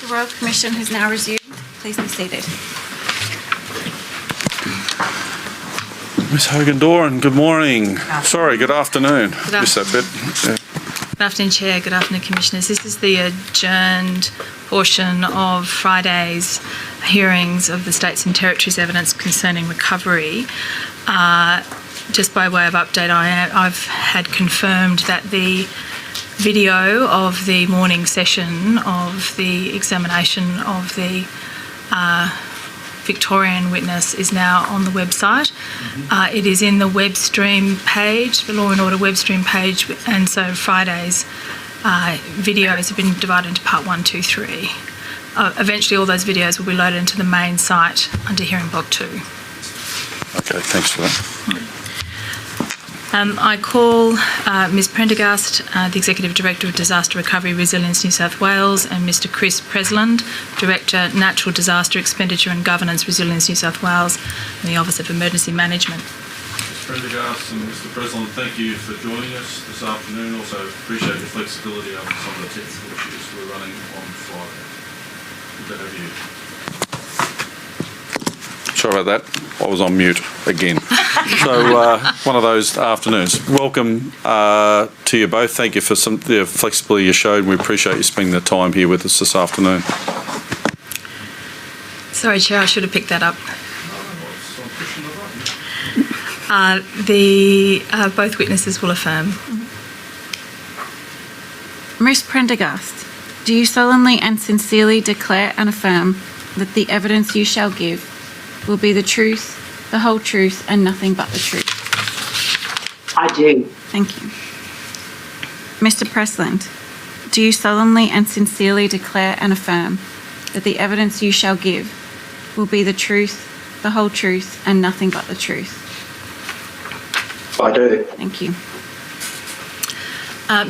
The Royal Commission has now resumed. Please be seated. Ms Hogan-Doran, good morning. Sorry, good afternoon. Missed that bit. Yeah. Good afternoon, Chair. Good afternoon, Commissioners. This is the adjourned portion of Friday's hearings of the States and Territories evidence concerning recovery. Just by way of update, I've had confirmed that the video of the morning session of the examination of the Victorian witness is now on the website. It is in the web stream page, the Law and Order web stream page, and so Friday's videos have been divided into part 1, 2, 3. Eventually all those videos will be loaded into the main site under hearing block 2. Okay, thanks for that. I call Ms Prendergast, the Executive Director of Disaster Recovery Resilience New South Wales, and Mr Chris Presland, Director, Natural Disaster Expenditure and Governance Resilience New South Wales, and the Office of Emergency Management. Ms Prendergast and Mr Presland, thank you for joining us this afternoon. Also appreciate your flexibility on some of the technical issues we're running on Friday. Good to have you. Sorry about that. I was on mute again. So one of those afternoons. Welcome to you both. Thank you for the flexibility you showed. We appreciate you spending the time here with us this afternoon. Sorry, Chair, I should have picked that up. Both witnesses will affirm. Ms Prendergast, do you solemnly and sincerely declare and affirm that the evidence you shall give will be the truth, the whole truth, and nothing but the truth? I do. Thank you. Mr Presland, do you solemnly and sincerely declare and affirm that the evidence you shall give will be the truth, the whole truth, and nothing but the truth? I do. Thank you.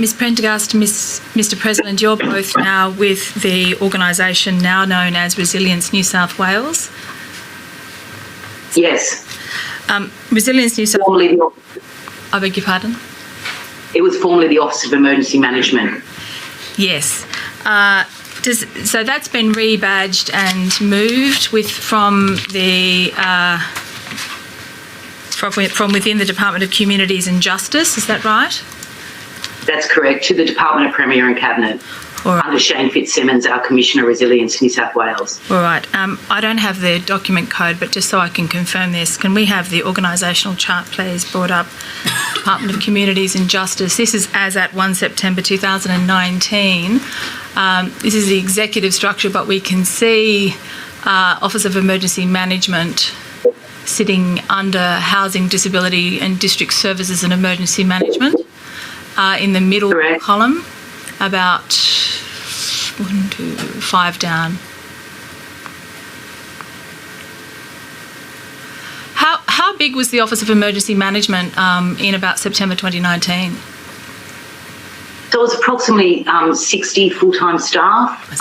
Ms Prendergast, Mr Presland, you're both now with the organisation now known as Resilience New South Wales. Yes. Resilience New South Wales. I beg your pardon? It was formerly the Office of Emergency Management. Yes. So that's been rebadged and moved from within the Department of Communities and Justice. Is that right? That's correct. To the Department of Premier and Cabinet. All right. Under Shane Fitzsimmons, our Commissioner of Resilience New South Wales. All right. I don't have the document code, but just so I can confirm this, can we have the organisational chart, please, brought up? Department of Communities and Justice. This is as at 1 September 2019. This is the executive structure, but we can see Office of Emergency Management sitting under Housing, Disability and District Services and Emergency Management in the middle Correct. column, about 1, 2, 5 down. How big was the Office of Emergency Management in about September 2019? So it was approximately 60 full-time staff,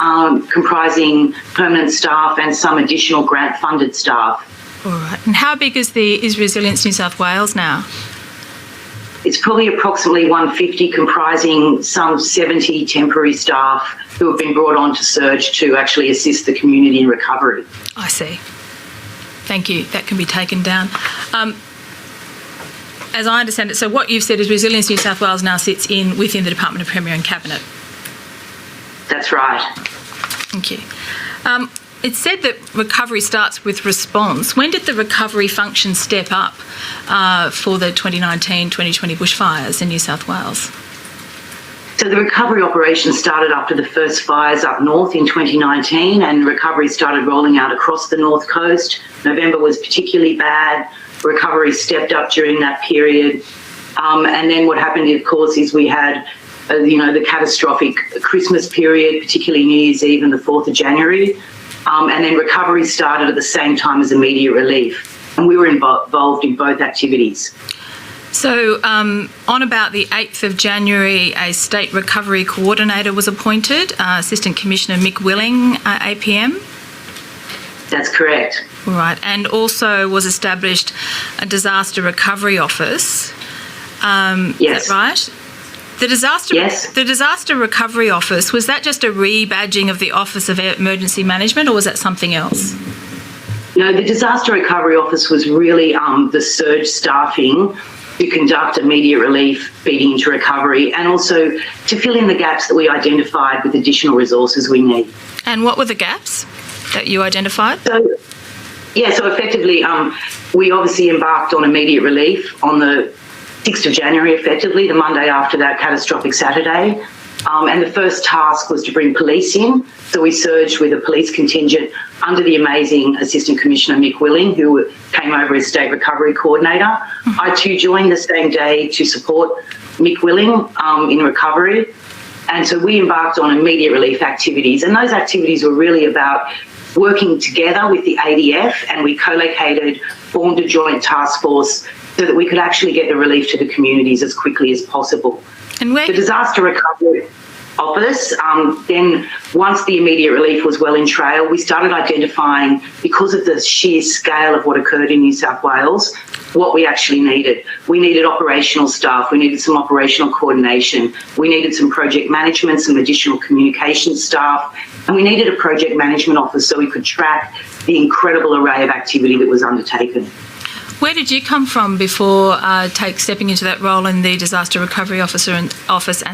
comprising permanent staff and some additional grant-funded staff. All right. And how big is Resilience New South Wales now? It's probably approximately 150, comprising some 70 temporary staff who have been brought on to Surge to actually assist the community in recovery. I see. Thank you. That can be taken down. As I understand it, so what you've said is Resilience New South Wales now sits within the Department of Premier and Cabinet. That's right. Thank you. It said that recovery starts with response. When did the recovery function step up for the 2019-2020 bushfires in New South Wales? So the recovery operation started after the first fires up north in 2019, and recovery started rolling out across the north coast. November was particularly bad. Recovery stepped up during that period. And then what happened, of course, is we had the catastrophic Christmas period, particularly New Year's Eve and the 4th of January. And then recovery started at the same time as immediate relief. And we were involved in both activities. So on about the 8th of January, a State Recovery Coordinator was appointed, Assistant Commissioner Mick Willing, APM. That's correct. All right. And also was established a Disaster Recovery Office. Yes. Is that right? The disaster, Yes. the Disaster Recovery Office, was that just a rebadging of the Office of Emergency Management, or was that something else? No, the Disaster Recovery Office was really the surge staffing to conduct immediate relief, feeding into recovery, and also to fill in the gaps that we identified with additional resources we need. And what were the gaps that you identified? So effectively, we obviously embarked on immediate relief on the 6th of January, effectively, the Monday after that catastrophic Saturday. And the first task was to bring police in. So we surged with a police contingent under the amazing Assistant Commissioner Mick Willing, who came over as State Recovery Coordinator. I too joined the same day to support Mick Willing in recovery. And so we embarked on immediate relief activities. And those activities were really about working together with the ADF, and we co-located, formed a joint task force so that we could actually get the relief to the communities as quickly as possible. And where? The Disaster Recovery Office, then once the immediate relief was well in trail, we started identifying, because of the sheer scale of what occurred in New South Wales, what we actually needed. We needed operational staff, we needed some operational coordination, we needed some project management, some additional communication staff, and we needed a project management office so we could track the incredible array of activity that was undertaken. Where did you come from before stepping into that role in the Disaster Recovery Office and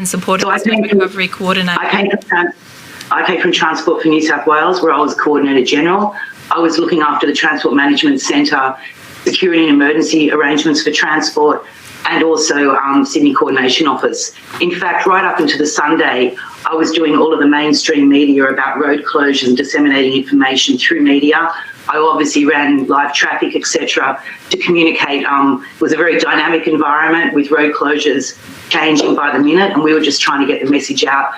supporting the State Recovery Coordinator? I came from Transport for New South Wales, where I was Coordinator General. I was looking after the Transport Management Centre, security and emergency arrangements for transport, and also Sydney Coordination Office. In fact, right up until the Sunday, I was doing all of the mainstream media about road closures and disseminating information through media. I obviously ran live traffic, etc., to communicate. It was a very dynamic environment with road closures changing by the minute, and we were just trying to get the message out,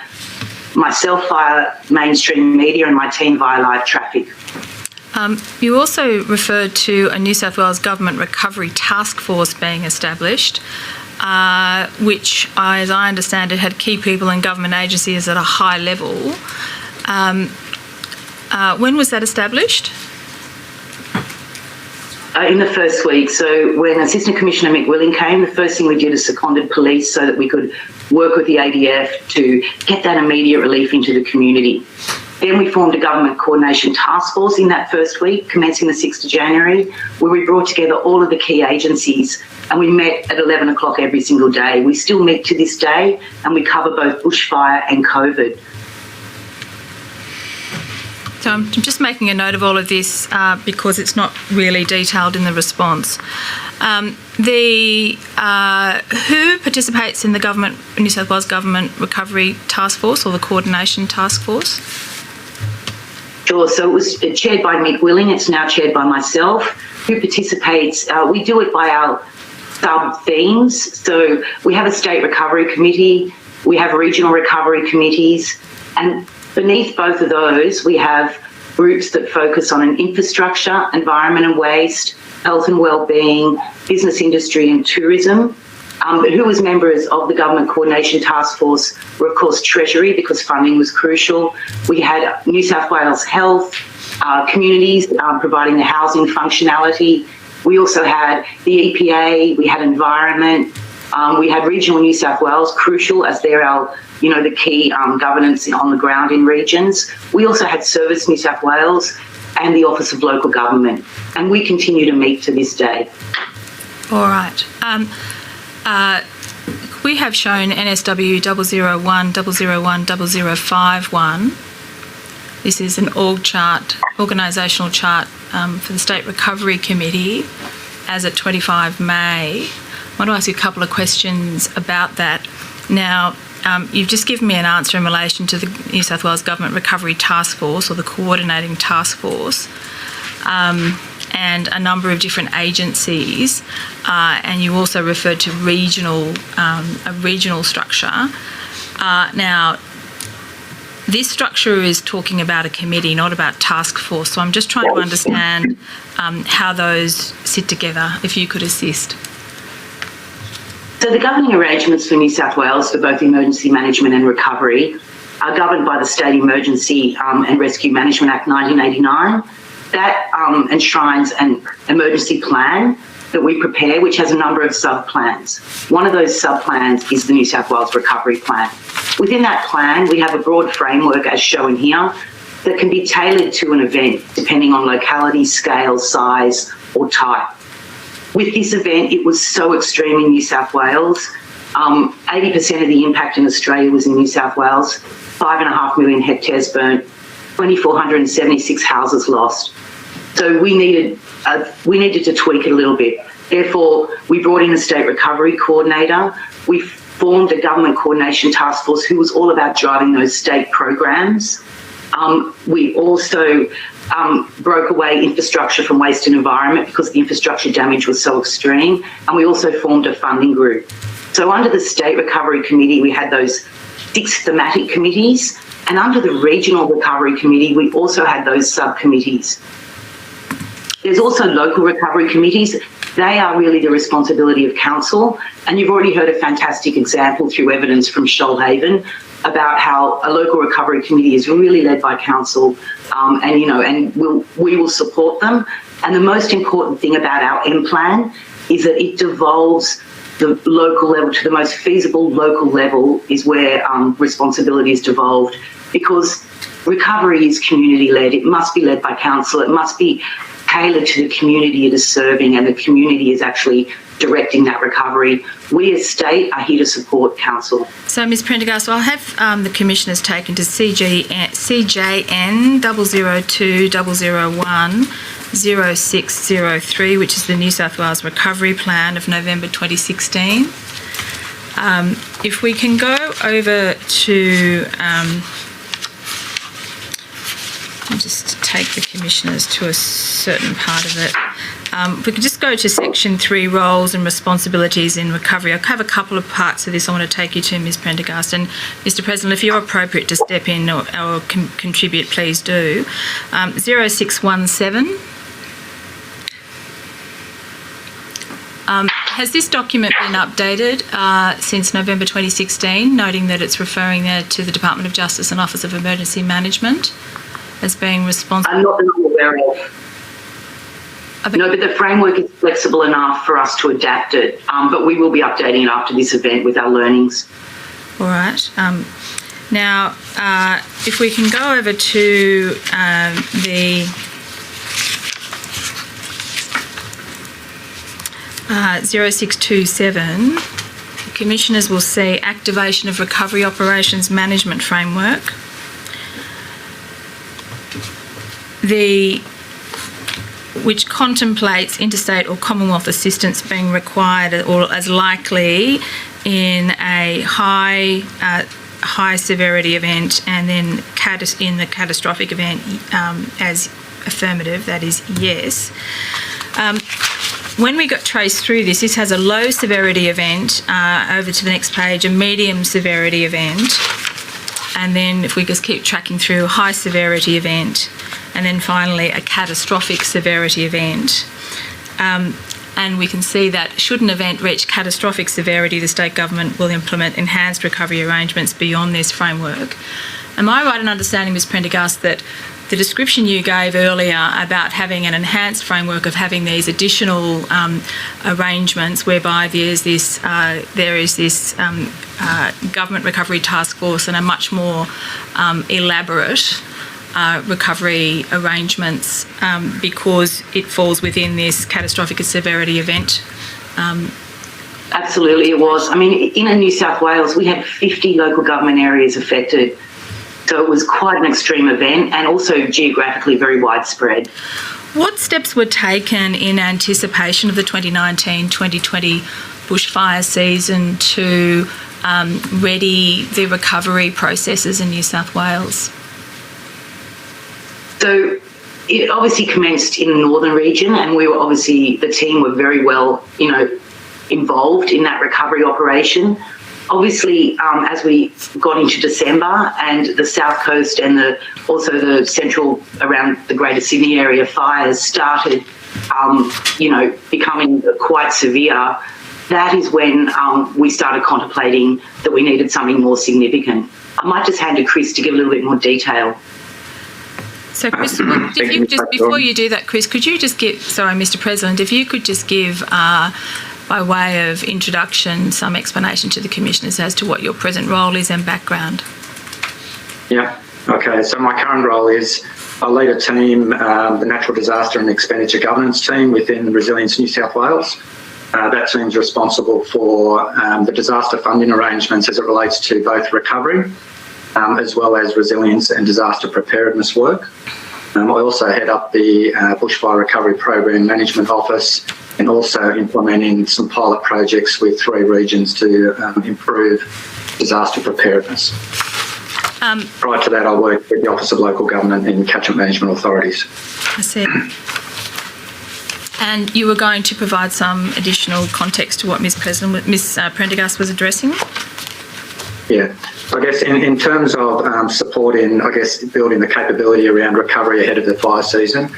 myself via mainstream media and my team via live traffic. You also referred to a New South Wales Government Recovery Task Force being established, which, as I understand it, had key people in government agencies at a high level. When was that established? In the first week. So when Assistant Commissioner Mick Willing came, the first thing we did is seconded police so that we could work with the ADF to get that immediate relief into the community. Then we formed a government coordination task force in that first week, commencing the 6th of January, where we brought together all of the key agencies, and we met at 11 o'clock every single day. We still meet to this day, and we cover both bushfire and COVID. So I'm just making a note of all of this because it's not really detailed in the response. Who participates in the New South Wales Government Recovery Task Force or the Coordination Task Force? Sure. So it was chaired by Mick Willing. It's now chaired by myself. Who participates? We do it by our sub-themes. So we have a State Recovery Committee. We have regional recovery committees. And beneath both of those, we have groups that focus on an infrastructure, environment and waste, health and wellbeing, business, industry and tourism. But who was members of the Government Coordination Task Force were, of course, Treasury, because funding was crucial. We had New South Wales Health, communities providing the housing functionality. We also had the EPA, we had environment, we had Regional New South Wales, crucial as they're our, the key governance on the ground in regions. We also had Service New South Wales and the Office of Local Government, and we continue to meet to this day. All right. We have shown NSW 001-001-0051. This is an org chart, organisational chart for the State Recovery Committee as at 25 May. I want to ask you a couple of questions about that. Now, you've just given me an answer in relation to the New South Wales Government Recovery Task Force, or the Coordinating Task Force, and a number of different agencies, and you also referred to a regional structure. Now, this structure is talking about a committee, not about task force, so I'm just trying to understand how those sit together, if you could assist. So the governing arrangements for New South Wales for both emergency management and recovery are governed by the State Emergency and Rescue Management Act 1989. That enshrines an emergency plan that we prepare, which has a number of sub-plans. One of those sub-plans is the New South Wales Recovery Plan. Within that plan, we have a broad framework, as shown here, that can be tailored to an event, depending on locality, scale, size, or type. With this event, it was so extreme in New South Wales. 80% of the impact in Australia was in New South Wales, 5.5 million hectares burnt, 2,476 houses lost. So we needed to tweak it a little bit. Therefore, we brought in a state recovery coordinator. We formed a government coordination task force who was all about driving those state programs. We also broke away infrastructure from waste and environment because the infrastructure damage was so extreme. And we also formed a funding group. So under the State Recovery Committee, we had those 6 thematic committees. And under the Regional Recovery Committee, we also had those subcommittees. There's also local recovery committees. They are really the responsibility of council. And you've already heard a fantastic example through evidence from Shoalhaven about how a local recovery committee is really led by council, we will support them. And the most important thing about our M plan is that it devolves the local level to the most feasible local level is where responsibility is devolved, because recovery is community led. It must be led by council. It must be tailored to the community it is serving, and the community is actually directing that recovery. We as state are here to support council. So, Ms Prendergast, I'll have the commissioners taken to CJN 002-001 0603, which is the New South Wales Recovery Plan of November 2016. If we can go over to, I'll just take the commissioners to a certain part of it. We could just go to section 3, roles and responsibilities in recovery. I'll have a couple of parts of this I want to take you to, Ms Prendergast. And Mr President, if you're appropriate to step in or contribute, please do. 0617. Has this document been updated since November 2016, noting that it's referring there to the Department of Justice and Office of Emergency Management as being responsible? I'm not aware of. No, but the framework is flexible enough for us to adapt it, but we will be updating it after this event with our learnings. All right. Now, if we can go over to the 0627, the commissioners will see activation of recovery operations management framework. Which contemplates interstate or Commonwealth assistance being required or as likely in a high severity event, and then in the catastrophic event as affirmative, that is yes. When we got traced through this has a low severity event, over to the next page, a medium severity event, and then if we just keep tracking through, a high severity event, and then finally a catastrophic severity event. And we can see that should an event reach catastrophic severity, the state government will implement enhanced recovery arrangements beyond this framework. Am I right in understanding, Ms Prendergast, that the description you gave earlier about having an enhanced framework of having these additional arrangements whereby there is this government recovery task force and a much more elaborate recovery arrangements because it falls within this catastrophic severity event? Absolutely, it was. I mean, in New South Wales, we had 50 local government areas affected. So it was quite an extreme event and also geographically very widespread. What steps were taken in anticipation of the 2019-2020 bushfire season to ready the recovery processes in New South Wales? So it obviously commenced in the northern region, and we were the team were very well, involved in that recovery operation. Obviously, as we got into December and the South Coast and also the central around the Greater Sydney area fires started, becoming quite severe, that is when we started contemplating that we needed something more significant. I might just hand to Chris to give a little bit more detail. So, Chris, if you just before you do that, Chris, could you just give? Sorry, Mr. President, if you could just give, by way of introduction, some explanation to the commissioners as to what your present role is and background. Yeah. Okay. So my current role is I lead a team, the Natural Disaster and Expenditure Governance team within Resilience New South Wales. That team's responsible for the disaster funding arrangements as it relates to both recovery as well as resilience and disaster preparedness work. I also head up the Bushfire Recovery Program Management Office and also implementing some pilot projects with 3 regions to improve disaster preparedness. Prior to that, I worked with the Office of Local Government and Catchment Management Authorities. I see. And you were going to provide some additional context to what Ms. Prendergast was addressing? Yeah. I guess in terms of supporting, building the capability around recovery ahead of the fire season,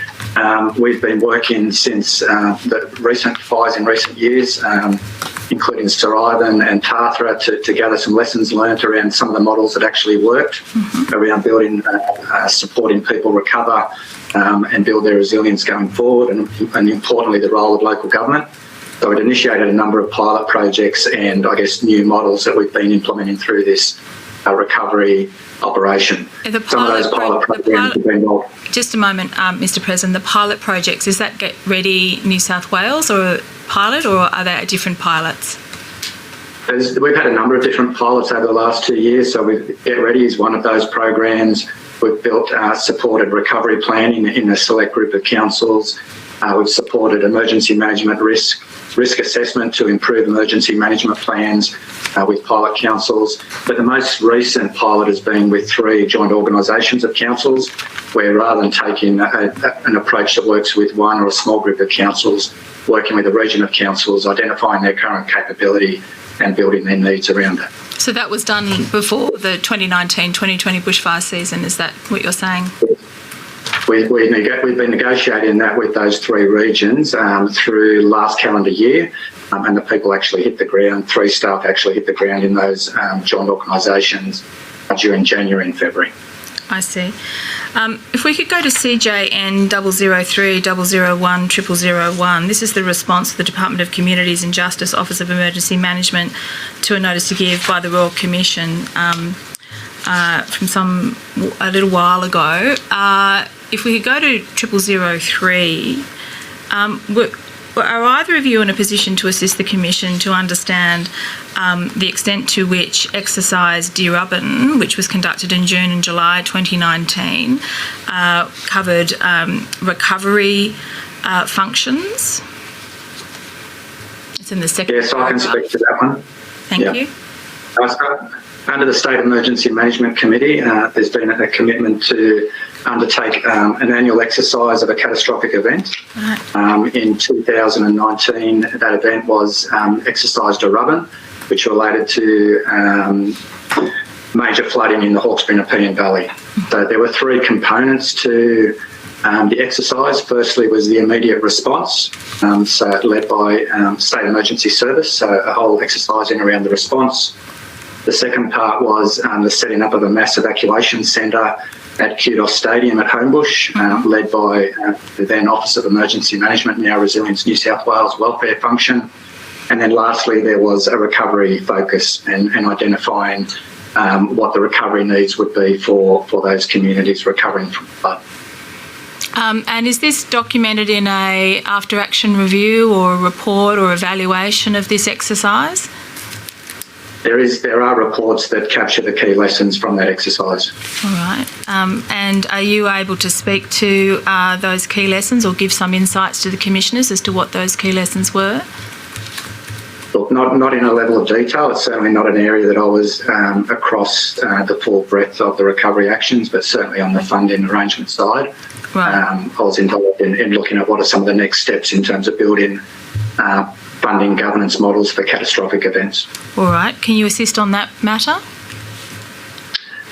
we've been working since the recent fires in recent years, including Sir Ivan and Tathra, to gather some lessons learnt around some of the models that actually worked around building, supporting people recover and build their resilience going forward, and importantly, the role of local government. So it initiated a number of pilot projects and new models that we've been implementing through this recovery operation. Some of those pilot programs have been involved. Just a moment, Mr. President. The pilot projects, is that Get Ready New South Wales or a pilot, or are they different pilots? We've had a number of different pilots over the last 2 years. So Get Ready is one of those programs. We've built supported recovery planning in a select group of councils. We've supported emergency management risk assessment to improve emergency management plans with pilot councils. But the most recent pilot has been with 3 joint organisations of councils, where rather than taking an approach that works with one or a small group of councils, working with a region of councils, identifying their current capability and building their needs around that. So that was done before the 2019-2020 bushfire season, is that what you're saying? We've been negotiating that with those 3 regions through last calendar year, and the people actually hit the ground, 3 staff actually hit the ground in those joint organisations during January and February. I see. If we could go to CJN 003 001 0001, this is the response to the Department of Communities and Justice Office of Emergency Management to a notice to give by the Royal Commission from a little while ago. If we could go to 0003, are either of you in a position to assist the Commission to understand the extent to which exercise Deerubin, which was conducted in June and July 2019, covered recovery functions? It's in the second Yes, I can speak to that one. Thank you. Under the State Emergency Management Committee, there's been a commitment to undertake an annual exercise of a catastrophic event. Right. In 2019, that event was Exercise Deerubin, which related to major flooding in the Hawkesbury Nepean Valley. So there were 3 components to the exercise. Firstly was the immediate response, so led by State Emergency Service, so a whole exercise in around the response. The second part was the setting up of a mass evacuation centre at Kudos Stadium at Homebush, led by the then Office of Emergency Management, now Resilience New South Wales welfare function. And then lastly, there was a recovery focus and identifying what the recovery needs would be for those communities recovering from flood. And is this documented in a after-action review or a report or evaluation of this exercise? There are reports that capture the key lessons from that exercise. All right. And are you able to speak to those key lessons or give some insights to the commissioners as to what those key lessons were? Look, not in a level of detail. It's certainly not an area that I was across the full breadth of the recovery actions, but certainly on the funding arrangement side. Right. I was involved in looking at what are some of the next steps in terms of building funding governance models for catastrophic events. All right. Can you assist on that matter?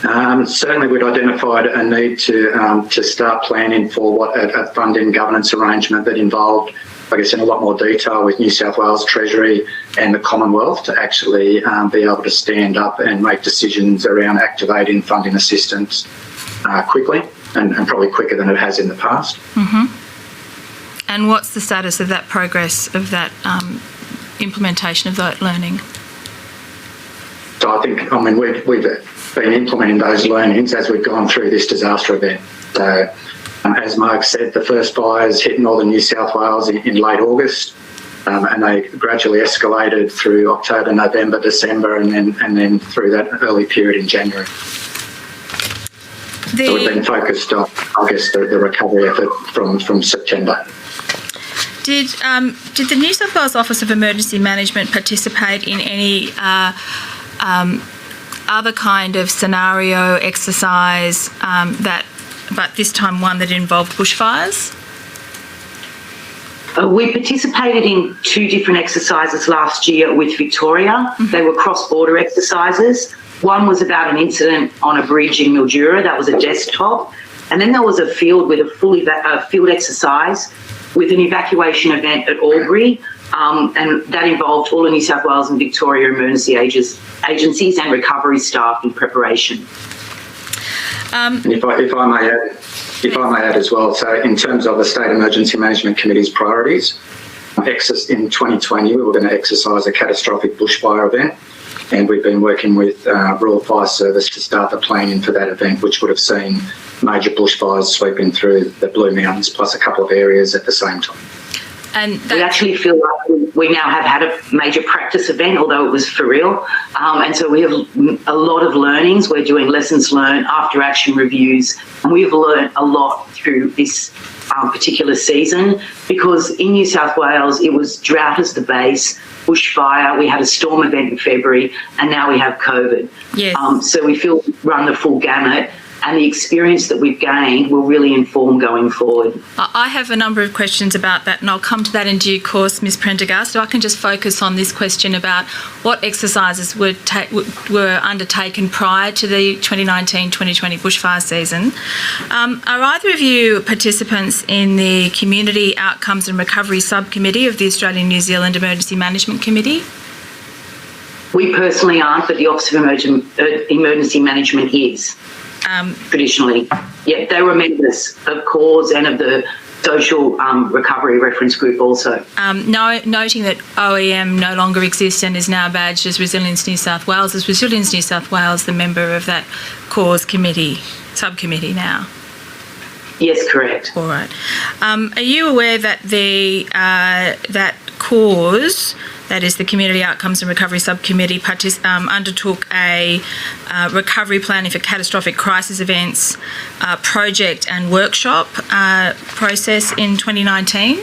Certainly, we'd identified a need to start planning for what a funding governance arrangement that involved, I guess, in a lot more detail with New South Wales Treasury and the Commonwealth to actually be able to stand up and make decisions around activating funding assistance quickly. and probably quicker than it has in the past. And what's the status of that progress, of that implementation of that learning? So we've been implementing those learnings as we've gone through this disaster event. So as Mark said, the first fires hit northern New South Wales in late August, and they gradually escalated through October, November, December, and then through that early period in January. So we've been focused on, I guess, the recovery effort from September. Did the New South Wales Office of Emergency Management participate in any other kind of scenario exercise but this time one that involved bushfires? We participated in 2 different exercises last year with Victoria. They were cross-border exercises. One was about an incident on a bridge in Mildura. That was a desktop. And then there was a field with a field exercise with an evacuation event at Albury. And that involved all the New South Wales and Victoria emergency agencies and recovery staff in preparation. And if I may add as well, so in terms of the State Emergency Management Committee's priorities, in 2020 we were going to exercise a catastrophic bushfire event, and we've been working with Royal Fire Service to start the planning for that event, which would have seen major bushfires sweeping through the Blue Mountains, plus a couple of areas at the same time. And we actually feel like we now have had a major practice event, although it was for real. And so we have a lot of learnings. We're doing lessons learned, after action reviews, and we've learned a lot through this particular season, because in New South Wales, it was drought as the base, bushfire, we had a storm event in February, and now we have COVID. Yes. So we feel we've run the full gamut. And the experience that we've gained will really inform going forward. I have a number of questions about that, and I'll come to that in due course, Ms Prendergast. So I can just focus on this question about what exercises were undertaken prior to the 2019-2020 bushfire season. Are either of you participants in the Community Outcomes and Recovery Subcommittee of the Australian-New Zealand Emergency Management Committee? We personally aren't, but the Office of Emergency Management is. Traditionally, yeah, they were members of CAUSE and of the Social Recovery Reference Group also. Noting that OEM no longer exists and is now badged as Resilience New South Wales, is Resilience New South Wales the member of that CAUSE subcommittee now? Yes, correct. All right. Are you aware that that CAUSE, that is the Community Outcomes and Recovery Subcommittee, undertook a recovery planning for catastrophic crisis events project and workshop process in 2019?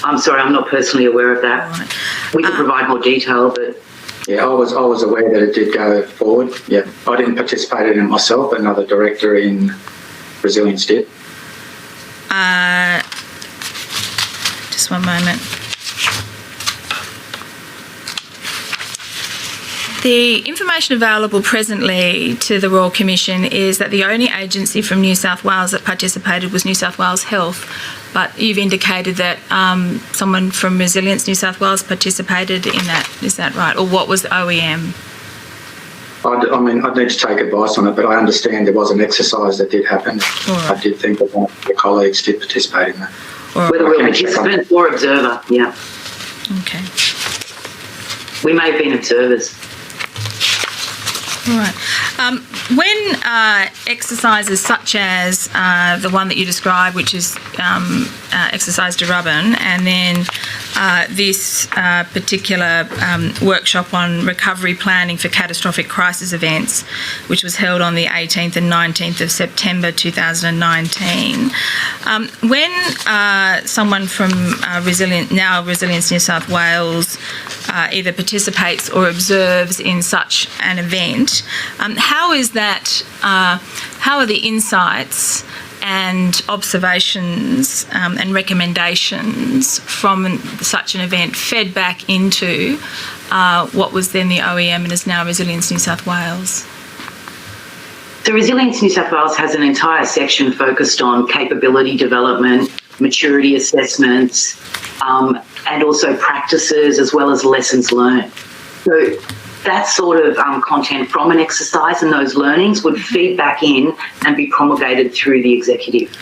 I'm sorry, I'm not personally aware of that. Right. We can provide more detail, but... Yeah, I was aware that it did go forward. Yeah, I didn't participate in it myself. Another director in Resilience did. Just one moment. The information available presently to the Royal Commission is that the only agency from New South Wales that participated was New South Wales Health, but you've indicated that someone from Resilience New South Wales participated in that. Is that right? Or what was the OEM? I'd need to take advice on it, but I understand there was an exercise that did happen. Right. I did think that one of the colleagues did participate in that. Right. Whether we're participant or observer, yeah. Okay. We may have been observers. All right. When exercises such as the one that you described, which is Exercise Darubbin, and then this particular workshop on recovery planning for catastrophic crisis events, which was held on the 18th and 19th of September 2019, when someone from Resilience New South Wales either participates or observes in such an event, how is that? How are the insights and observations and recommendations from such an event fed back into what was then the OEM and is now Resilience New South Wales? So Resilience New South Wales has an entire section focused on capability development, maturity assessments, and also practices as well as lessons learned. So that sort of content from an exercise and those learnings would feed back in and be promulgated through the executive,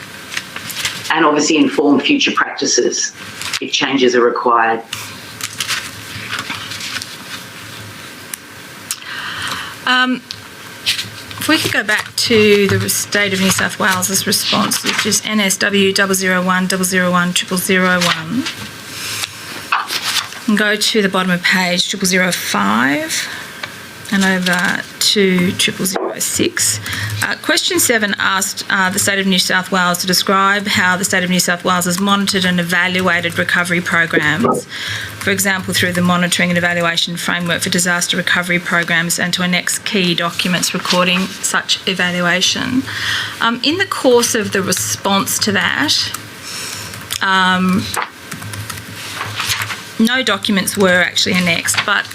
and obviously inform future practices if changes are required. If we could go back to the State of New South Wales's response, which is NSW 001 001 0001, and go to the bottom of page 0005 and over to 0006. Question 7 asked the State of New South Wales to describe how the State of New South Wales has monitored and evaluated recovery programs, for example, through the Monitoring and Evaluation Framework for Disaster Recovery Programs, and to annex key documents recording such evaluation. In the course of the response to that, no documents were actually annexed, but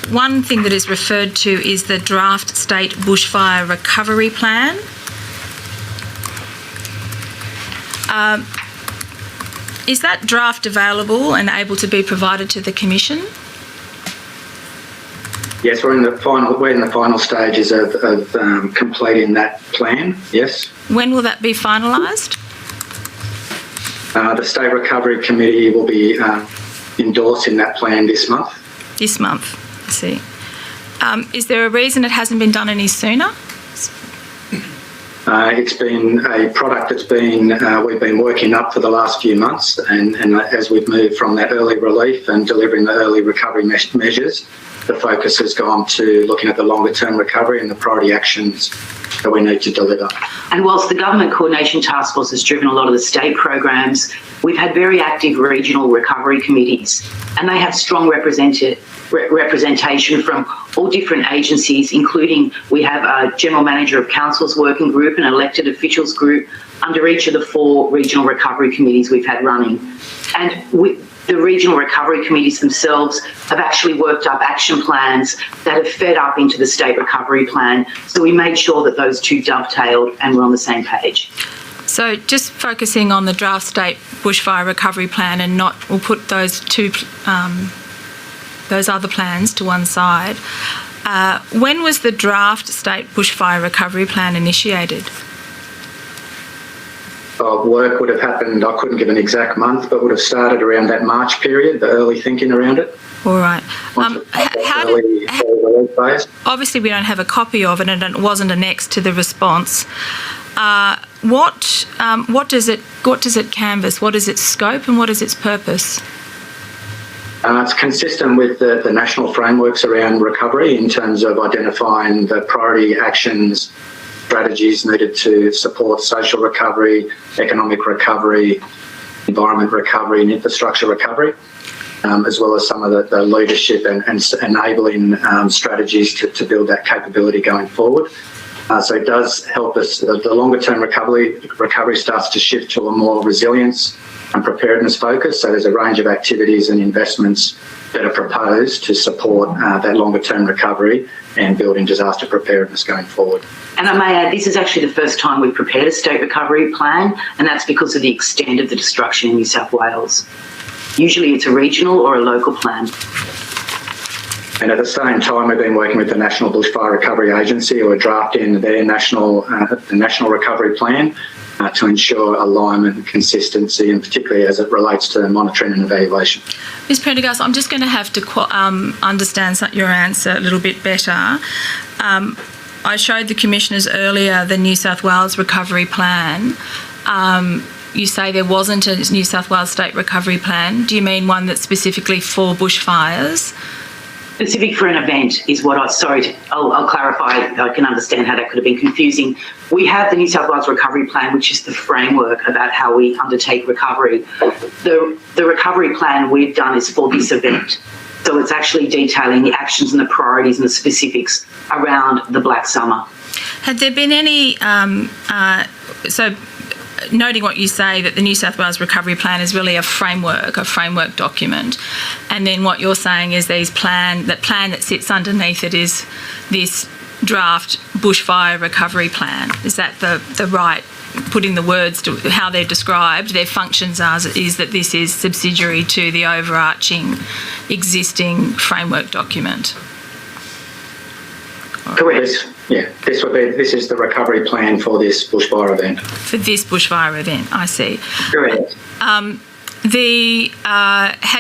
one thing that is referred to is the Draft State Bushfire Recovery Plan. Is that draft available and able to be provided to the Commission? Yes, we're in the final stages of completing that plan. Yes. When will that be finalised? The State Recovery Committee will be endorsing that plan this month. This month, I see. Is there a reason it hasn't been done any sooner? It's been a product that's we've been working up for the last few months, and as we've moved from that early relief and delivering the early recovery measures, the focus has gone to looking at the longer term recovery and the priority actions that we need to deliver. And whilst the Government Coordination Task Force has driven a lot of the state programs, we've had very active regional recovery committees, and they have strong representation from all different agencies, including we have a General Manager of Council's working group and an elected officials group under each of the 4 regional recovery committees we've had running. And the regional recovery committees themselves have actually worked up action plans that have fed up into the state recovery plan. So we made sure that those two dovetailed and we're on the same page. So just focusing on the Draft State Bushfire Recovery Plan, and we'll put those other plans to one side. When was the Draft State Bushfire Recovery Plan initiated? Work would have happened, I couldn't give an exact month, but would have started around that March period, the early thinking around it. All right. Obviously, we don't have a copy of it, and it wasn't annexed to the response. What does it canvass? What is its scope and what is its purpose? It's consistent with the national frameworks around recovery in terms of identifying the priority actions, strategies needed to support social recovery, economic recovery, environment recovery and infrastructure recovery, as well as some of the leadership and enabling strategies to build that capability going forward. So it does help us. The longer term recovery starts to shift to a more resilience and preparedness focus. So there's a range of activities and investments that are proposed to support that longer term recovery and building disaster preparedness going forward. And I may add, this is actually the first time we've prepared a state recovery plan, and that's because of the extent of the destruction in New South Wales. Usually it's a regional or a local plan. And at the same time, we've been working with the National Bushfire Recovery Agency, who are drafting their national recovery plan to ensure alignment and consistency, and particularly as it relates to monitoring and evaluation. Ms Prendergast, I'm just going to have to understand your answer a little bit better. I showed the Commissioners earlier the New South Wales Recovery Plan. You say there wasn't a New South Wales State Recovery Plan. Do you mean one that's specifically for bushfires? Specific for an event is what I'll clarify. I can understand how that could have been confusing. We have the New South Wales Recovery Plan, which is the framework about how we undertake recovery. The recovery plan we've done is for this event. So it's actually detailing the actions and the priorities and the specifics around the Black Summer. Had there been any, noting what you say, that the New South Wales Recovery Plan is really a framework document, and then what you're saying is the plan that sits underneath it is this draft bushfire recovery plan. Is that the right, putting the words to how they're described, their functions is that this is subsidiary to the overarching existing framework document? Correct. This is the recovery plan for this bushfire event. For this bushfire event, I see. Correct. Had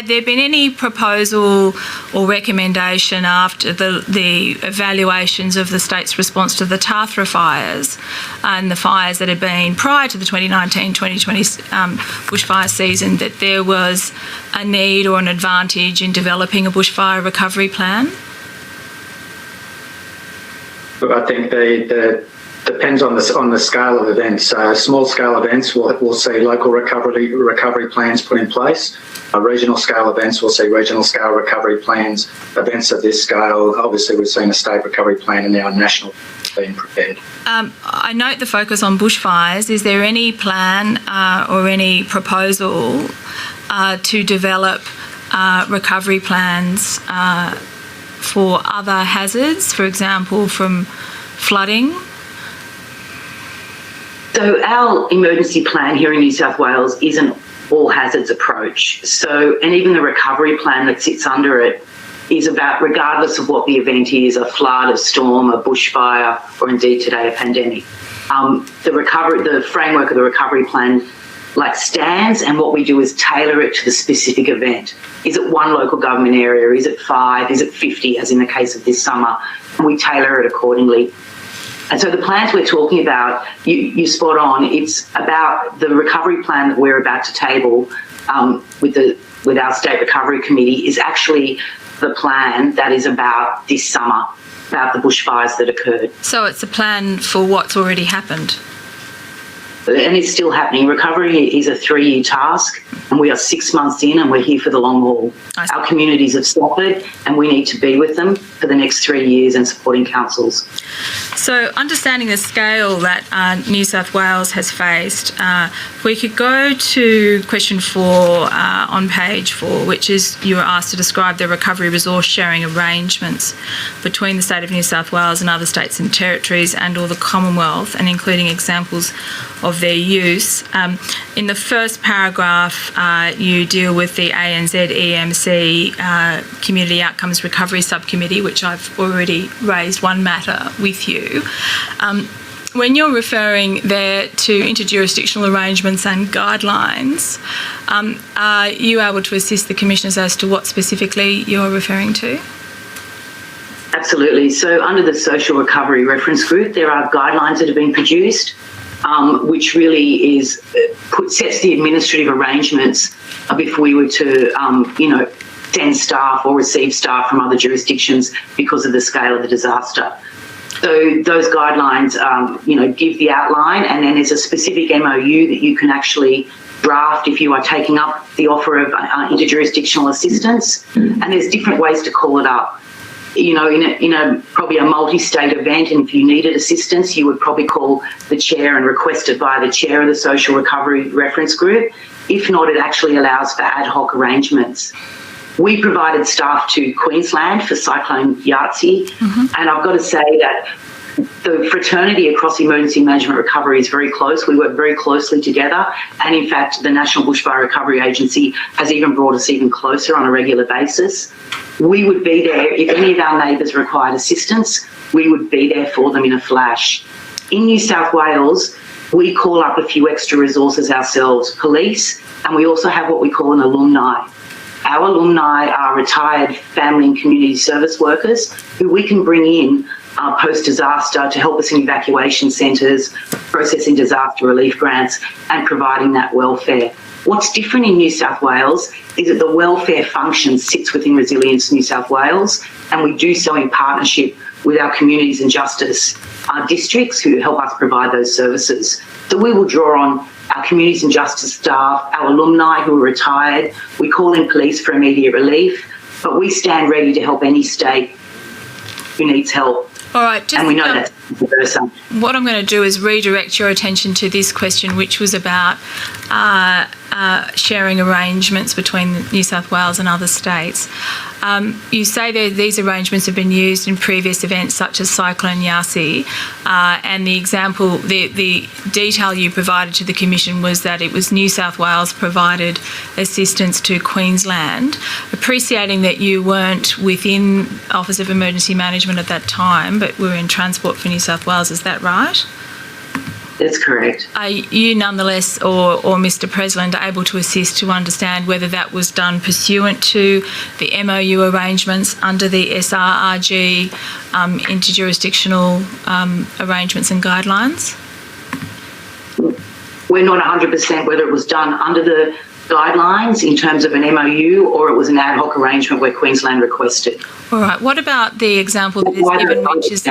there been any proposal or recommendation after the evaluations of the state's response to the Tathra fires and the fires that had been prior to the 2019-2020 bushfire season that there was a need or an advantage in developing a bushfire recovery plan? But I think the depends on the scale of events. Small scale events will see local recovery plans put in place. Regional scale events will see regional scale recovery plans. Events of this scale, obviously, we've seen a state recovery plan and now national being prepared. I note the focus on bushfires. Is there any plan or any proposal to develop recovery plans for other hazards, for example, from flooding? So our emergency plan here in New South Wales is an all hazards approach. So, and even the recovery plan that sits under it is about, regardless of what the event is, a flood, a storm, a bushfire, or indeed today a pandemic. The framework of the recovery plan stands, and what we do is tailor it to the specific event. Is it one local government area? Is it 5? Is it 50, as in the case of this summer? And we tailor it accordingly. And so the plans we're talking about, you're spot on. It's about the recovery plan that we're about to table with our State Recovery Committee is actually the plan that is about this summer, about the bushfires that occurred. So it's a plan for what's already happened? And it's still happening. Recovery is a 3-year task, and we are 6 months in, and we're here for the long haul. Our communities have suffered, and we need to be with them for the next 3 years and supporting councils. So, understanding the scale that New South Wales has faced, if we could go to question 4 on page 4, which is you were asked to describe the recovery resource sharing arrangements between the State of New South Wales and other states and territories and or the Commonwealth, and including examples of their use. In the first paragraph, you deal with the ANZ EMC Community Outcomes Recovery Subcommittee, which I've already raised one matter with you. When you're referring there to interjurisdictional arrangements and guidelines, are you able to assist the Commissioners as to what specifically you're referring to? Absolutely. So under the Social Recovery Reference Group, there are guidelines that have been produced, which really sets the administrative arrangements of if we were to, send staff or receive staff from other jurisdictions because of the scale of the disaster. So those guidelines, give the outline, and then there's a specific MOU that you can actually draft if you are taking up the offer of interjurisdictional assistance. And there's different ways to call it up. In a probably a multi-state event, and if you needed assistance, you would probably call the chair and request it via the chair of the Social Recovery Reference Group. If not, it actually allows for ad hoc arrangements. We provided staff to Queensland for Cyclone Yahtzee, and I've got to say that the fraternity across emergency management recovery is very close. We work very closely together, and in fact, the National Bushfire Recovery Agency has even brought us even closer on a regular basis. We would be there if any of our neighbours required assistance. We would be there for them in a flash. In New South Wales, we call up a few extra resources ourselves, police, and we also have what we call an alumni. Our alumni are retired family and community service workers who we can bring in post-disaster to help us in evacuation centres, processing disaster relief grants and providing that welfare. What's different in New South Wales is that the welfare function sits within Resilience New South Wales, and we do so in partnership with our communities and justice districts who help us provide those services. So we will draw on our communities and justice staff, our alumni who are retired. We call in police for immediate relief, but we stand ready to help any state who needs help. All right, and we know that's the person. What I'm going to do is redirect your attention to this question, which was about sharing arrangements between New South Wales and other states. You say that these arrangements have been used in previous events such as Cyclone Yasi, and the example, the detail you provided to the Commission was that it was New South Wales provided assistance to Queensland. Appreciating that you weren't within Office of Emergency Management at that time, but were in Transport for New South Wales, is that right? That's correct. Are you nonetheless, or Mr President, able to assist to understand whether that was done pursuant to the MOU arrangements under the SRRG interjurisdictional arrangements and guidelines? We're not 100% whether it was done under the guidelines in terms of an MOU or it was an ad hoc arrangement where Queensland requested. All right. What about the example that is given, which is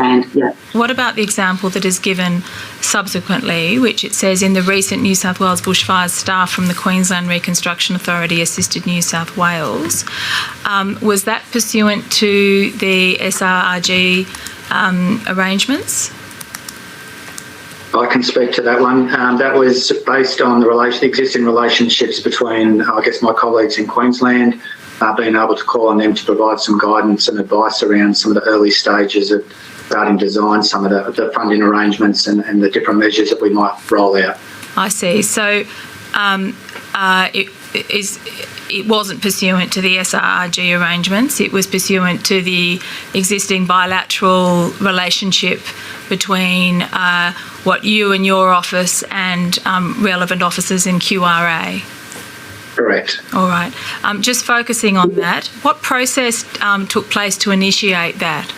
what about the example that is given subsequently, which it says in the recent New South Wales bushfires, staff from the Queensland Reconstruction Authority assisted New South Wales. Was that pursuant to the SRRG arrangements? I can speak to that one. That was based on the existing relationships between, I guess, my colleagues in Queensland, being able to call on them to provide some guidance and advice around some of the early stages of starting to design some of the funding arrangements and the different measures that we might roll out. I see. So it wasn't pursuant to the SRRG arrangements. It was pursuant to the existing bilateral relationship between what you and your office and relevant officers in QRA. Correct. All right. Just focusing on that, what process took place to initiate that?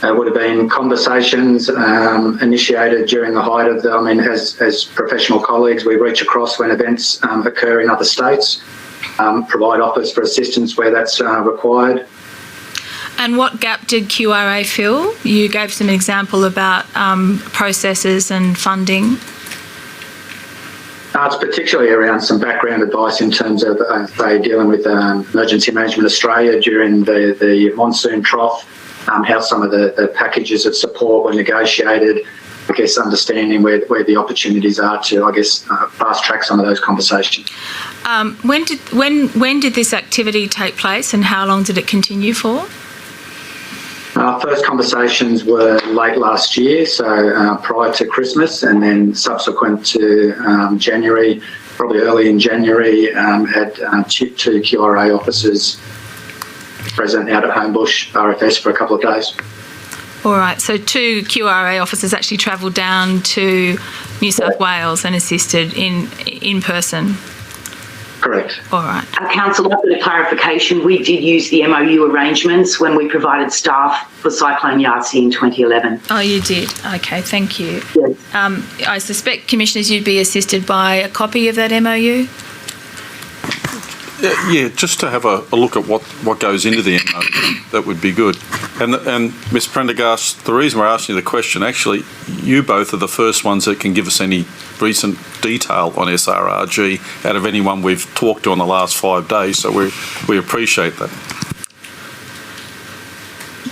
It would have been conversations initiated during the height of as professional colleagues, we reach across when events occur in other states, provide offers for assistance where that's required. And what gap did QRA fill? You gave some example about processes and funding. It's particularly around some background advice in terms of they dealing with Emergency Management Australia during the monsoon trough, how some of the packages of support were negotiated, I guess understanding where the opportunities are to, I guess, fast track some of those conversations. When did this activity take place and how long did it continue for? Our first conversations were late last year, so prior to Christmas, and then subsequent to January, probably early in January, had two QRA officers present out at Homebush RFS for a couple of days. All right, so 2 QRA officers actually travelled down to New South Wales and assisted in person. Correct. All right. Council, a bit of clarification. We did use the MOU arrangements when we provided staff for Cyclone Yasi in 2011. Oh, you did? Okay, thank you. Yes. I suspect, Commissioners, you'd be assisted by a copy of that MOU? Yeah, just to have a look at what goes into the MOU, that would be good. And Ms Prendergast, the reason we're asking you the question, actually, you both are the first ones that can give us any recent detail on SRRG out of anyone we've talked to in the last 5 days, so we appreciate that.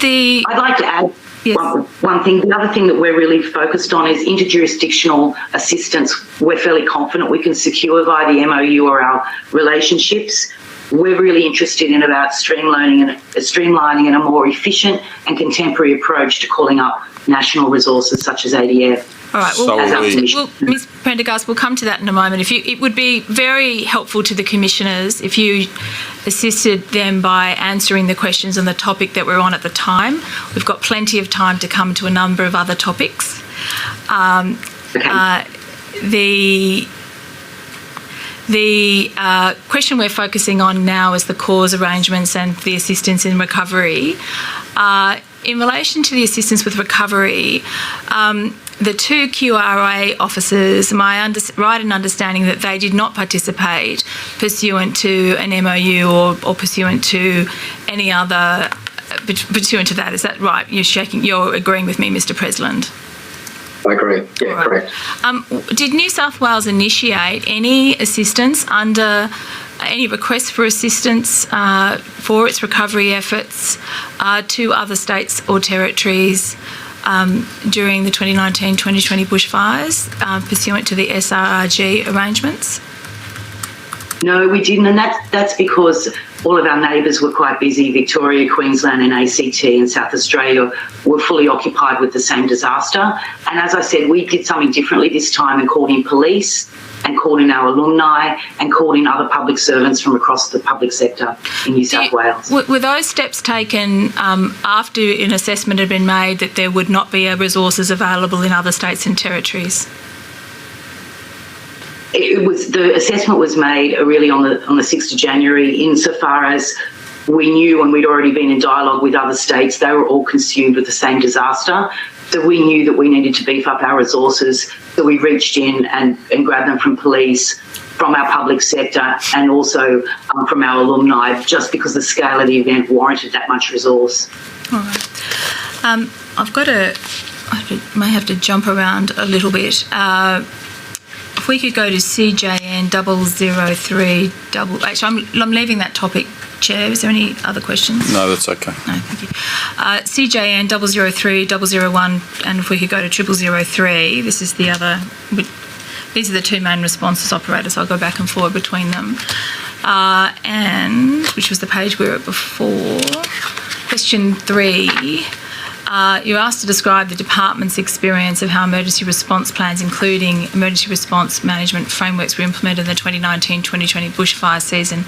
I'd like to add Yes. one thing. The other thing that we're really focused on is interjurisdictional assistance. We're fairly confident we can secure via the MOU or our relationships. We're really interested in about streamlining and a more efficient and contemporary approach to calling up national resources such as ADF. All right, So Ms Prendergast, we'll come to that in a moment. It would be very helpful to the Commissioners if you assisted them by answering the questions on the topic that we're on at the time. We've got plenty of time to come to a number of other topics. Okay. The question we're focusing on now is the cause arrangements and the assistance in recovery. In relation to the assistance with recovery, the 2 QRA officers, am I right in understanding that they did not participate pursuant to an MOU or pursuant to any other, pursuant to that? Is that right? You're agreeing with me, Mr President? I agree. Yeah, Right. correct. Did New South Wales initiate any assistance under any requests for assistance for its recovery efforts to other states or territories during the 2019-2020 bushfires pursuant to the SRRG arrangements? No, we didn't, and that's because all of our neighbours were quite busy. Victoria, Queensland and ACT and South Australia were fully occupied with the same disaster. And as I said, we did something differently this time and called in police and called in our alumni and called in other public servants from across the public sector in New South Wales. Were those steps taken after an assessment had been made that there would not be resources available in other states and territories? The assessment was made really on the 6th of January, insofar as we knew, and we'd already been in dialogue with other states, they were all consumed with the same disaster. So we knew that we needed to beef up our resources. So we reached in and grabbed them from police, from our public sector, and also from our alumni, just because the scale of the event warranted that much resource. All right. I may have to jump around a little bit. If we could go to CJN 003 actually, I'm leaving that topic, Chair. Is there any other questions? No, that's okay. No, thank you. CJN 003 001, and if we could go to 0003, this is the other. These are the two main responses operators. So I'll go back and forward between them. And which was the page we were at before. Question 3. You're asked to describe the department's experience of how emergency response plans, including emergency response management frameworks, were implemented in the 2019-2020 bushfire season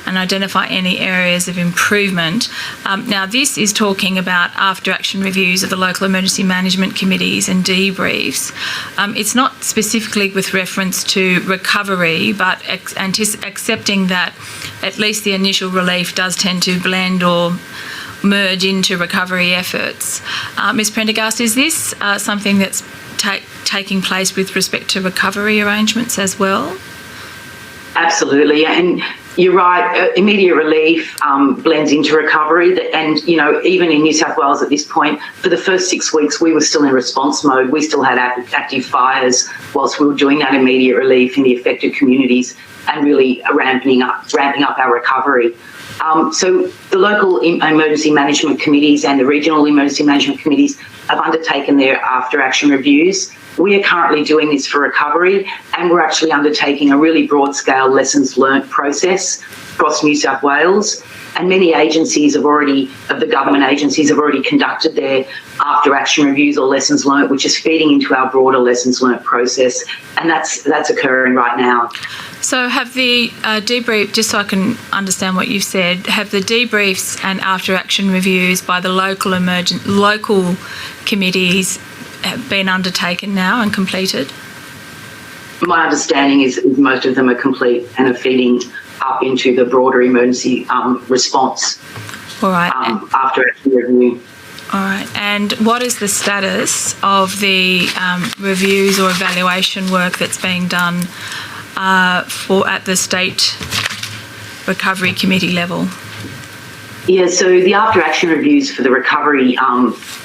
and identify any areas of improvement. Now, this is talking about after-action reviews of the local emergency management committees and debriefs. It's not specifically with reference to recovery, but accepting that at least the initial relief does tend to blend or merge into recovery efforts. Ms Prendergast, is this something that's taking place with respect to recovery arrangements as well? Absolutely, and you're right, immediate relief blends into recovery, and even in New South Wales at this point, for the first 6 weeks we were still in response mode. We still had active fires whilst we were doing that immediate relief in the affected communities and really ramping up our recovery. So the local emergency management committees and the regional emergency management committees have undertaken their after-action reviews. We are currently doing this for recovery, and we're actually undertaking a really broad-scale lessons learnt process across New South Wales. And many agencies of the government agencies have already conducted their after-action reviews or lessons learnt, which is feeding into our broader lessons learnt process, and that's occurring right now. So have the debrief, just so I can understand what you've said, have the debriefs and after-action reviews by the local committees have been undertaken now and completed? My understanding is most of them are complete and are feeding up into the broader emergency response. All right. After-action review. All right. And what is the status of the reviews or evaluation work that's being done at the State Recovery Committee level? Yeah, so the after-action reviews for the recovery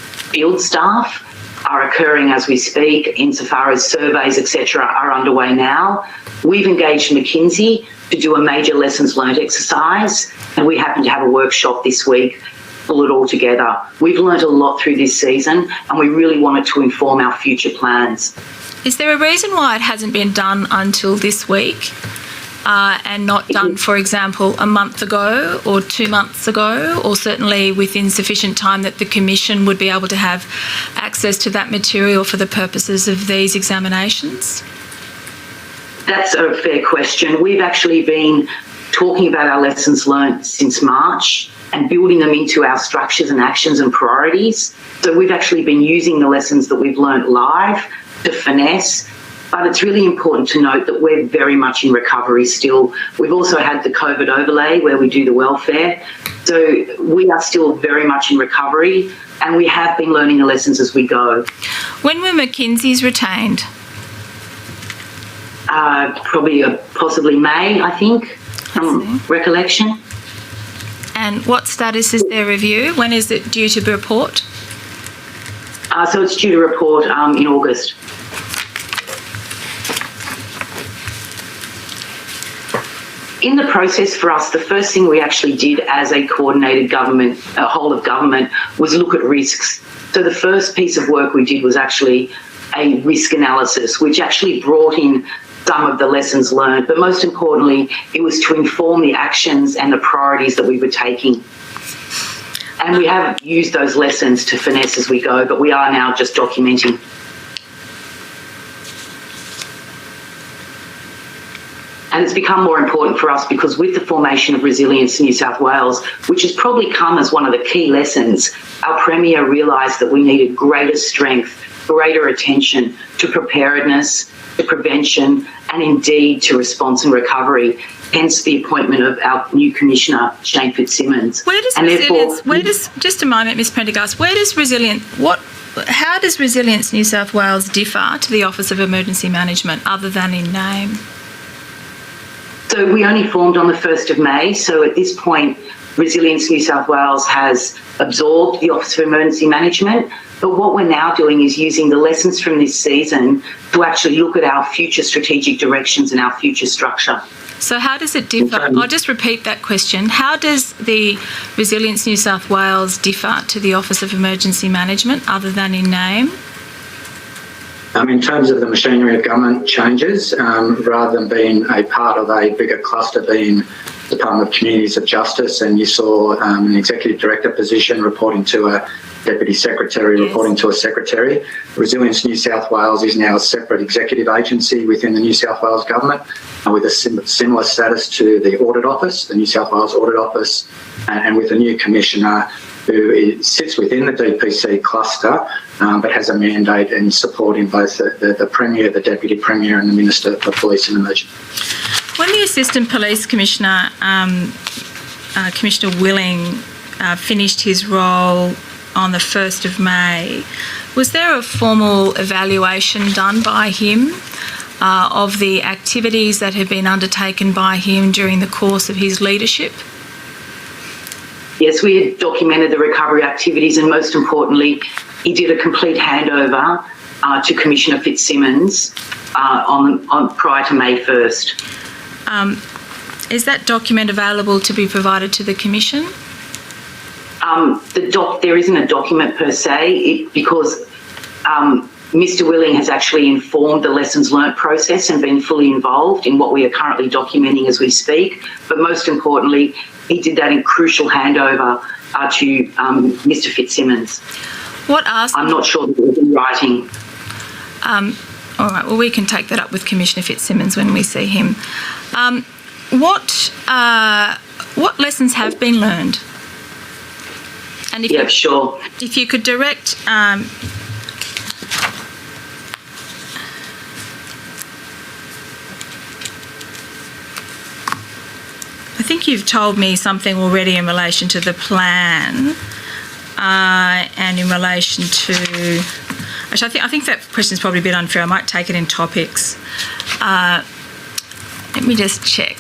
field staff are occurring as we speak, insofar as surveys, etc., are underway now. We've engaged McKinsey to do a major lessons learned exercise, and we happen to have a workshop this week, pull it all together. We've learned a lot through this season, and we really wanted to inform our future plans. Is there a reason why it hasn't been done until this week and not done, for example, a month ago or 2 months ago, or certainly within sufficient time that the Commission would be able to have access to that material for the purposes of these examinations? That's a fair question. We've actually been talking about our lessons learned since March and building them into our structures and actions and priorities. So we've actually been using the lessons that we've learned live to finesse, but it's really important to note that we're very much in recovery still. We've also had the COVID overlay where we do the welfare. So we are still very much in recovery, and we have been learning the lessons as we go. When were McKinsey's retained? Possibly May, I think, from recollection. And what status is their review? When is it due to report? So it's due to report in August. In the process for us, the first thing we actually did as a coordinated government, a whole of government, was look at risks. So the first piece of work we did was actually a risk analysis, which actually brought in some of the lessons learned, but most importantly, it was to inform the actions and the priorities that we were taking. And we have used those lessons to finesse as we go, but we are now just documenting. And it's become more important for us because with the formation of Resilience New South Wales, which has probably come as one of the key lessons, our Premier realised that we needed greater strength, greater attention to preparedness, to prevention, and indeed to response and recovery. Hence the appointment of our new Commissioner, Shane Fitzsimmons. Just a moment, Ms Prendergast, how does Resilience New South Wales differ to the Office of Emergency Management other than in name? So we only formed on the 1st of May. So at this point, Resilience New South Wales has absorbed the Office of Emergency Management. But what we're now doing is using the lessons from this season to actually look at our future strategic directions and our future structure. So how does it differ? I'll just repeat that question. How does the Resilience New South Wales differ to the Office of Emergency Management other than in name? In terms of the machinery of government changes, rather than being a part of a bigger cluster being Department of Communities of Justice, and you saw an executive director position reporting to a deputy secretary, reporting to a secretary. Resilience New South Wales is now a separate executive agency within the New South Wales government with a similar status to the Audit Office, the New South Wales Audit Office, and with a new commissioner who sits within the DPC cluster but has a mandate in supporting both the Premier, the Deputy Premier and the Minister for Police and Emergency. When the Assistant Police Commissioner, Commissioner Willing, finished his role on the 1st of May, was there a formal evaluation done by him of the activities that had been undertaken by him during the course of his leadership? Yes, we had documented the recovery activities, and most importantly, he did a complete handover to Commissioner Fitzsimmons prior to May 1st. Is that document available to be provided to the Commission? There isn't a document per se because Mr. Willing has actually informed the lessons learnt process and been fully involved in what we are currently documenting as we speak. But most importantly, he did that in crucial handover to Mr. Fitzsimmons. I'm not sure that it was in writing. All right, well, we can take that up with Commissioner Fitzsimmons when we see him. What lessons have been learned? And if sure. If you could direct I think you've told me something already in relation to the plan and in relation to... Actually, I think that question's probably a bit unfair. I might take it in topics. Let me just check.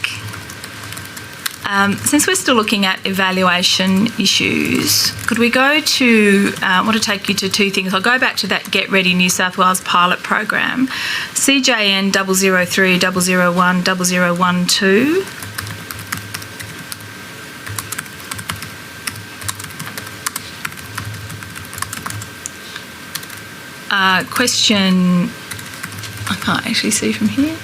Since we're still looking at evaluation issues, could we go to... I want to take you to two things. I'll go back to that Get Ready New South Wales pilot program. CJN 003 001 0012. Question, I can't actually see from here.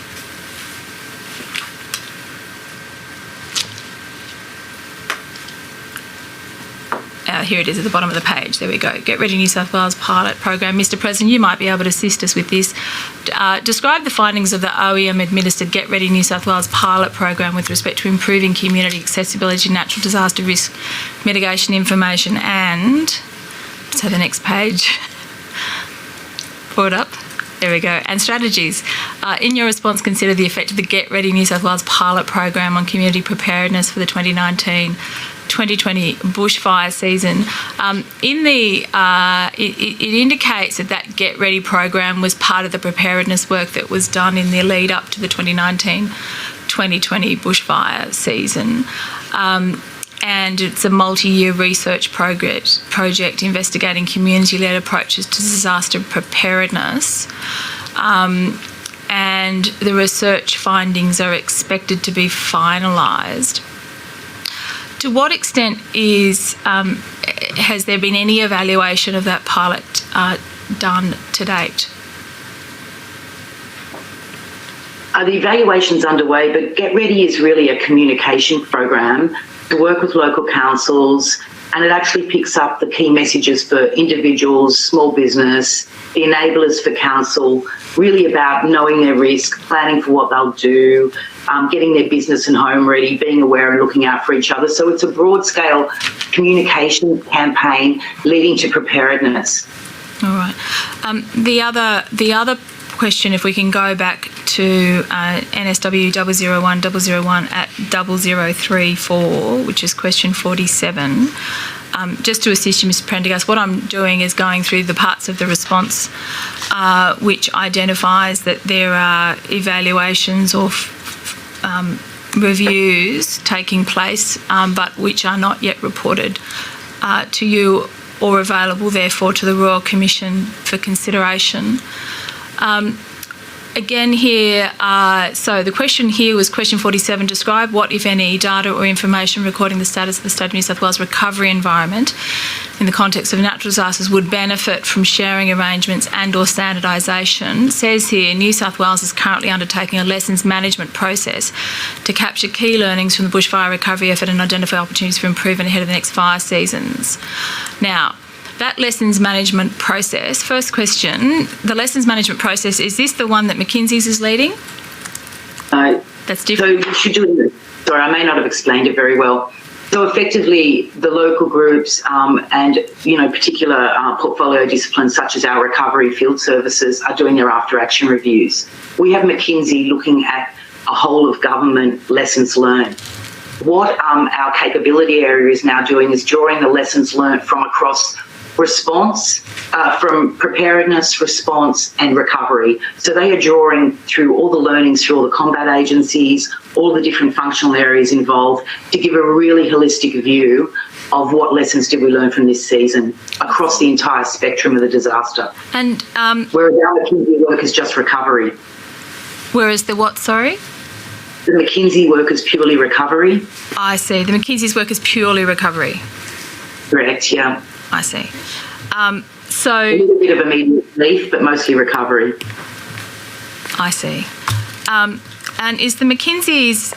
Here it is at the bottom of the page. There we go. Get Ready New South Wales pilot program. Mr. President, you might be able to assist us with this. Describe the findings of the OEM-administered Get Ready New South Wales pilot program with respect to improving community accessibility to natural disaster risk mitigation information and... So the next page... Forward up. There we go. And strategies. In your response, consider the effect of the Get Ready New South Wales pilot program on community preparedness for the 2019-2020 bushfire season. It indicates that Get Ready program was part of the preparedness work that was done in the lead up to the 2019-2020 bushfire season. And it's a multi-year research project investigating community-led approaches to disaster preparedness. and the research findings are expected to be finalised. To what extent has there been any evaluation of that pilot done to date? The evaluation's underway, but Get Ready is really a communication program to work with local councils, and it actually picks up the key messages for individuals, small business, the enablers for council, really about knowing their risk, planning for what they'll do, getting their business and home ready, being aware and looking out for each other. So it's a broad-scale communication campaign leading to preparedness. All right. The other question, if we can go back to NSW 001 at 0034, which is question 47. Just to assist you, Mr. Prendergast, what I'm doing is going through the parts of the response which identifies that there are evaluations or reviews taking place, but which are not yet reported to you or available, therefore, to the Royal Commission for consideration. Again here, so the question here was question 47, describe what, if any, data or information recording the status of the State of New South Wales recovery environment in the context of natural disasters would benefit from sharing arrangements and or standardisation. It says here, New South Wales is currently undertaking a lessons management process to capture key learnings from the bushfire recovery effort and identify opportunities for improvement ahead of the next fire seasons. Now, that lessons management process, first question, the lessons management process, is this the one that McKinsey's is leading? That's different. So you should do it. Sorry, I may not have explained it very well. So effectively, the local groups and, particular portfolio disciplines such as our recovery field services are doing their after-action reviews. We have McKinsey looking at a whole of government lessons learned. What our capability area is now doing is drawing the lessons learned from across response, from preparedness, response and recovery. So they are drawing through all the learnings through all the combat agencies, all the different functional areas involved to give a really holistic view of what lessons did we learn from this season across the entire spectrum of the disaster. And whereas our McKinsey work is just recovery. Whereas the what, sorry? The McKinsey work is purely recovery. I see. The McKinsey's work is purely recovery. Correct, yeah. I see. A little bit of immediate relief, but mostly recovery. I see. And is the McKinsey's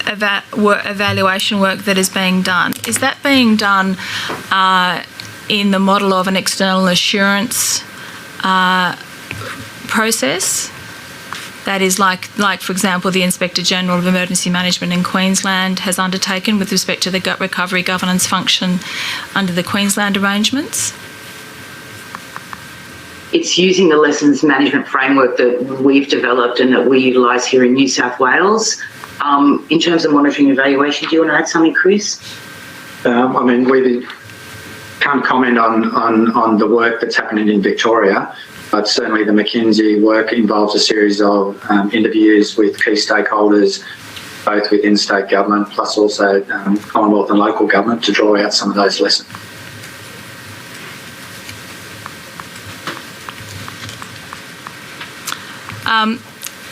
evaluation work that is being done, is that being done in the model of an external assurance process? That is like, for example, the Inspector General of Emergency Management in Queensland has undertaken with respect to the recovery governance function under the Queensland arrangements? It's using the lessons management framework that we've developed and that we utilise here in New South Wales. In terms of monitoring and evaluation, do you want to add something, Chris? We can't comment on the work that's happening in Victoria, but certainly the McKinsey work involves a series of interviews with key stakeholders, both within state government plus also Commonwealth and local government to draw out some of those lessons.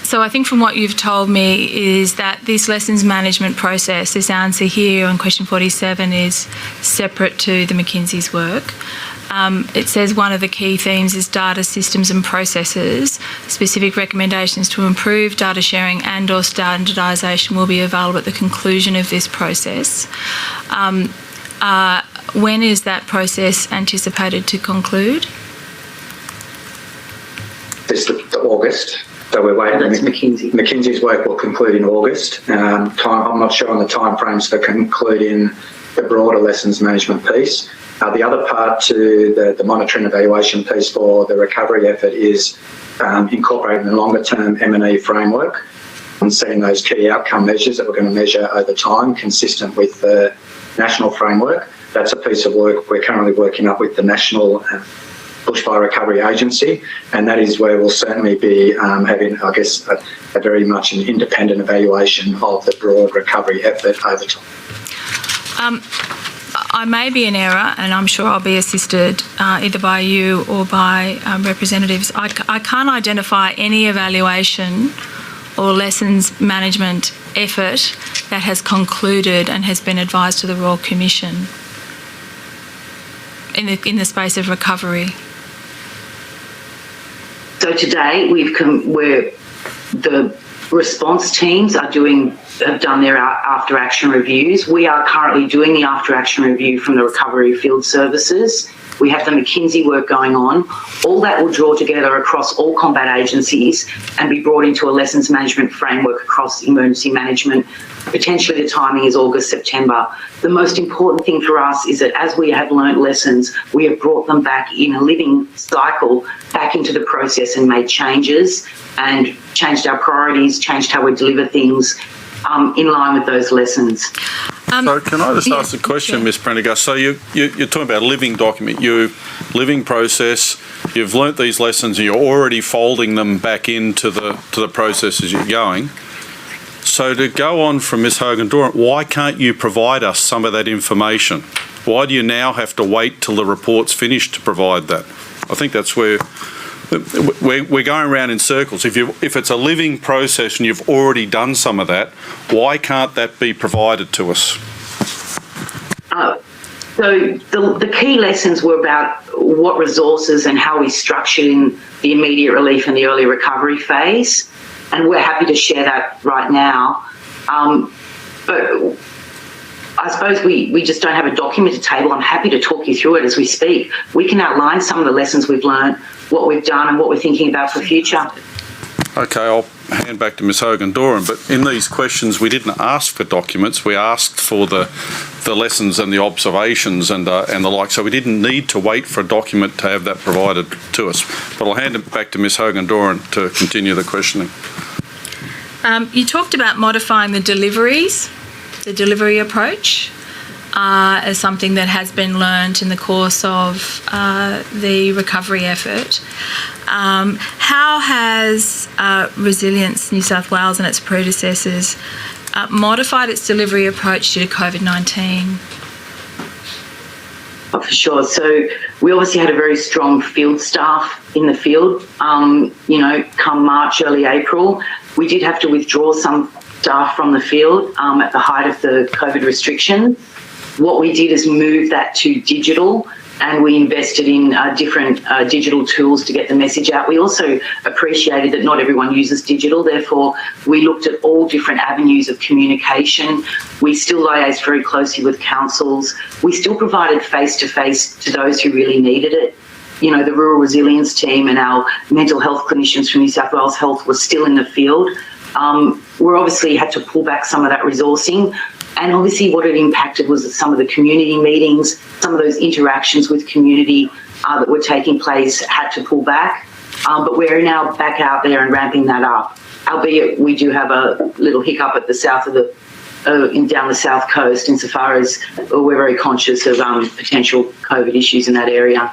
So I think from what you've told me is that this lessons management process, this answer here on question 47 is separate to the McKinsey's work. It says one of the key themes is data systems and processes. Specific recommendations to improve data sharing and or standardisation will be available at the conclusion of this process. When is that process anticipated to conclude? This is August. So we're waiting. That's McKinsey. McKinsey's work will conclude in August. I'm not sure on the timeframes for concluding the broader lessons management piece. The other part to the monitoring evaluation piece for the recovery effort is incorporating the longer term M&E framework and setting those key outcome measures that we're going to measure over time consistent with the national framework. That's a piece of work we're currently working up with the National Bushfire Recovery Agency, and that is where we'll certainly be having, I guess, a very much an independent evaluation of the broad recovery effort over time. I may be in error, and I'm sure I'll be assisted either by you or by representatives. I can't identify any evaluation or lessons management effort that has concluded and has been advised to the Royal Commission in the space of recovery. So today the response teams have done their after action reviews. We are currently doing the after action review from the Recovery Field Services. We have the McKinsey work going on. All that will draw together across all combat agencies and be brought into a lessons management framework across emergency management. Potentially the timing is August, September. The most important thing for us is that as we have learnt lessons, we have brought them back in a living cycle back into the process and made changes and changed our priorities, changed how we deliver things in line with those lessons. So can I just ask a question, Ms. Prendergast? So you're talking about a living document, living process. You've learnt these lessons, and you're already folding them back into the process as you're going. So to go on from Ms. Hogan-Doran, why can't you provide us some of that information? Why do you now have to wait till the report's finished to provide that? I think that's where we're going around in circles. If it's a living process and you've already done some of that, why can't that be provided to us? So the key lessons were about what resources and how we structured in the immediate relief and the early recovery phase, and we're happy to share that right now. But I suppose we just don't have a documented table. I'm happy to talk you through it as we speak. We can outline some of the lessons we've learned, what we've done and what we're thinking about for the future. Okay, I'll hand back to Ms. Hogan-Doran, but in these questions we didn't ask for documents, we asked for the lessons and the observations and the like, so we didn't need to wait for a document to have that provided to us. But I'll hand it back to Ms. Hogan-Doran to continue the questioning. You talked about modifying the delivery approach as something that has been learnt in the course of the recovery effort. How has Resilience New South Wales and its predecessors modified its delivery approach due to COVID-19? Oh, for sure. So we obviously had a very strong field staff in the field, come March, early April. We did have to withdraw some staff from the field at the height of the COVID restrictions. What we did is move that to digital, and we invested in different digital tools to get the message out. We also appreciated that not everyone uses digital, therefore we looked at all different avenues of communication. We still liaised very closely with councils. We still provided face-to-face to those who really needed it. The Rural Resilience team and our mental health clinicians from New South Wales Health were still in the field. We obviously had to pull back some of that resourcing. And obviously what it impacted was that some of the community meetings, some of those interactions with community that were taking place had to pull back. But we're now back out there and ramping that up, albeit we do have a little hiccup at the south of down the south coast insofar as we're very conscious of potential COVID issues in that area.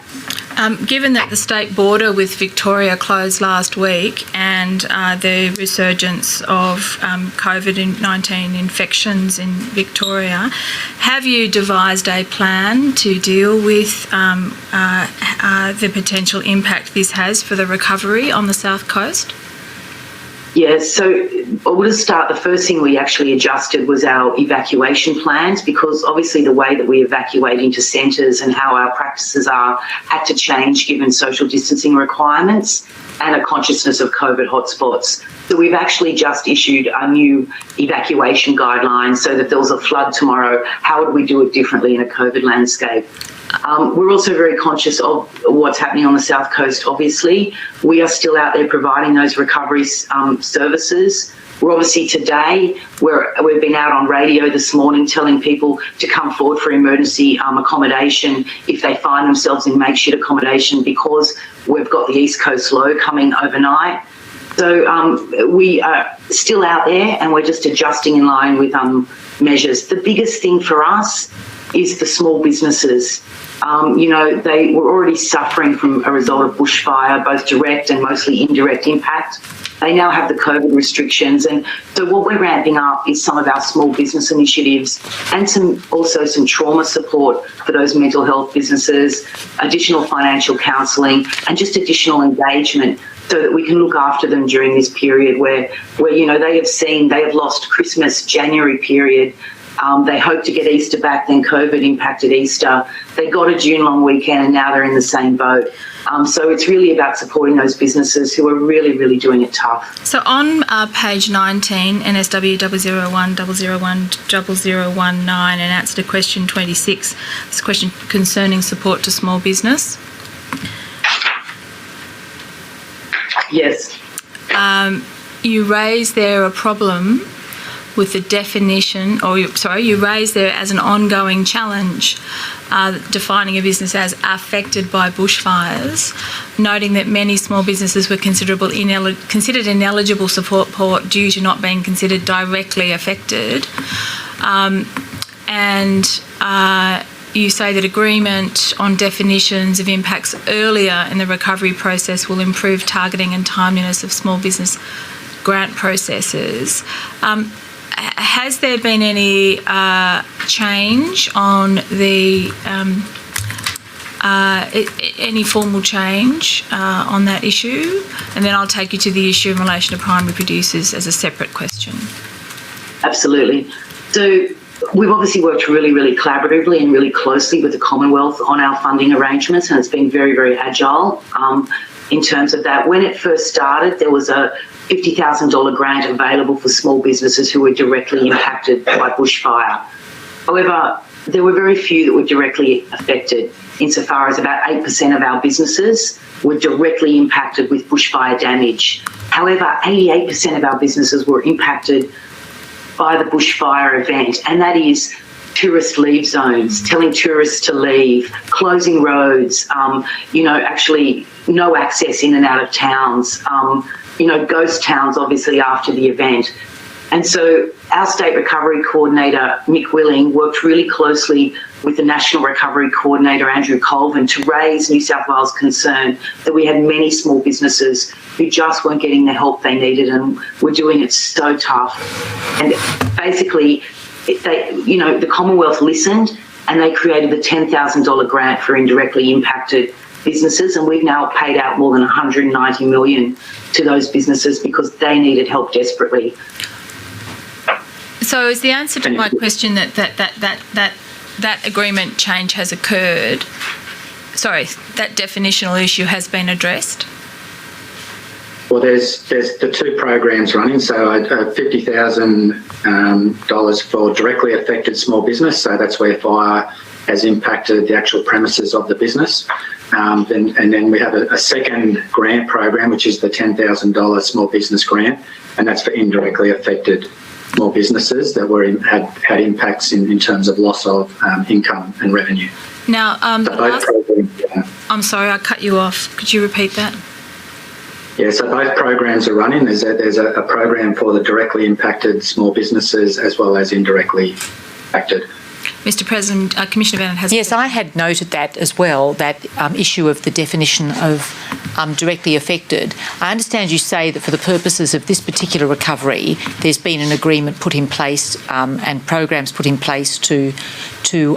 Given that the state border with Victoria closed last week and the resurgence of COVID-19 infections in Victoria, have you devised a plan to deal with the potential impact this has for the recovery on the south coast? Yeah, so I would start. The first thing we actually adjusted was our evacuation plans, because obviously the way that we evacuate into centres and how our practices are had to change given social distancing requirements and a consciousness of COVID hotspots. So we've actually just issued a new evacuation guideline so that if there was a flood tomorrow, how would we do it differently in a COVID landscape? We're also very conscious of what's happening on the South Coast, obviously. We are still out there providing those recovery services. We're obviously today, we've been out on radio this morning telling people to come forward for emergency accommodation if they find themselves in makeshift accommodation, because we've got the East Coast low coming overnight. So we are still out there and we're just adjusting in line with measures. The biggest thing for us is for small businesses. They were already suffering from a result of bushfire, both direct and mostly indirect impact. They now have the COVID restrictions. And so what we're ramping up is some of our small business initiatives and also some trauma support for those mental health businesses, additional financial counselling and just additional engagement so that we can look after them during this period where they have lost Christmas, January period. They hoped to get Easter back, then COVID impacted Easter. They got a June long weekend and now they're in the same boat. So it's really about supporting those businesses who are really, really doing it tough. So on page 19, NSW 001 001 0019, and answer to question 26, this question concerning support to small business. Yes. You raise there a problem with the definition, you raise there as an ongoing challenge defining a business as affected by bushfires, noting that many small businesses were considered ineligible support due to not being considered directly affected. You say that agreement on definitions of impacts earlier in the recovery process will improve targeting and timeliness of small business grant processes. Has there been any change on the any formal change on that issue? And then I'll take you to the issue in relation to primary producers as a separate question. Absolutely. So we've obviously worked really, really collaboratively and really closely with the Commonwealth on our funding arrangements, and it's been very, very agile in terms of that. When it first started, there was a $50,000 grant available for small businesses who were directly impacted by bushfire. However, there were very few that were directly affected, insofar as about 8% of our businesses were directly impacted with bushfire damage. However, 88% of our businesses were impacted by the bushfire event, and that is tourist leave zones, telling tourists to leave, closing roads, actually no access in and out of towns, ghost towns obviously after the event. And so our State Recovery Coordinator, Mick Willing, worked really closely with the National Recovery Coordinator, Andrew Colvin, to raise New South Wales' concern that we had many small businesses who just weren't getting the help they needed and were doing it so tough. And basically, the Commonwealth listened and they created the $10,000 grant for indirectly impacted businesses, and we've now paid out more than $190 million to those businesses because they needed help desperately. So is the answer to my question that agreement change has occurred? Sorry, that definitional issue has been addressed? Well, there's the two programs running, so $50,000 for directly affected small business, so that's where fire has impacted the actual premises of the business. And then we have a second grant program, which is the $10,000 small business grant, and that's for indirectly affected small businesses that had impacts in terms of loss of income and revenue. Now, programs, I'm sorry, I cut you off. Could you repeat that? Yeah, so both programs are running. There's a program for the directly impacted small businesses as well as indirectly impacted. Mr. President, Commissioner Bennett has... Yes, I had noted that as well, that issue of the definition of directly affected. I understand you say that for the purposes of this particular recovery, there's been an agreement put in place and programs put in place to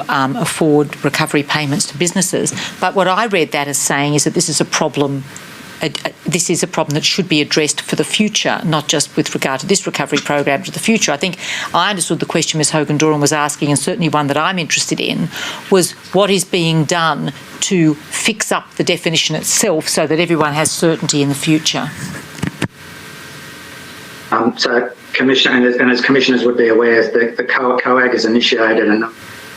afford recovery payments to businesses. But what I read that as saying is that this is a problem. This is a problem that should be addressed for the future, not just with regard to this recovery program, to the future. I think I understood the question Ms Hogan-Doran was asking, and certainly one that I'm interested in, was what is being done to fix up the definition itself so that everyone has certainty in the future. So, Commissioner, and as Commissioners would be aware, the COAG has initiated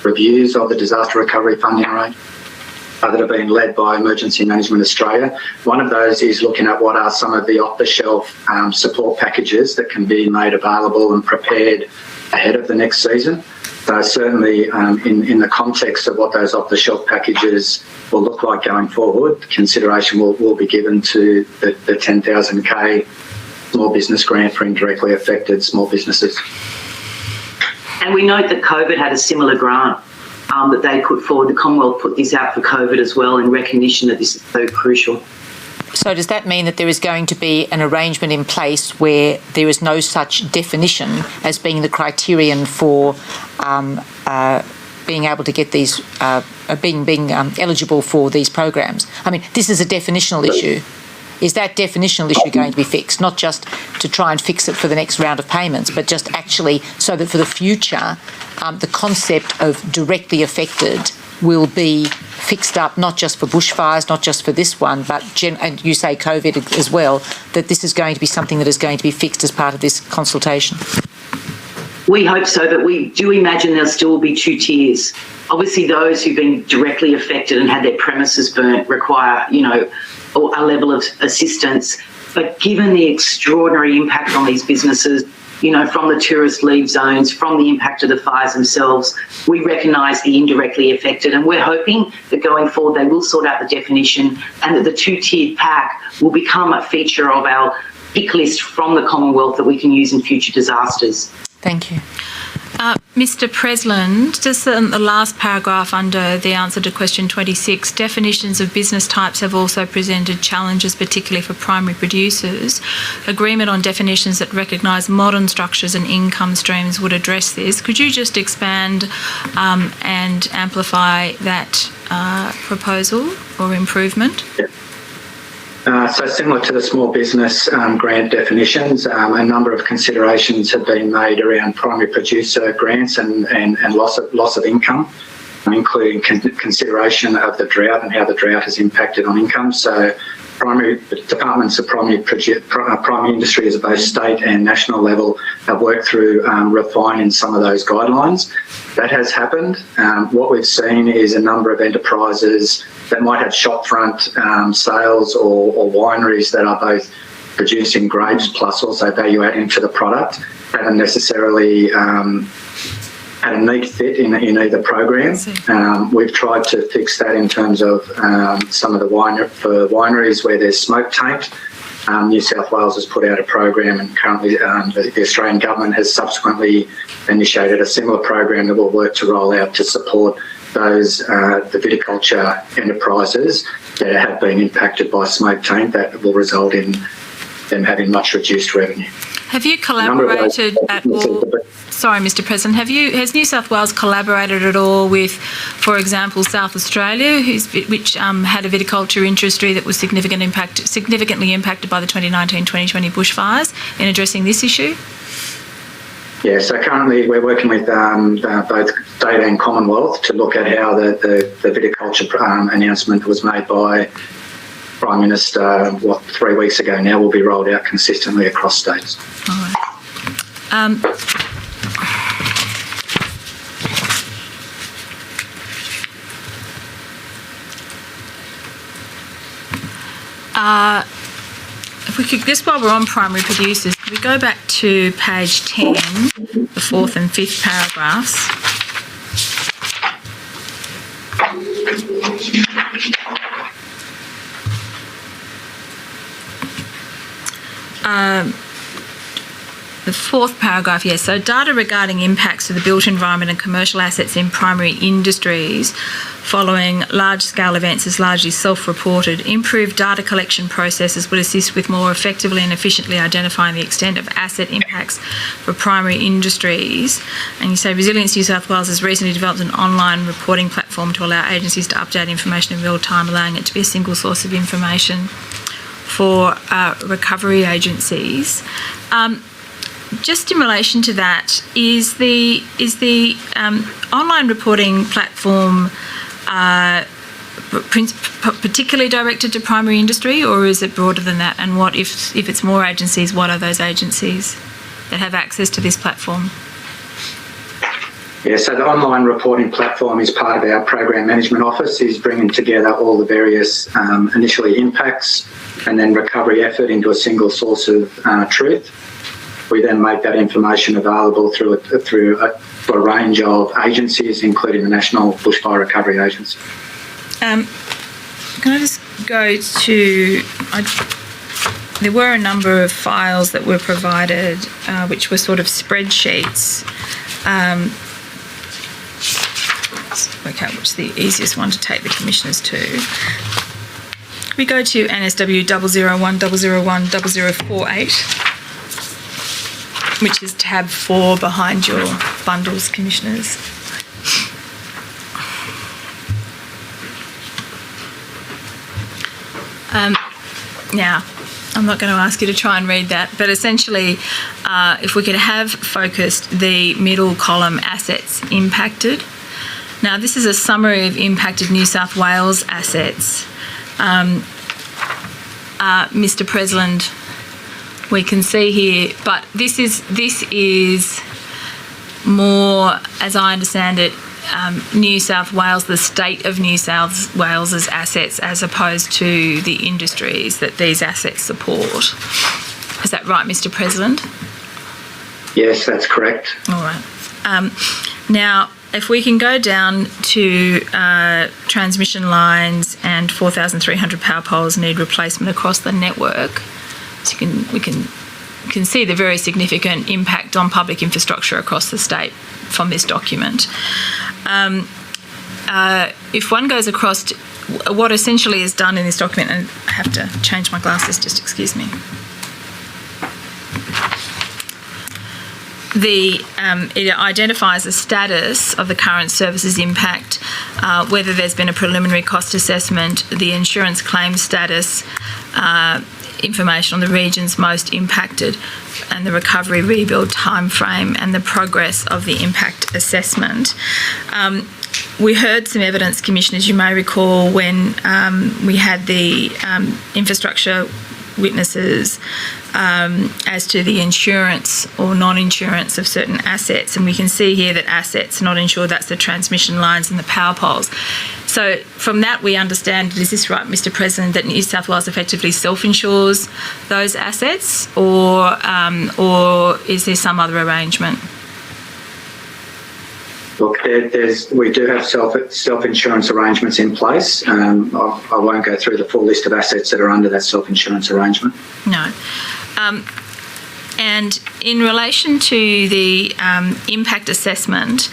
reviews of the disaster recovery funding arrangement that have been led by Emergency Management Australia. One of those is looking at what are some of the off-the-shelf support packages that can be made available and prepared ahead of the next season. So certainly in the context of what those off-the-shelf packages will look like going forward, consideration will be given to the 10,000K small business grant for indirectly affected small businesses. And we note that COVID had a similar grant. that they put forward. The Commonwealth put this out for COVID as well in recognition that this is so crucial. So does that mean that there is going to be an arrangement in place where there is no such definition as being the criterion for being able to get these, being eligible for these programs? I mean, this is a definitional issue. Is that definitional issue going to be fixed? Not just to try and fix it for the next round of payments, but just actually so that for the future, the concept of directly affected will be fixed up, not just for bushfires, not just for this one, but, and you say COVID as well, that this is going to be something that is going to be fixed as part of this consultation? We hope so, but we do imagine there'll still be two tiers. Obviously, those who've been directly affected and had their premises burnt require, a level of assistance. But given the extraordinary impact on these businesses, from the tourist leave zones, from the impact of the fires themselves, we recognise the indirectly affected, and we're hoping that going forward they will sort out the definition and that the two-tiered pack will become a feature of our pick list from the Commonwealth that we can use in future disasters. Thank you. Mr. Presland, just in the last paragraph under the answer to question 26, definitions of business types have also presented challenges, particularly for primary producers. Agreement on definitions that recognise modern structures and income streams would address this. Could you just expand and amplify that proposal or improvement? So similar to the small business grant definitions, a number of considerations have been made around primary producer grants and loss of income, including consideration of the drought and how the drought has impacted on income. So primary departments of primary industry at both state and national level have worked through refining some of those guidelines. That has happened. What we've seen is a number of enterprises that might have shopfront sales or wineries that are both producing grapes plus also value adding to the product haven't necessarily had a neat fit in either program. We've tried to fix that in terms of some of the wineries where there's smoke taint. New South Wales has put out a program, and currently the Australian government has subsequently initiated a similar program that will work to roll out to support those the viticulture enterprises that have been impacted by smoke taint that will result in them having much reduced revenue. Have you collaborated at all? Sorry, Mr. President. Has New South Wales collaborated at all with, for example, South Australia, which had a viticulture industry that was significantly impacted by the 2019-2020 bushfires in addressing this issue? Yeah, so currently we're working with both state and Commonwealth to look at how the viticulture announcement was made by Prime Minister, 3 weeks ago now, will be rolled out consistently across states. All right. If we could, just while we're on primary producers, could we go back to page 10, the fourth and fifth paragraphs? The fourth paragraph, yes. So data regarding impacts to the built environment and commercial assets in primary industries following large-scale events is largely self-reported. Improved data collection processes would assist with more effectively and efficiently identifying the extent of asset impacts for primary industries. And you say Resilience New South Wales has recently developed an online reporting platform to allow agencies to update information in real time, allowing it to be a single source of information for recovery agencies. Just in relation to that, is the online reporting platform particularly directed to primary industry, or is it broader than that? And what if it's more agencies, what are those agencies that have access to this platform? Yeah, so the online reporting platform is part of our program management office. Is bringing together all the various initially impacts and then recovery effort into a single source of truth. We then make that information available through a range of agencies, including the National Bushfire Recovery Agency. Can I just go to... there were a number of files that were provided, which were sort of spreadsheets. work out which is the easiest one to take the commissioners to. We go to NSW 001-001-0048, which is tab 4 behind your bundles, commissioners. Now, I'm not going to ask you to try and read that, but essentially, if we could have focused the middle column, assets impacted. Now, this is a summary of impacted New South Wales assets. Mr. President, we can see here, but this is more, as I understand it, New South Wales, the state of New South Wales's assets, as opposed to the industries that these assets support. Is that right, Mr. President? Yes, that's correct. All right. Now, if we can go down to transmission lines and 4,300 power poles need replacement across the network, so we can see the very significant impact on public infrastructure across the state from this document. If one goes across to what essentially is done in this document, and I have to change my glasses, just excuse me. It identifies the status of the current services impact, whether there's been a preliminary cost assessment, the insurance claim status, information on the regions most impacted, and the recovery rebuild timeframe and the progress of the impact assessment. We heard some evidence, Commissioners, you may recall, when we had the infrastructure witnesses as to the insurance or non-insurance of certain assets, and we can see here that assets not insured, that's the transmission lines and the power poles. So from that we understand, is this right, Mr. President, that New South Wales effectively self-insures those assets, or is there some other arrangement? Look, we do have self-insurance arrangements in place. I won't go through the full list of assets that are under that self-insurance arrangement. No. And in relation to the impact assessment,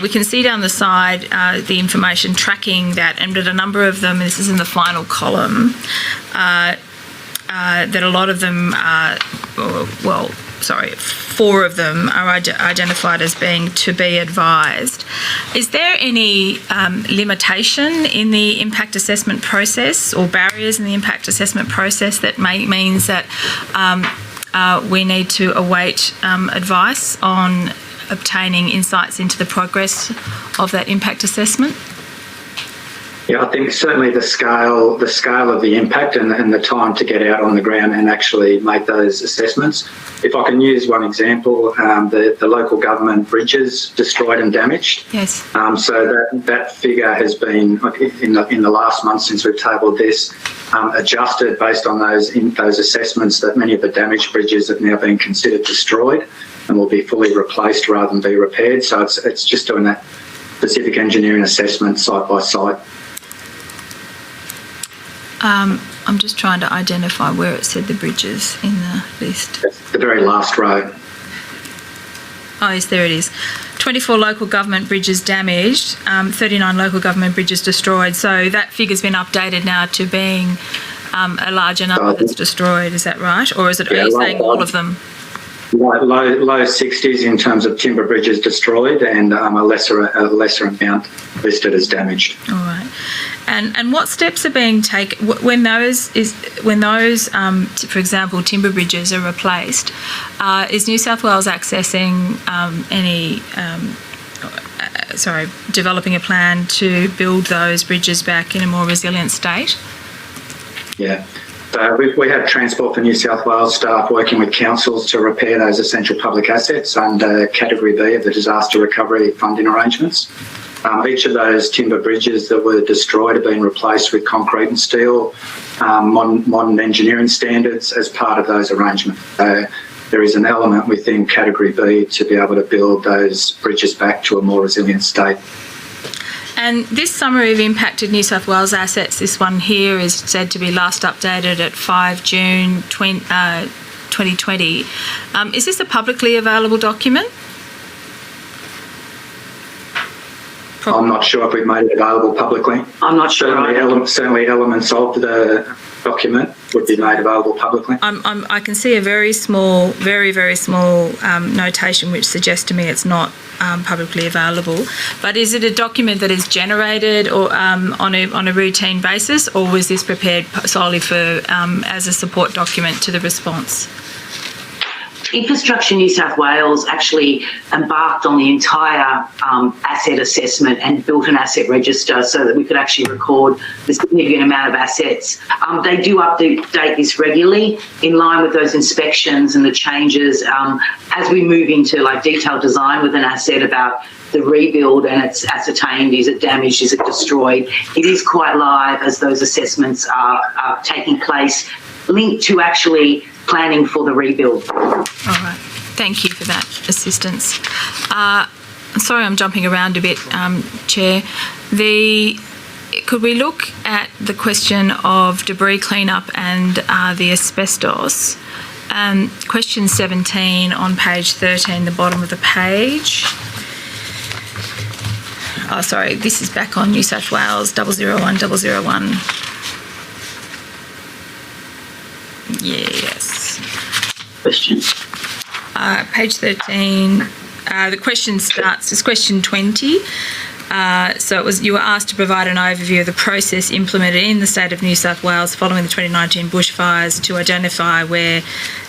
we can see down the side the information tracking that, and that a number of them, this is in the final column, that a lot of them are, 4 of them are identified as being to be advised. Is there any limitation in the impact assessment process or barriers in the impact assessment process that means that we need to await advice on obtaining insights into the progress of that impact assessment? Yeah, I think certainly the scale of the impact and the time to get out on the ground and actually make those assessments. If I can use one example, the local government bridges destroyed and damaged. Yes. So that figure has been in the last month since we've tabled this adjusted based on those assessments that many of the damaged bridges have now been considered destroyed and will be fully replaced rather than be repaired. So it's just doing that specific engineering assessment site by site. I'm just trying to identify where it said the bridges in the list. That's the very last row. Oh, yes, there it is. 24 local government bridges damaged, 39 local government bridges destroyed. So that figure's been updated now to being a larger number that's destroyed. Is that right? Or is it, are you saying all of them? Low 60s in terms of timber bridges destroyed, and a lesser amount listed as damaged. All right. And what steps are being taken when those, for example, timber bridges are replaced? Is New South Wales accessing developing a plan to build those bridges back in a more resilient state? Yeah. We have Transport for New South Wales staff working with councils to repair those essential public assets under Category B of the disaster recovery funding arrangements. Each of those timber bridges that were destroyed have been replaced with concrete and steel, modern engineering standards as part of those arrangements. There is an element within Category B to be able to build those bridges back to a more resilient state. And this summary of impacted New South Wales assets, this one here, is said to be last updated at 5 June 2020. Is this a publicly available document? I'm not sure if we've made it available publicly. I'm not sure. Certainly elements of the document would be made available publicly. I can see a very small notation which suggests to me it's not publicly available. But is it a document that is generated or on a routine basis, or was this prepared solely for as a support document to the response? Infrastructure New South Wales actually embarked on the entire asset assessment and built an asset register so that we could actually record the significant amount of assets. They do update this regularly in line with those inspections and the changes as we move into like detailed design with an asset about the rebuild, and it's ascertained, is it damaged, is it destroyed. It is quite live as those assessments are taking place, linked to actually planning for the rebuild. All right. Thank you for that assistance. Sorry, I'm jumping around a bit, Chair. Could we look at the question of debris cleanup and the asbestos? Question 17 on page 13, the bottom of the page. Oh, sorry, this is back on New South Wales 001 001. Yes. Question. Page 13, the question starts, it's question 20. So it was, you were asked to provide an overview of the process implemented in the state of New South Wales following the 2019 bushfires to identify where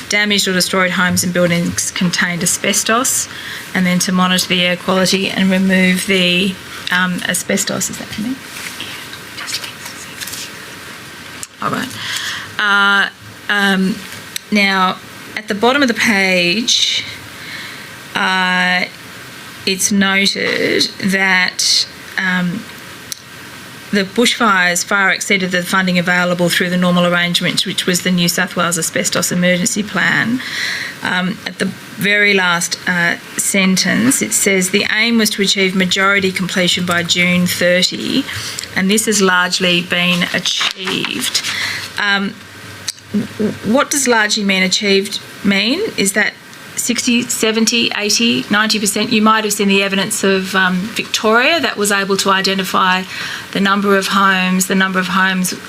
damaged or destroyed homes and buildings contained asbestos, and then to monitor the air quality and remove the asbestos. Is that for me? All right. Now, at the bottom of the page, it's noted that the bushfires far exceeded the funding available through the normal arrangements, which was the New South Wales Asbestos Emergency Plan. At the very last sentence, it says the aim was to achieve majority completion by June 30, and this has largely been achieved. What does largely mean achieved mean? Is that 60, 70, 80, 90%? You might have seen the evidence of Victoria that was able to identify the number of homes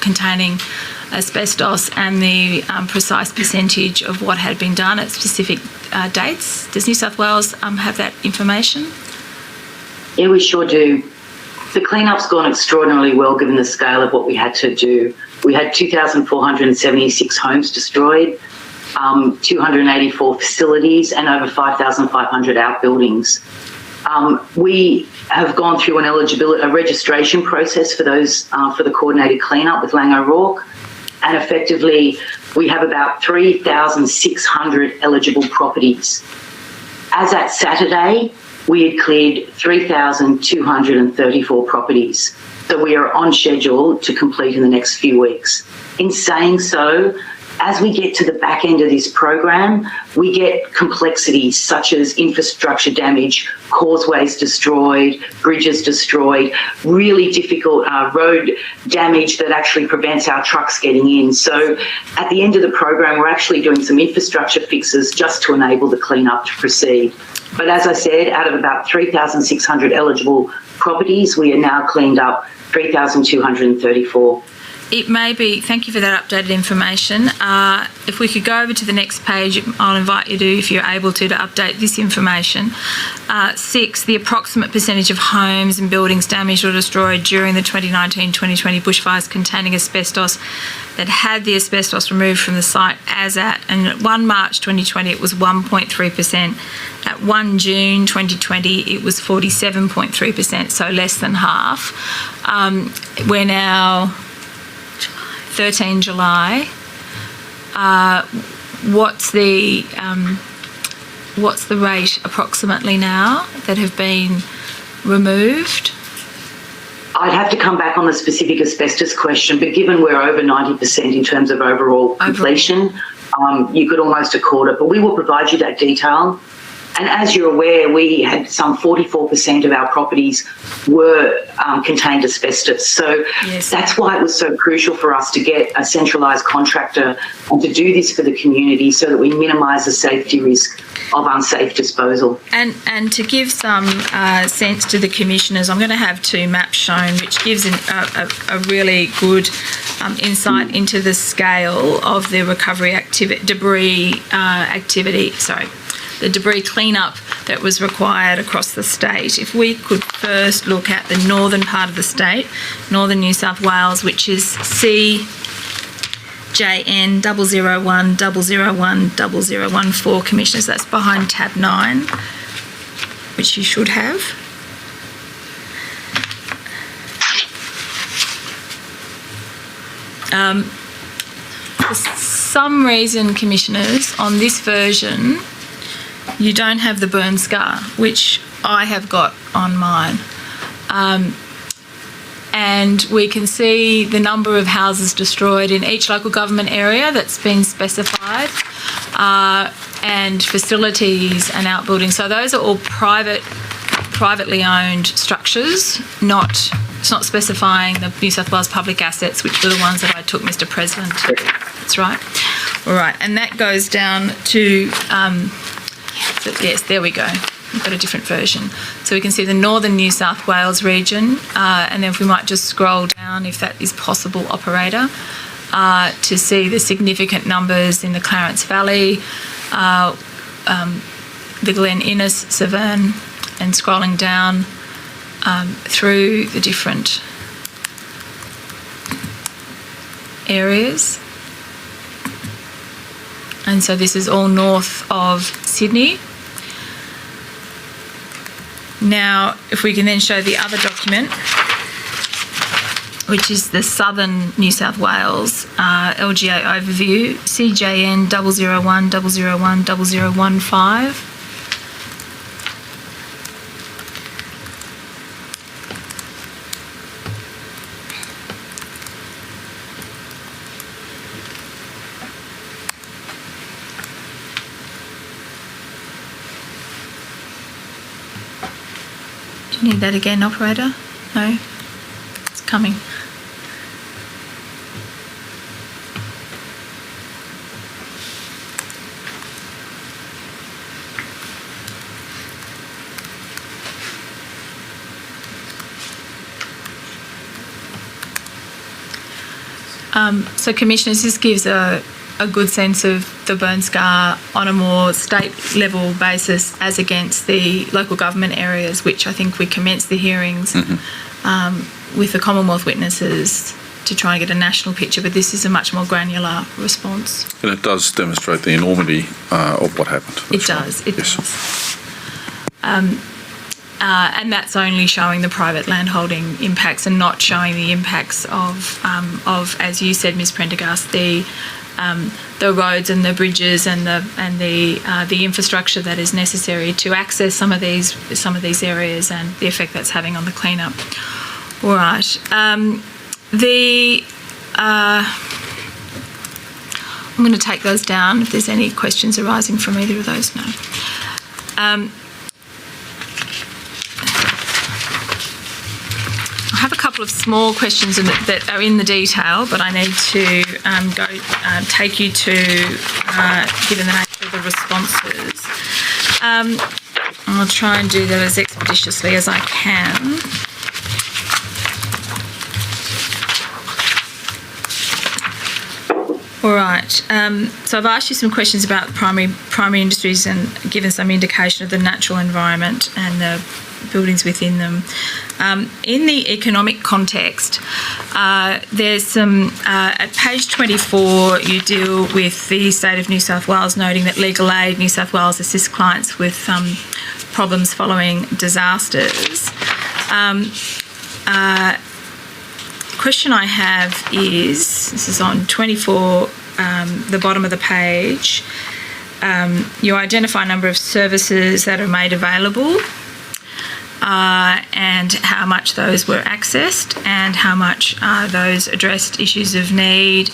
containing asbestos and the precise percentage of what had been done at specific dates. Does New South Wales have that information? Yeah, we sure do. The clean-up's gone extraordinarily well given the scale of what we had to do. We had 2,476 homes destroyed, 284 facilities, and over 5,500 outbuildings. We have gone through a registration process for those for the coordinated cleanup with Laing O'Rourke, and effectively we have about 3,600 eligible properties. As at Saturday, we had cleared 3,234 properties. So we are on schedule to complete in the next few weeks. In saying so, as we get to the back end of this program, we get complexities such as infrastructure damage, causeways destroyed, bridges destroyed, really difficult road damage that actually prevents our trucks getting in. So at the end of the program, we're actually doing some infrastructure fixes just to enable the cleanup to proceed. But as I said, out of about 3,600 eligible properties, we are now cleaned up 3,234. It may be, thank you for that updated information. If we could go over to the next page, I'll invite you to, if you're able to update this information. 6, the approximate percentage of homes and buildings damaged or destroyed during the 2019-2020 bushfires containing asbestos that had the asbestos removed from the site as at, and at 1 March 2020 it was 1.3%. At 1 June 2020 it was 47.3%, so less than half. We're now 13 July. What's the rate approximately now that have been removed? I'd have to come back on the specific asbestos question, but given we're over 90% in terms of overall completion, you could almost accord it, but we will provide you that detail. And as you're aware, we had some 44% of our properties were contained asbestos. So yes, that's why it was so crucial for us to get a centralised contractor and to do this for the community so that we minimise the safety risk of unsafe disposal. And to give some sense to the commissioners, I'm going to have two maps shown, which gives a really good insight into the scale of the recovery the debris cleanup that was required across the state. If we could first look at the northern part of the state, northern New South Wales, which is CJN 001 001 0014, commissioners, that's behind tab 9, which you should have. For some reason, commissioners, on this version, you don't have the burn scar, which I have got on mine. And we can see the number of houses destroyed in each local government area that's been specified, and facilities and outbuildings. So those are all privately owned structures, it's not specifying the New South Wales public assets, which were the ones that I took Mr. President. That's right. All right, and that goes down to, yes, there we go. We've got a different version. So we can see the northern New South Wales region, and then if we might just scroll down, if that is possible, operator, to see the significant numbers in the Clarence Valley, the Glen Innes, Severn, and scrolling down through the different areas. And so this is all north of Sydney. Now, if we can then show the other document, which is the southern New South Wales LGA overview, CJN 001 001 0015. Do you need that again, operator? No? It's coming. So, commissioners, this gives a good sense of the burn scar on a more state level basis as against the local government areas, which I think we commenced the hearings with the Commonwealth witnesses to try and get a national picture, but this is a much more granular response. And it does demonstrate the enormity of what happened. It does. And that's only showing the private landholding impacts and not showing the impacts of as you said, Ms. Prendergast, the roads and the bridges and the infrastructure that is necessary to access some of these areas and the effect that's having on the cleanup. All right. I'm going to take those down if there's any questions arising from either of those. No. I have a couple of small questions that are in the detail, but I need to take you to, given the nature of the responses. I'll try and do that as expeditiously as I can. All right. So I've asked you some questions about primary industries and given some indication of the natural environment and the buildings within them. In the economic context, there's some, at page 24, you deal with the state of New South Wales, noting that Legal Aid New South Wales assists clients with problems following disasters. Question I have is, this is on 24, the bottom of the page, you identify a number of services that are made available and how much those were accessed and how much those addressed issues of need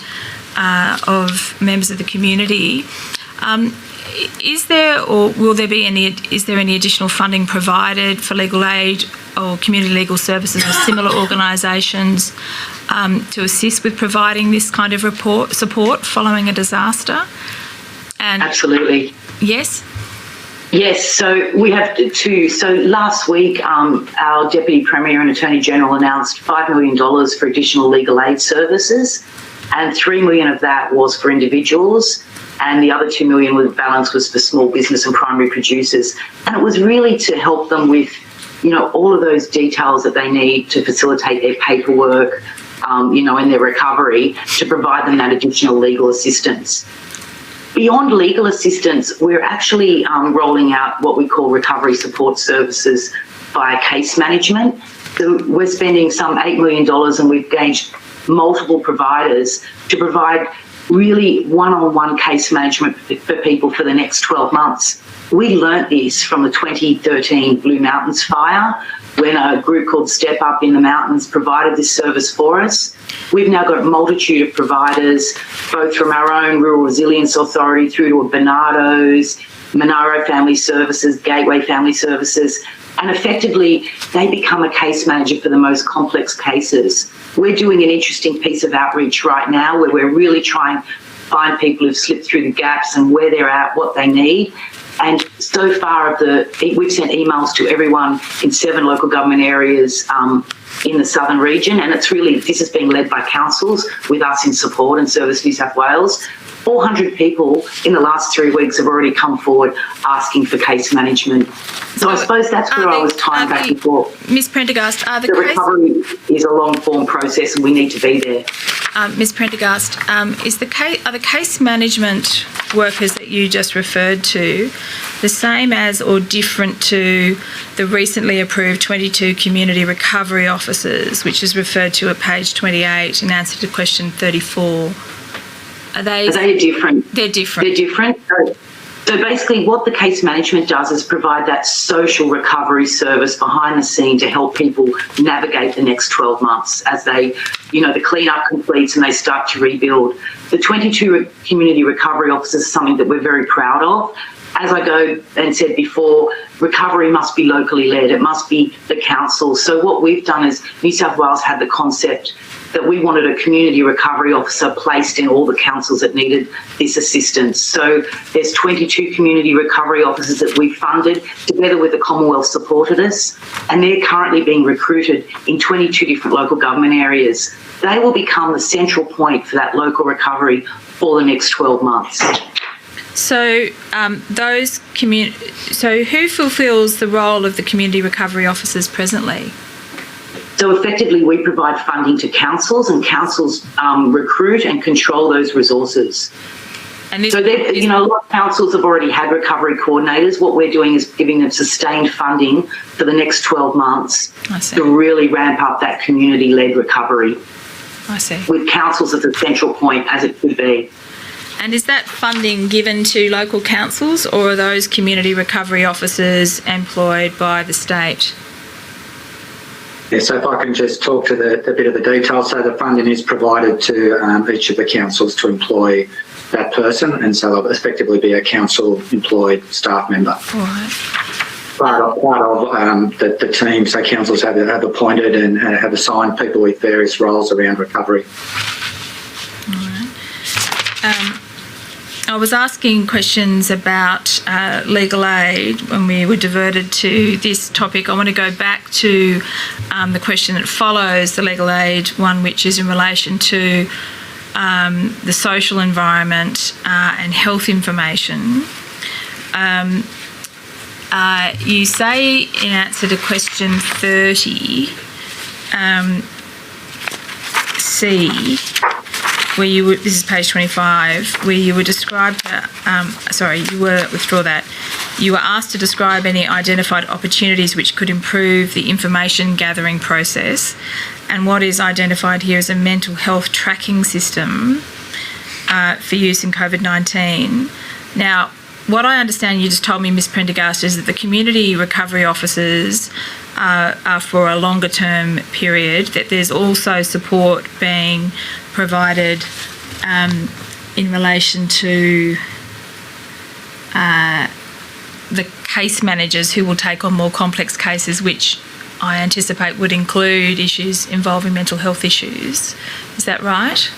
of members of the community. Is there or will there be is there any additional funding provided for legal aid or community legal services or similar organisations to assist with providing this kind of support following a disaster? And absolutely. Yes? Yes, so we have two. So last week, our Deputy Premier and Attorney General announced $5 million for additional legal aid services, and $3 million of that was for individuals, and the other $2 million with balance was for small business and primary producers. And it was really to help them with, all of those details that they need to facilitate their paperwork, and their recovery, to provide them that additional legal assistance. Beyond legal assistance, we're actually rolling out what we call recovery support services via case management. So we're spending some $8 million, and we've engaged multiple providers to provide really one-on-one case management for people for the next 12 months. We learnt this from the 2013 Blue Mountains fire, when a group called Step Up in the Mountains provided this service for us. We've now got a multitude of providers, both from our own Rural Resilience Authority through to Bernardo's, Monaro Family Services, Gateway Family Services, and effectively they become a case manager for the most complex cases. We're doing an interesting piece of outreach right now where we're really trying to find people who've slipped through the gaps and where they're at, what they need. And so far, we've sent emails to everyone in 7 local government areas in the southern region, and this has been led by councils with us in support and Service New South Wales. 400 people in the last 3 weeks have already come forward asking for case management. So I suppose that's where I was tying back before. Ms Prendergast, the recovery is a long-form process, and we need to be there. Ms Prendergast, are the case management workers that you just referred to the same as or different to the recently approved 22 community recovery officers, which is referred to at page 28 in answer to question 34? Are they different? They're different. They're different. So basically what the case management does is provide that social recovery service behind the scene to help people navigate the next 12 months as they, the cleanup completes and they start to rebuild. The 22 community recovery officers is something that we're very proud of. As I go and said before, recovery must be locally led. It must be the council. So what we've done is New South Wales had the concept that we wanted a community recovery officer placed in all the councils that needed this assistance. So there's 22 community recovery officers that we funded, together with the Commonwealth supported us, and they're currently being recruited in 22 different local government areas. They will become the central point for that local recovery for the next 12 months. So so who fulfills the role of the community recovery officers presently? So effectively, we provide funding to councils, and councils recruit and control those resources. And so, a lot of councils have already had recovery coordinators. What we're doing is giving them sustained funding for the next 12 months to really ramp up that community-led recovery. I see. With councils as a central point, as it could be. And is that funding given to local councils, or are those community recovery officers employed by the state? Yeah, so if I can just talk to the bit of the detail. So the funding is provided to each of the councils to employ that person, and so they'll effectively be a council-employed staff member. All right. Part of the team, so councils have appointed and have assigned people with various roles around recovery. All right. I was asking questions about legal aid when we were diverted to this topic. I want to go back to the question that follows the legal aid one, which is in relation to the social environment and health information. You say in answer to question 30, C, where this is page 25, where you were described, you were asked to describe any identified opportunities which could improve the information gathering process, and what is identified here as a mental health tracking system for use in COVID-19. Now, what I understand you just told me, Ms Prendergast, is that the community recovery officers are for a longer term period, that there's also support being provided in relation to the case managers who will take on more complex cases, which I anticipate would include issues involving mental health issues. Is that right?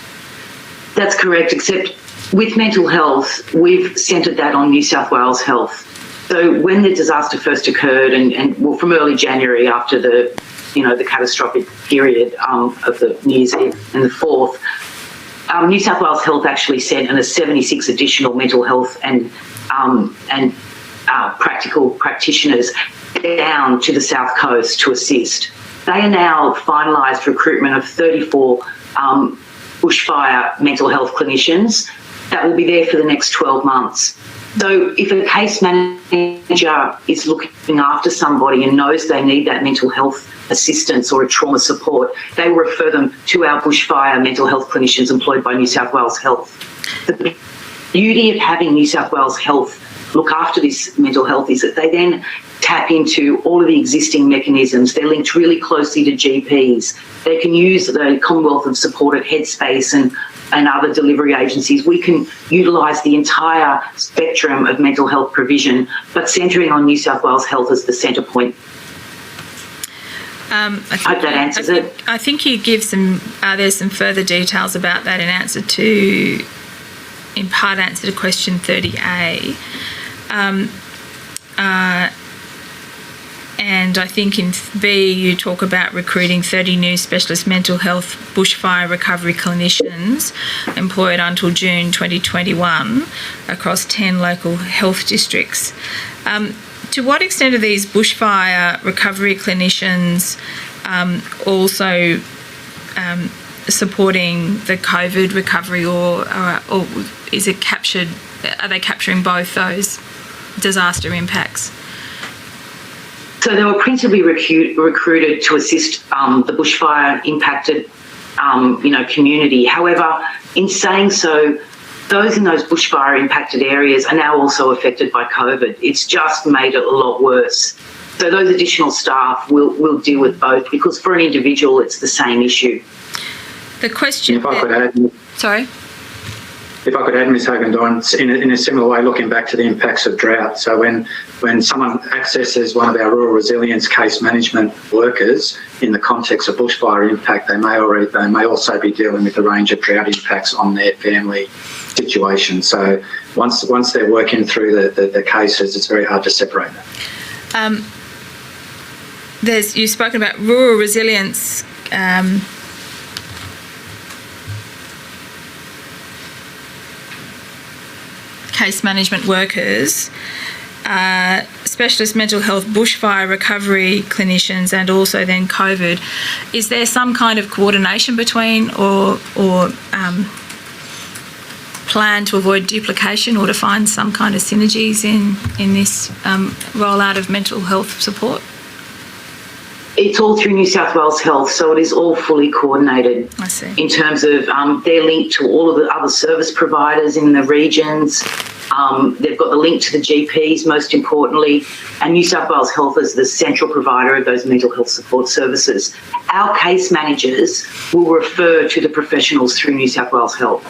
That's correct, except with mental health, we've centred that on New South Wales Health. So when the disaster first occurred, and from early January after the catastrophic period of the New Year's Eve and the 4th, New South Wales Health actually sent 76 additional mental health and practical practitioners down to the South Coast to assist. They are now finalised recruitment of 34 bushfire mental health clinicians that will be there for the next 12 months. So if a case manager is looking after somebody and knows they need that mental health assistance or a trauma support, they will refer them to our bushfire mental health clinicians employed by New South Wales Health. The beauty of having New South Wales Health look after this mental health is that they then tap into all of the existing mechanisms. They're linked really closely to GPs. They can use the Commonwealth of Supported Headspace and other delivery agencies. We can utilise the entire spectrum of mental health provision, but centring on New South Wales Health as the centre point. I hope that answers it. I think you give there's some further details about that in part answer to question 30A. And I think in B you talk about recruiting 30 new specialist mental health bushfire recovery clinicians employed until June 2021 across 10 local health districts. To what extent are these bushfire recovery clinicians also supporting the COVID recovery, or is it captured? Are they capturing both those disaster impacts? So they were principally recruited to assist the bushfire impacted, community. However, in saying so, those in those bushfire impacted areas are now also affected by COVID. It's just made it a lot worse. So those additional staff will deal with both, because for an individual, it's the same issue. The question. If I could add. Sorry. If I could add, Ms. Hogan-Doran, in a similar way, looking back to the impacts of drought. So when someone accesses one of our rural resilience case management workers in the context of bushfire impact, they may also be dealing with a range of drought impacts on their family situation. So once they're working through the cases, it's very hard to separate that. You've spoken about rural resilience. Case management workers, specialist mental health bushfire recovery clinicians, and also then COVID. Is there some kind of coordination between or plan to avoid duplication or to find some kind of synergies in this rollout of mental health support? It's all through New South Wales Health, so it is all fully coordinated. I see. In terms of they're linked to all of the other service providers in the regions. They've got the link to the GPs, most importantly, and New South Wales Health is the central provider of those mental health support services. Our case managers will refer to the professionals through New South Wales Health.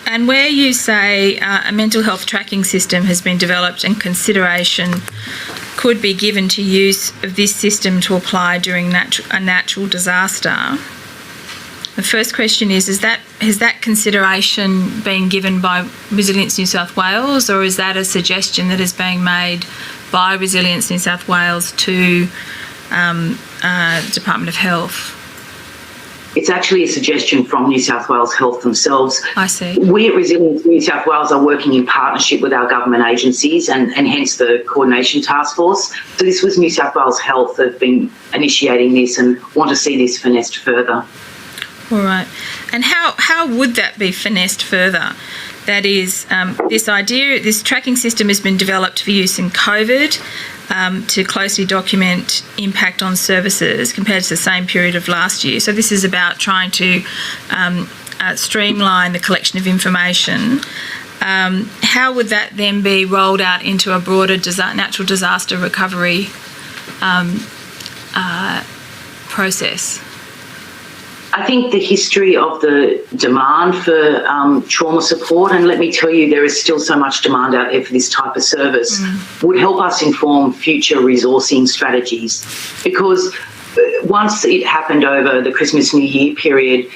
And where you say a mental health tracking system has been developed and consideration could be given to use of this system to apply during a natural disaster, the first question is that has that consideration been given by Resilience New South Wales, or is that a suggestion that is being made by Resilience New South Wales to Department of Health? It's actually a suggestion from New South Wales Health themselves. I see. We at Resilience New South Wales are working in partnership with our government agencies and hence the coordination task force. So this was New South Wales Health that have been initiating this and want to see this finessed further. All right. And how would that be finessed further? That is, this tracking system has been developed for use in COVID to closely document impact on services compared to the same period of last year. So this is about trying to streamline the collection of information. How would that then be rolled out into a broader natural disaster recovery process? I think the history of the demand for trauma support, and let me tell you, there is still so much demand out there for this type of service, would help us inform future resourcing strategies. Because once it happened over the Christmas New Year period,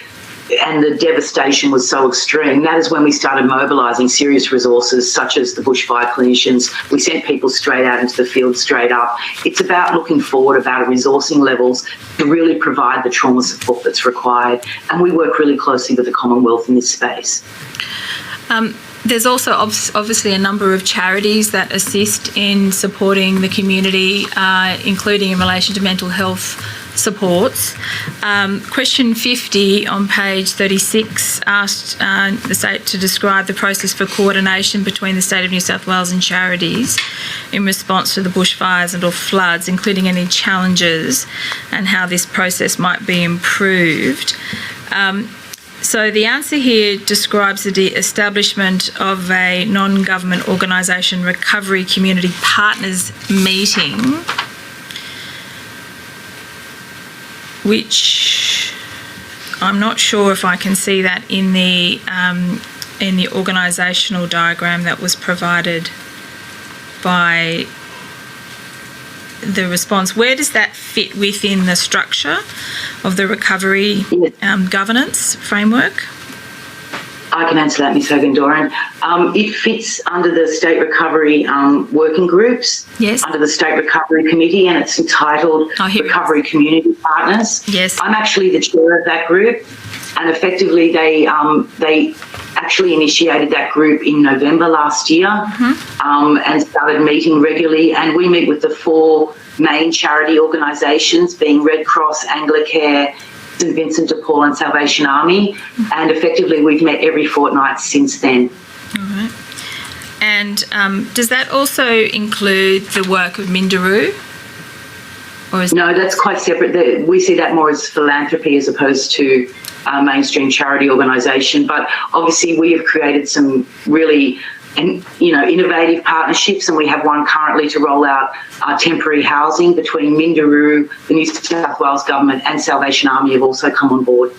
and the devastation was so extreme, that is when we started mobilising serious resources such as the bushfire clinicians. We sent people straight out into the field, straight up. It's about looking forward, about resourcing levels to really provide the trauma support that's required. And we work really closely with the Commonwealth in this space. There's also obviously a number of charities that assist in supporting the community, including in relation to mental health supports. Question 50 on page 36 asked the state to describe the process for coordination between the State of New South Wales and charities in response to the bushfires and or floods, including any challenges and how this process might be improved. So the answer here describes the establishment of a non-government organisation recovery community partners meeting, which I'm not sure if I can see that in the organisational diagram that was provided by the response. Where does that fit within the structure of the recovery governance framework? I can answer that, Ms Hogan-Doran. It fits under the State Recovery working groups, Yes. under the State Recovery Committee, and it's entitled Recovery Community Partners. Yes. I'm actually the chair of that group, and effectively they actually initiated that group in November last year and started meeting regularly, and we meet with the 4 main charity organisations, being Red Cross, Anglicare, St Vincent de Paul and Salvation Army, and effectively we've met every fortnight since then. All right. And does that also include the work of Minderoo? Or is No, that's quite separate. We see that more as philanthropy as opposed to a mainstream charity organisation. But obviously we have created some really innovative partnerships, and we have one currently to roll out temporary housing between Minderoo, the New South Wales Government and Salvation Army have also come on board.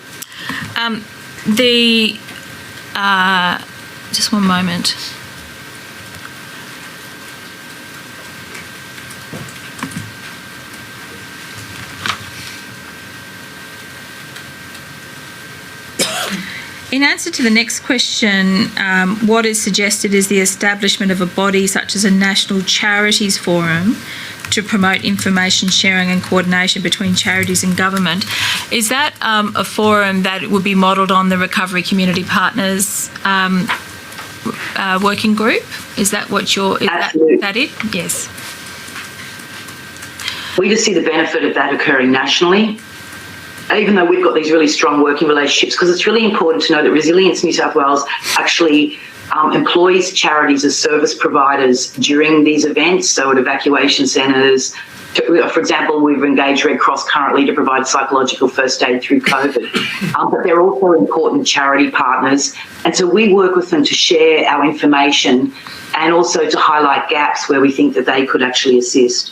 Just one moment. In answer to the next question, what is suggested is the establishment of a body such as a National Charities Forum to promote information sharing and coordination between charities and government. Is that a forum that would be modelled on the Recovery Community Partners working group? Is that what Absolutely. that it? Yes. We just see the benefit of that occurring nationally, even though we've got these really strong working relationships, because it's really important to know that Resilience New South Wales actually employs charities as service providers during these events, so at evacuation centres. For example, we've engaged Red Cross currently to provide psychological first aid through COVID, but they're also important charity partners, and so we work with them to share our information and also to highlight gaps where we think that they could actually assist.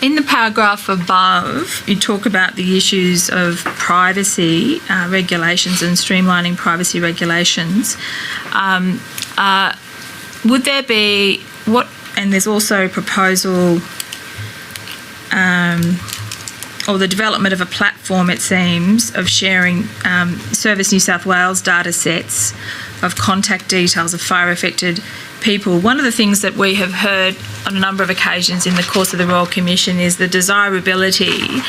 In the paragraph above, you talk about the issues of privacy regulations and streamlining privacy regulations. Would there be and there's also a proposal or the development of a platform, it seems, of sharing Service New South Wales data sets of contact details of fire-affected people. One of the things that we have heard on a number of occasions in the course of the Royal Commission is the desirability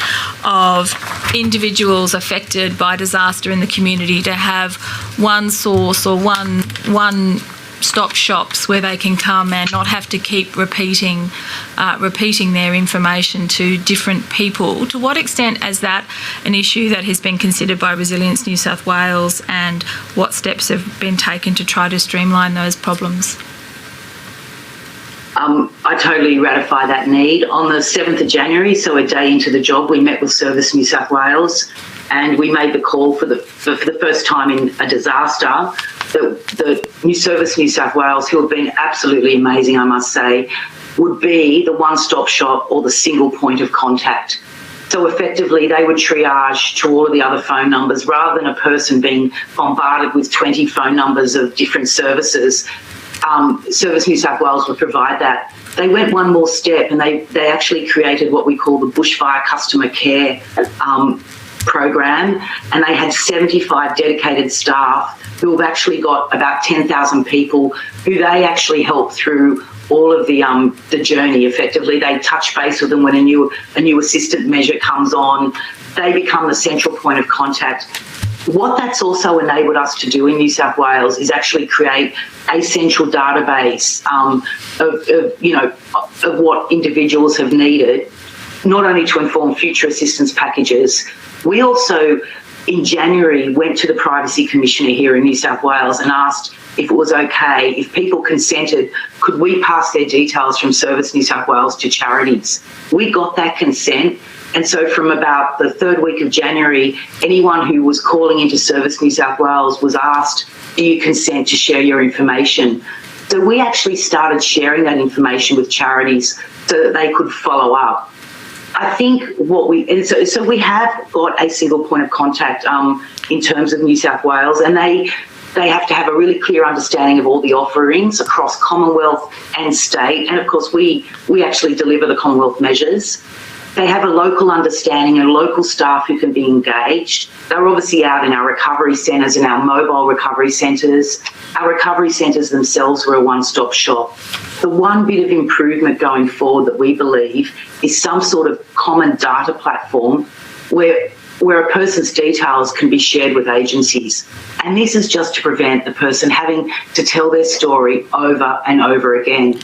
of individuals affected by disaster in the community to have one source or one stop shops where they can come and not have to keep repeating their information to different people. To what extent is that an issue that has been considered by Resilience New South Wales, and what steps have been taken to try to streamline those problems? I totally ratify that need. On the 7th of January, so a day into the job, we met with Service New South Wales and we made the call for the first time in a disaster that the new Service New South Wales, who have been absolutely amazing, I must say, would be the one-stop shop or the single point of contact. So effectively, they would triage to all of the other phone numbers rather than a person being bombarded with 20 phone numbers of different services. Service New South Wales would provide that. They went one more step and they actually created what we call the Bushfire Customer Care program, and they had 75 dedicated staff who have actually got about 10,000 people who they actually help through all of the journey. Effectively, they touch base with them when a new assistant measure comes on. They become the central point of contact. What that's also enabled us to do in New South Wales is actually create a central database of what individuals have needed, not only to inform future assistance packages. We also, in January, went to the Privacy Commissioner here in New South Wales and asked if it was okay, if people consented, could we pass their details from Service New South Wales to charities? We got that consent. And so from about the third week of January, anyone who was calling into Service New South Wales was asked, do you consent to share your information? So we actually started sharing that information with charities so that they could follow up. I think so we have got a single point of contact in terms of New South Wales, and they have to have a really clear understanding of all the offerings across Commonwealth and state. And of course, we actually deliver the Commonwealth measures. They have a local understanding and local staff who can be engaged. They're obviously out in our recovery centres and our mobile recovery centres. Our recovery centres themselves were a one-stop shop. The one bit of improvement going forward that we believe is some sort of common data platform where a person's details can be shared with agencies. And this is just to prevent the person having to tell their story over and over again.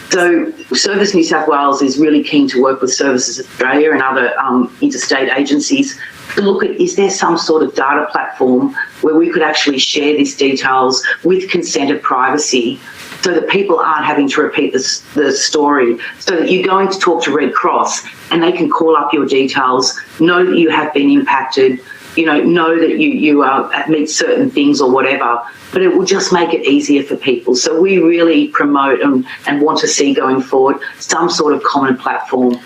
So Service New South Wales is really keen to work with Services Australia and other interstate agencies to look at, is there some sort of data platform where we could actually share these details with consent of privacy so that people aren't having to repeat the story, so that you're going to talk to Red Cross and they can call up your details, know that you have been impacted, know that you meet certain things or whatever, but it will just make it easier for people. So we really promote and want to see going forward some sort of common platform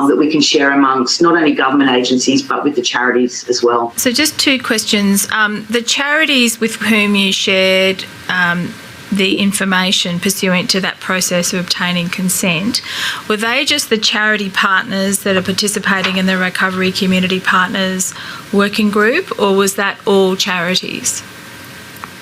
that we can share amongst not only government agencies but with the charities as well. So just two questions. The charities with whom you shared the information pursuant to that process of obtaining consent, were they just the charity partners that are participating in the Recovery Community Partners working group, or was that all charities?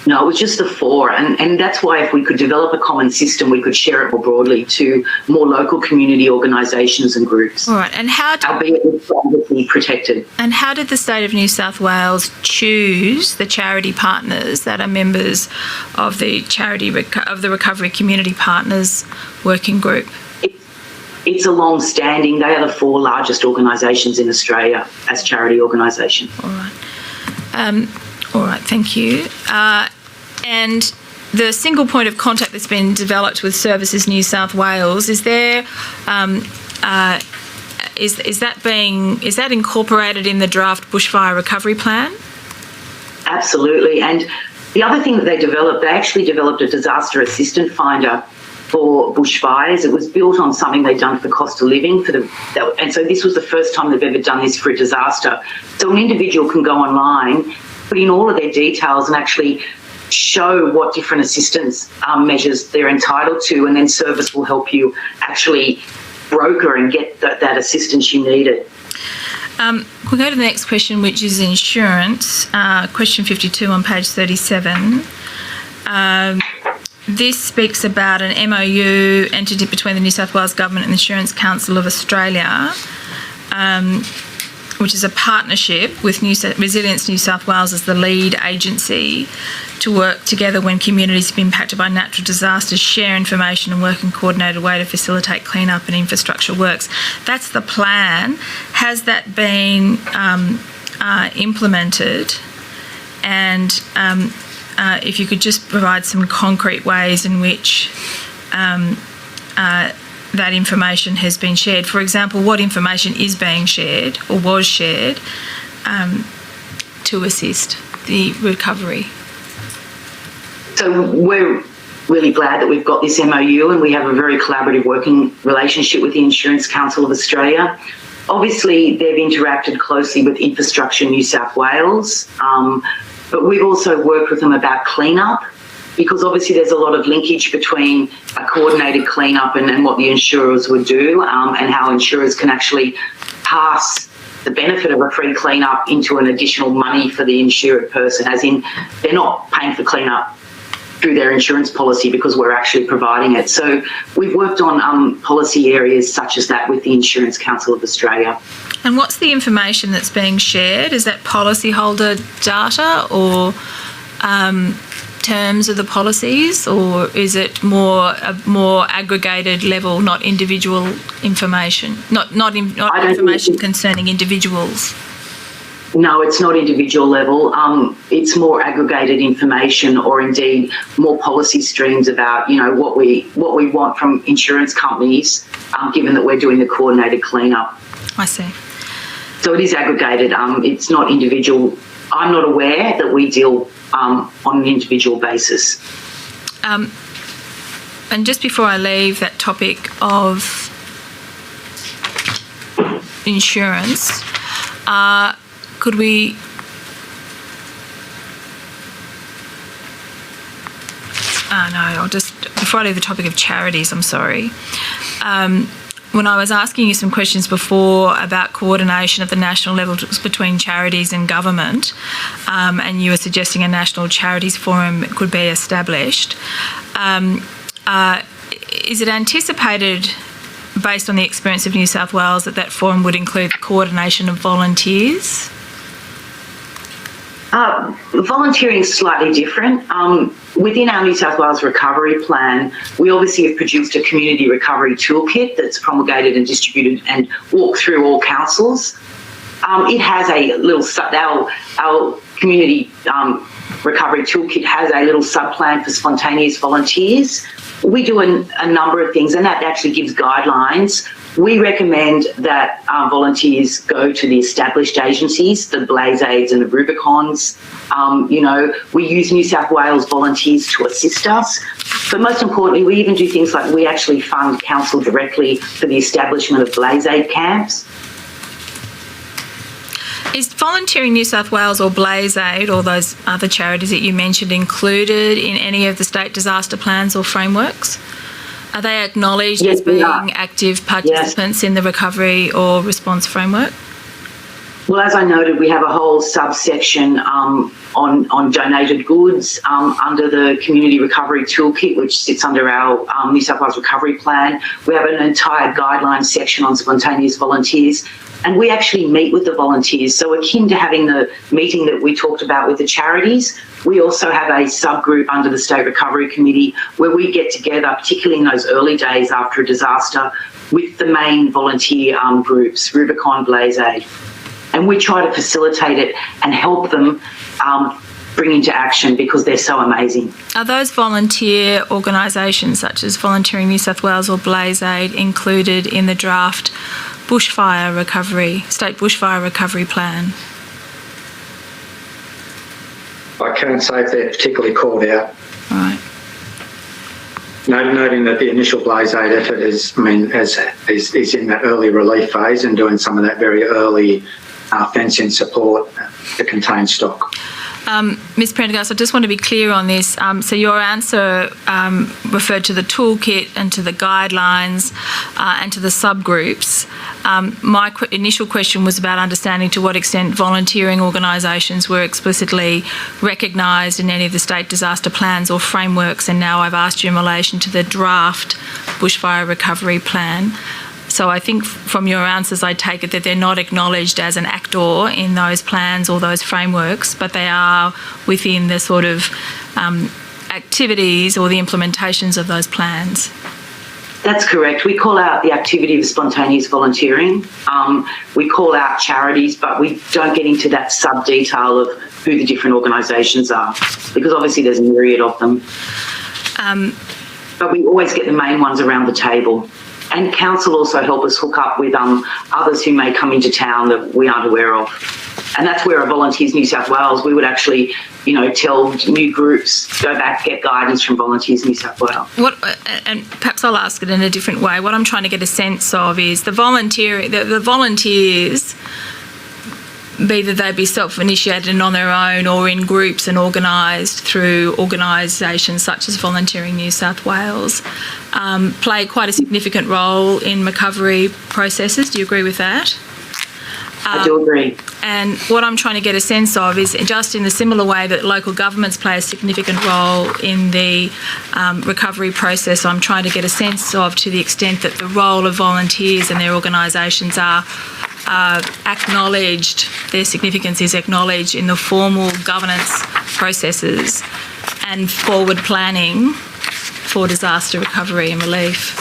No, it was just the four, and that's why if we could develop a common system, we could share it more broadly to more local community organisations and groups. All right, and albeit privacy protected. And how did the State of New South Wales choose the charity partners that are members of the Recovery Community Partners working group? It's a long-standing. They are the four largest organisations in Australia as charity organisations. All right, thank you. And the single point of contact that's been developed with Services New South Wales, is there is that incorporated in the draft bushfire recovery plan? Absolutely. And the other thing that they actually developed a disaster assistant finder for bushfires. It was built on something they'd done for cost of living and so this was the first time they've ever done this for a disaster. So an individual can go online, put in all of their details and actually show what different assistance measures they're entitled to, and then Service will help you actually broker and get that assistance you needed. We'll go to the next question, which is insurance. Question 52 on page 37. This speaks about an MOU entered between the New South Wales Government and the Insurance Council of Australia, which is a partnership with Resilience New South Wales as the lead agency to work together when communities have been impacted by natural disasters, share information and work in a coordinated way to facilitate clean-up and infrastructure works. That's the plan. Has that been implemented? And if you could just provide some concrete ways in which that information has been shared. For example, what information is being shared or was shared to assist the recovery? So we're really glad that we've got this MOU and we have a very collaborative working relationship with the Insurance Council of Australia. Obviously, they've interacted closely with Infrastructure New South Wales, but we've also worked with them about cleanup, because obviously there's a lot of linkage between a coordinated cleanup and what the insurers would do, and how insurers can actually pass the benefit of a free cleanup into an additional money for the insured person, as in they're not paying for cleanup through their insurance policy because we're actually providing it. So we've worked on policy areas such as that with the Insurance Council of Australia. And what's the information that's being shared? Is that policyholder data or terms of the policies, or is it a more aggregated level, not individual information, not information concerning individuals? No, it's not individual level. It's more aggregated information, or indeed more policy streams about, what we want from insurance companies, given that we're doing the coordinated cleanup. I see. So it is aggregated. It's not individual. I'm not aware that we deal on an individual basis. And just before I leave that topic of insurance, could we before I leave the topic of charities, I'm sorry. When I was asking you some questions before about coordination at the national level between charities and government, and you were suggesting a national charities forum could be established, is it anticipated, based on the experience of New South Wales, that forum would include the coordination of volunteers? Volunteering is slightly different. Within our New South Wales recovery plan, we obviously have produced a community recovery toolkit that's promulgated and distributed and walked through all councils. It has a little, our community recovery toolkit has a little sub-plan for spontaneous volunteers. We do a number of things, and that actually gives guidelines. We recommend that volunteers go to the established agencies, the Blaze Aids and the Rubicons. We use New South Wales volunteers to assist us. But most importantly, we even do things like we actually fund council directly for the establishment of Blaze Aid camps. Is Volunteering New South Wales or Blaze Aid or those other charities that you mentioned included in any of the state disaster plans or frameworks? Are they acknowledged as being active participants in the recovery or response framework? Well, as I noted, we have a whole subsection on donated goods under the Community Recovery Toolkit, which sits under our New South Wales Recovery Plan. We have an entire guidelines section on spontaneous volunteers, and we actually meet with the volunteers. So akin to having the meeting that we talked about with the charities, we also have a subgroup under the State Recovery Committee where we get together, particularly in those early days after a disaster, with the main volunteer groups, Rubicon, Blaze Aid. And we try to facilitate it and help them bring into action because they're so amazing. Are those volunteer organisations such as Volunteering New South Wales or Blaze Aid included in the draft state bushfire recovery plan? I can't say if they're particularly called out. Right. Noting that the initial Blaze Aid effort is in that early relief phase and doing some of that very early fencing support to contain stock. Ms. Prendergast, I just want to be clear on this. So your answer referred to the toolkit and to the guidelines and to the subgroups. My initial question was about understanding to what extent volunteering organisations were explicitly recognised in any of the state disaster plans or frameworks, and now I've asked you in relation to the draft bushfire recovery plan. So I think from your answers, I take it that they're not acknowledged as an actor in those plans or those frameworks, but they are within the sort of activities or the implementations of those plans. That's correct. We call out the activity of spontaneous volunteering. We call out charities, but we don't get into that sub-detail of who the different organisations are, because obviously there's a myriad of them. But we always get the main ones around the table. And council also help us hook up with others who may come into town that we aren't aware of. And that's where Volunteers New South Wales, we would actually, tell new groups, go back, get guidance from Volunteers New South Wales. And perhaps I'll ask it in a different way. What I'm trying to get a sense of is the volunteers, be that they be self-initiated and on their own or in groups and organised through organisations such as Volunteering New South Wales, play quite a significant role in recovery processes. Do you agree with that? I do agree. And what I'm trying to get a sense of is just in the similar way that local governments play a significant role in the recovery process, I'm trying to get a sense of to the extent that the role of volunteers and their organisations are acknowledged, their significance is acknowledged in the formal governance processes and forward planning for disaster recovery and relief.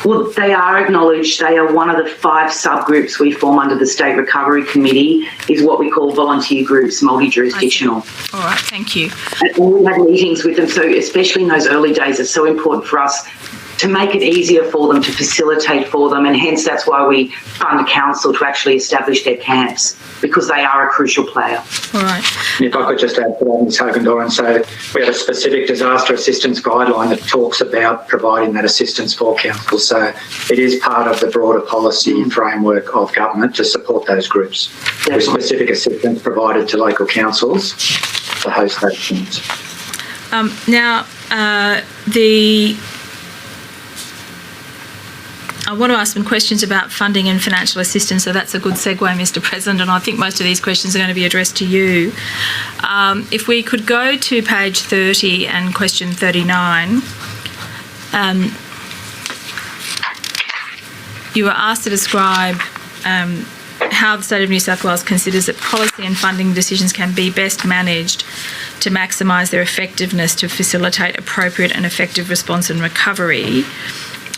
Well, they are acknowledged. They are one of the 5 subgroups we form under the State Recovery Committee, is what we call volunteer groups, multi-jurisdictional. All right, thank you. And we had meetings with them, so especially in those early days, it's so important for us to make it easier for them, to facilitate for them, and hence that's why we fund a council to actually establish their camps, because they are a crucial player. All right. If I could just add to that, Ms Hogan-Doran, so we have a specific disaster assistance guideline that talks about providing that assistance for council. So it is part of the broader policy framework of government to support those groups. There's specific assistance provided to local councils to host those camps. I want to ask some questions about funding and financial assistance, so that's a good segue, Mr. President, and I think most of these questions are going to be addressed to you. If we could go to page 30 and question 39. You were asked to describe how the State of New South Wales considers that policy and funding decisions can be best managed to maximise their effectiveness to facilitate appropriate and effective response and recovery.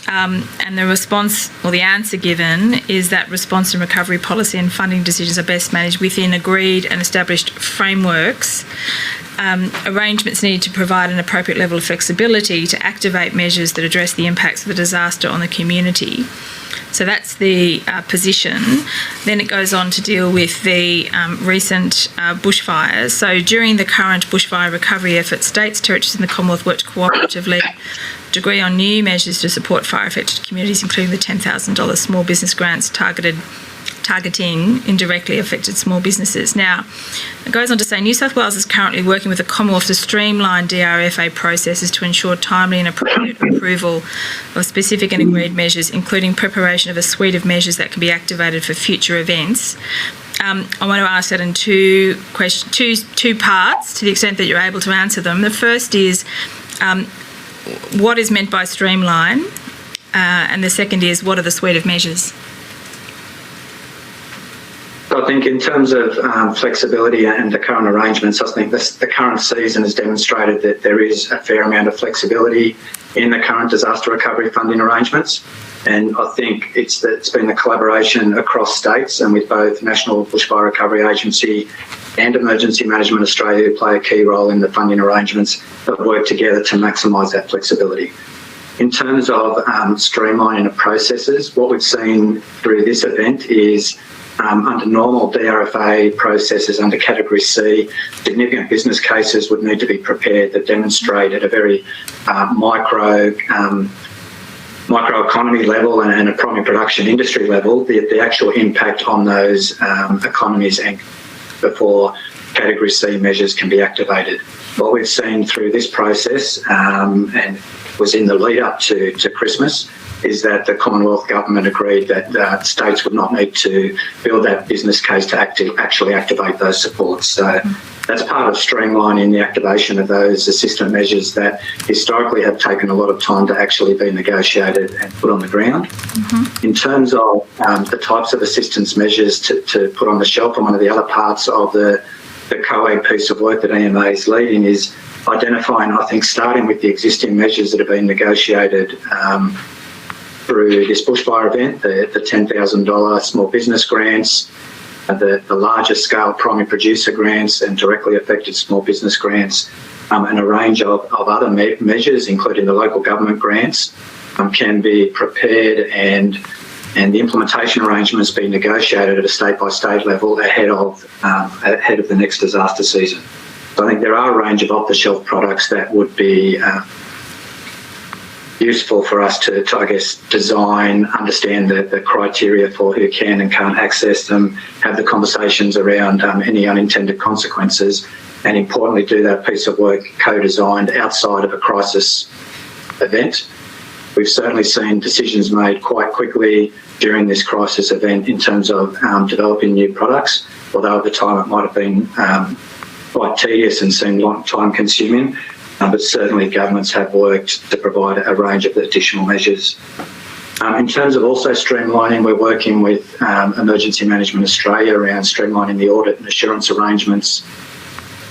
And the response, or the answer given, is that response and recovery policy and funding decisions are best managed within agreed and established frameworks. Arrangements need to provide an appropriate level of flexibility to activate measures that address the impacts of the disaster on the community. So that's the position. Then it goes on to deal with the recent bushfires. So during the current bushfire recovery effort, states, territories and the Commonwealth worked cooperatively to agree on new measures to support fire-affected communities, including the $10,000 small business grants targeting indirectly affected small businesses. Now, it goes on to say New South Wales is currently working with the Commonwealth to streamline DRFA processes to ensure timely and appropriate approval of specific and agreed measures, including preparation of a suite of measures that can be activated for future events. I want to ask that in two parts, to the extent that you're able to answer them. The first is what is meant by streamline, and the second is what are the suite of measures? I think in terms of flexibility and the current arrangements, I think the current season has demonstrated that there is a fair amount of flexibility in the current disaster recovery funding arrangements. And I think it's been the collaboration across states and with both National Bushfire Recovery Agency and Emergency Management Australia who play a key role in the funding arrangements that work together to maximise that flexibility. In terms of streamlining of processes, what we've seen through this event is under normal DRFA processes under Category C, significant business cases would need to be prepared that demonstrate at a very microeconomy level and a primary production industry level the actual impact on those economies and before Category C measures can be activated. What we've seen through this process and was in the lead up to Christmas is that the Commonwealth Government agreed that states would not need to build that business case to actually activate those supports. So that's part of streamlining the activation of those assistance measures that historically have taken a lot of time to actually be negotiated and put on the ground. In terms of the types of assistance measures to put on the shelf, and one of the other parts of the COAG piece of work that EMA is leading is identifying, I think, starting with the existing measures that have been negotiated through this bushfire event, the $10,000 small business grants, the larger scale primary producer grants and directly affected small business grants, and a range of other measures, including the local government grants, can be prepared and the implementation arrangements be negotiated at a state-by-state level ahead of the next disaster season. So I think there are a range of off-the-shelf products that would be useful for us to, I guess, design, understand the criteria for who can and can't access them, have the conversations around any unintended consequences, and importantly do that piece of work co-designed outside of a crisis event We've certainly seen decisions made quite quickly during this crisis event in terms of developing new products, although at the time it might have been quite tedious and seemed time consuming, but certainly governments have worked to provide a range of additional measures. In terms of also streamlining, we're working with Emergency Management Australia around streamlining the audit and assurance arrangements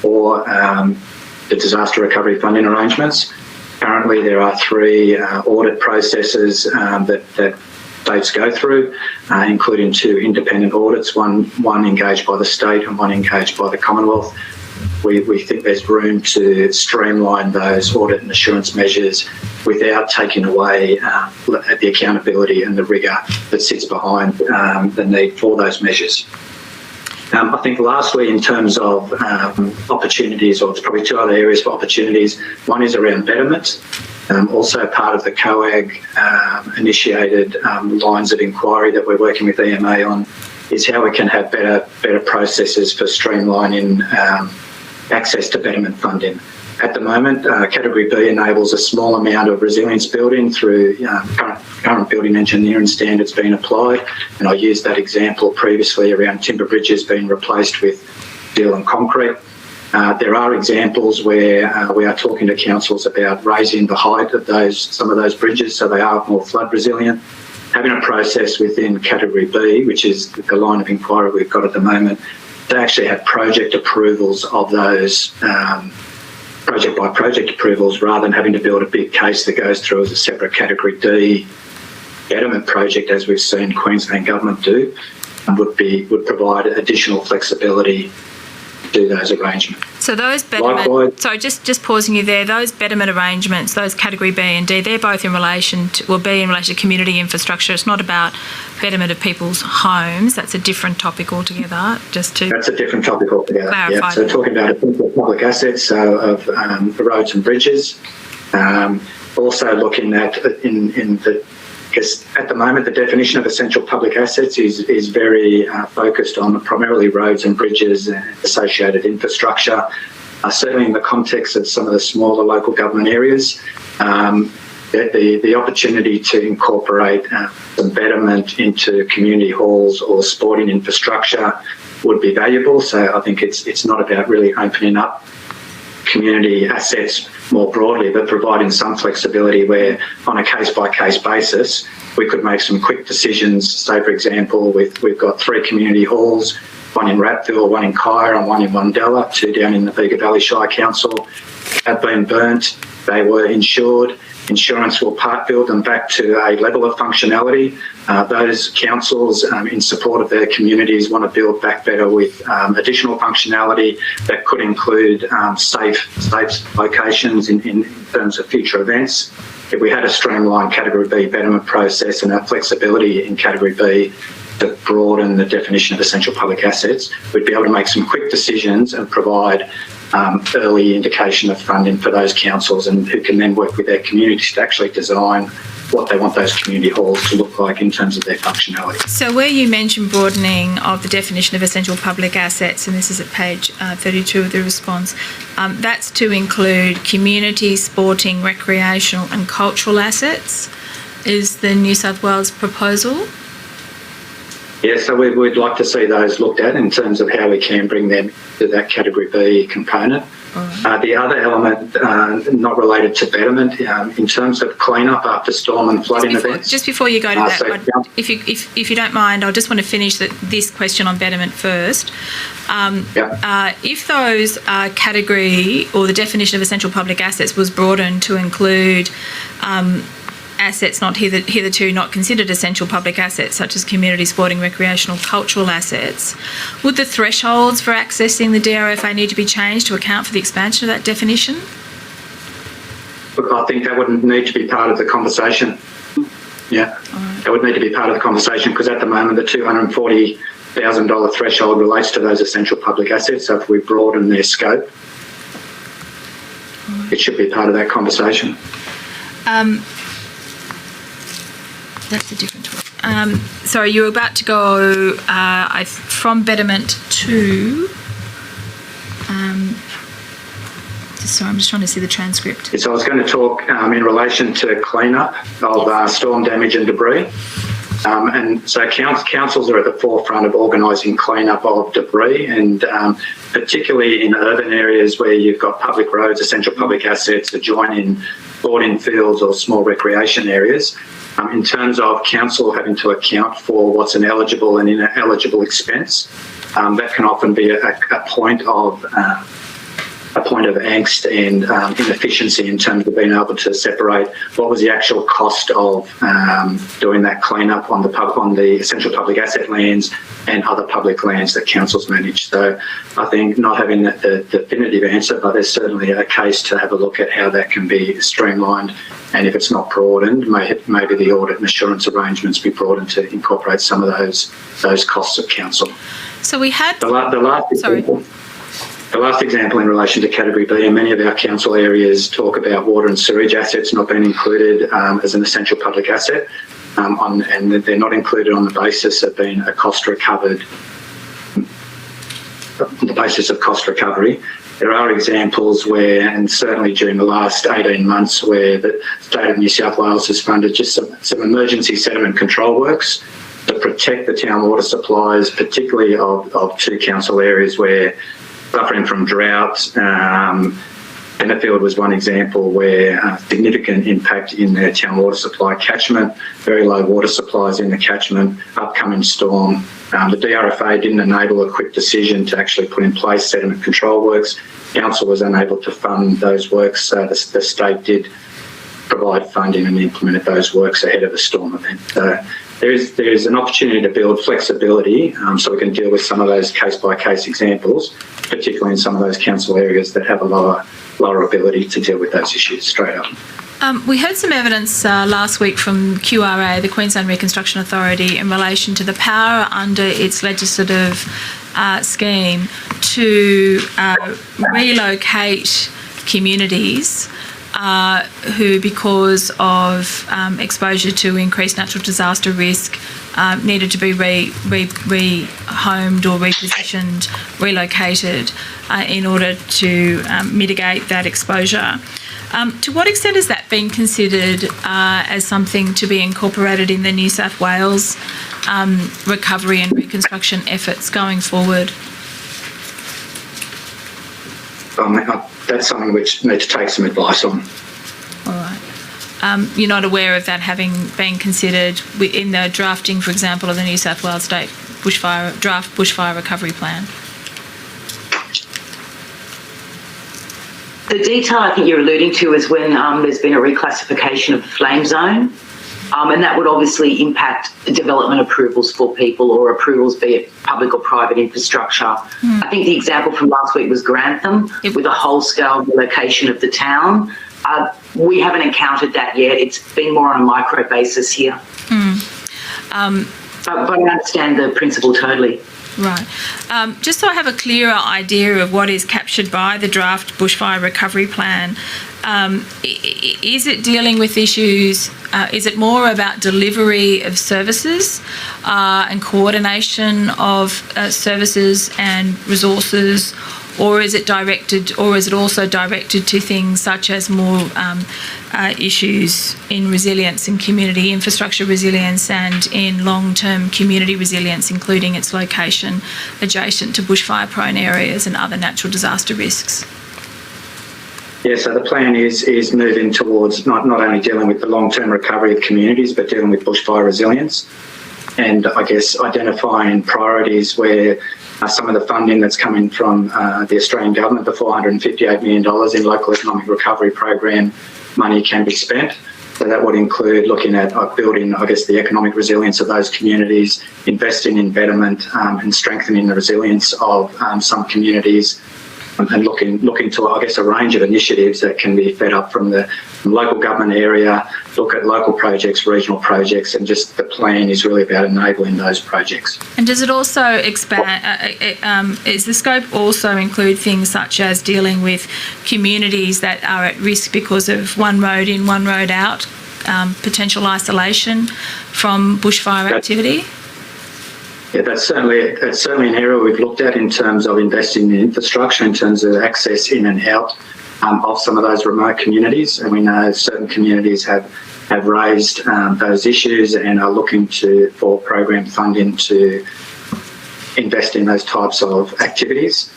for the disaster recovery funding arrangements. Currently, there are 3 audit processes that states go through, including 2 independent audits, one engaged by the state and one engaged by the Commonwealth. We think there's room to streamline those audit and assurance measures without taking away the accountability and the rigour that sits behind the need for those measures. I think lastly, in terms of opportunities, or it's probably 2 other areas for opportunities, one is around betterment. Also part of the COAG initiated lines of inquiry that we're working with EMA on is how we can have better processes for streamlining access to betterment funding. At the moment, Category B enables a small amount of resilience building through current building engineering standards being applied, and I used that example previously around timber bridges being replaced with steel and concrete. There are examples where we are talking to councils about raising the height of some of those bridges so they are more flood resilient. Having a process within Category B, which is the line of inquiry we've got at the moment, to actually have project approvals of those project by project approvals rather than having to build a big case that goes through as a separate Category D betterment project, as we've seen Queensland Government do, would provide additional flexibility to do those arrangements. So those betterment, Likewise, sorry, just pausing you there, those betterment arrangements, those Category B and D, they're both in relation to community infrastructure. It's not about betterment of people's homes. That's a different topic altogether, just to... That's a different topic altogether. Clarify. Yeah. So talking about essential public assets of roads and bridges. Also looking at because at the moment the definition of essential public assets is very focused on primarily roads and bridges and associated infrastructure. Certainly in the context of some of the smaller local government areas, the opportunity to incorporate some betterment into community halls or sporting infrastructure would be valuable. So I think it's not about really opening up community assets more broadly, but providing some flexibility where on a case-by-case basis, we could make some quick decisions. Say, for example, we've got 3 community halls, one in Rapville, one in Kaya and one in Wandella, 2 down in the Bega Valley Shire Council, have been burnt. They were insured. Insurance will build them back to a level of functionality. Those councils, in support of their communities, want to build back better with additional functionality that could include safe locations in terms of future events. If we had a streamlined Category B betterment process and a flexibility in Category B to broaden the definition of essential public assets, we'd be able to make some quick decisions and provide early indication of funding for those councils, and who can then work with their communities to actually design what they want those community halls to look like in terms of their functionality. So where you mentioned broadening of the definition of essential public assets, and this is at page 32 of the response, that's to include community, sporting, recreational and cultural assets, is the New South Wales proposal? Yeah, so we'd like to see those looked at in terms of how we can bring them to that Category B component. The other element, not related to betterment, in terms of clean-up after storm and flooding events. Just before you go to that, if you don't mind, I just want to finish this question on betterment first. If those category or the definition of essential public assets was broadened to include assets not hitherto not considered essential public assets, such as community, sporting, recreational, cultural assets, would the thresholds for accessing the DRFA need to be changed to account for the expansion of that definition? Look, I think that wouldn't need to be part of the conversation. Yeah, that would need to be part of the conversation, because at the moment the $240,000 threshold relates to those essential public assets. So if we broaden their scope, it should be part of that conversation. That's a different one. Sorry, you were about to go from betterment to... Sorry, I'm just trying to see the transcript. So I was going to talk in relation to clean-up of storm damage and debris. And so councils are at the forefront of organising clean-up of debris, and particularly in urban areas where you've got public roads, essential public assets, adjoining boarding fields or small recreation areas. In terms of council having to account for what's an eligible and ineligible expense, that can often be a point of angst and inefficiency in terms of being able to separate what was the actual cost of doing that clean-up on the essential public asset lands and other public lands that councils manage. So I think not having the definitive answer, but there's certainly a case to have a look at how that can be streamlined, and if it's not broadened, maybe the audit and assurance arrangements be broadened to incorporate some of those costs of council. So we had... The last example in relation to Category B, and many of our council areas talk about water and sewage assets not being included as an essential public asset, and they're not included on the basis of being a cost recovered, on the basis of cost recovery. There are examples where, and certainly during the last 18 months, where the State of New South Wales has funded just some emergency sediment control works to protect the town water supplies, particularly of two council areas where suffering from drought. Pennyfield was one example where significant impact in their town water supply catchment, very low water supplies in the catchment, upcoming storm. The DRFA didn't enable a quick decision to actually put in place sediment control works. Council was unable to fund those works. The state did provide funding and implemented those works ahead of the storm event. There's an opportunity to build flexibility so we can deal with some of those case-by-case examples, particularly in some of those council areas that have a lower ability to deal with those issues straight up. We heard some evidence last week from QRA, the Queensland Reconstruction Authority, in relation to the power under its legislative scheme to relocate communities who, because of exposure to increased natural disaster risk, needed to be rehomed or repositioned, relocated in order to mitigate that exposure. To what extent has that been considered as something to be incorporated in the New South Wales recovery and reconstruction efforts going forward? That's something which we need to take some advice on. All right. You're not aware of that having been considered in the drafting, for example, of the New South Wales State draft bushfire recovery plan? The detail I think you're alluding to is when there's been a reclassification of the flame zone, and that would obviously impact development approvals for people or approvals, be it public or private infrastructure. I think the example from last week was Grantham with a whole-scale relocation of the town. We haven't encountered that yet. It's been more on a micro basis here. But I understand the principle totally. Right. Just so I have a clearer idea of what is captured by the draft bushfire recovery plan, is it dealing with issues, is it more about delivery of services and coordination of services and resources, or is it also directed to things such as more issues in resilience and community infrastructure resilience and in long-term community resilience, including its location adjacent to bushfire-prone areas and other natural disaster risks? Yeah, so the plan is moving towards not only dealing with the long-term recovery of communities, but dealing with bushfire resilience, and I guess identifying priorities where some of the funding that's coming from the Australian government, the $458 million in local economic recovery program money, can be spent. So that would include looking at building, I guess, the economic resilience of those communities, investing in betterment and strengthening the resilience of some communities, and looking to, I guess, a range of initiatives that can be fed up from the local government area, look at local projects, regional projects, and just the plan is really about enabling those projects. And does it also expand, is the scope also include things such as dealing with communities that are at risk because of one road in, one road out, potential isolation from bushfire activity? Yeah, that's certainly an area we've looked at in terms of investing in infrastructure, in terms of access in and out of some of those remote communities, and we know certain communities have raised those issues and are looking for program funding to invest in those types of activities.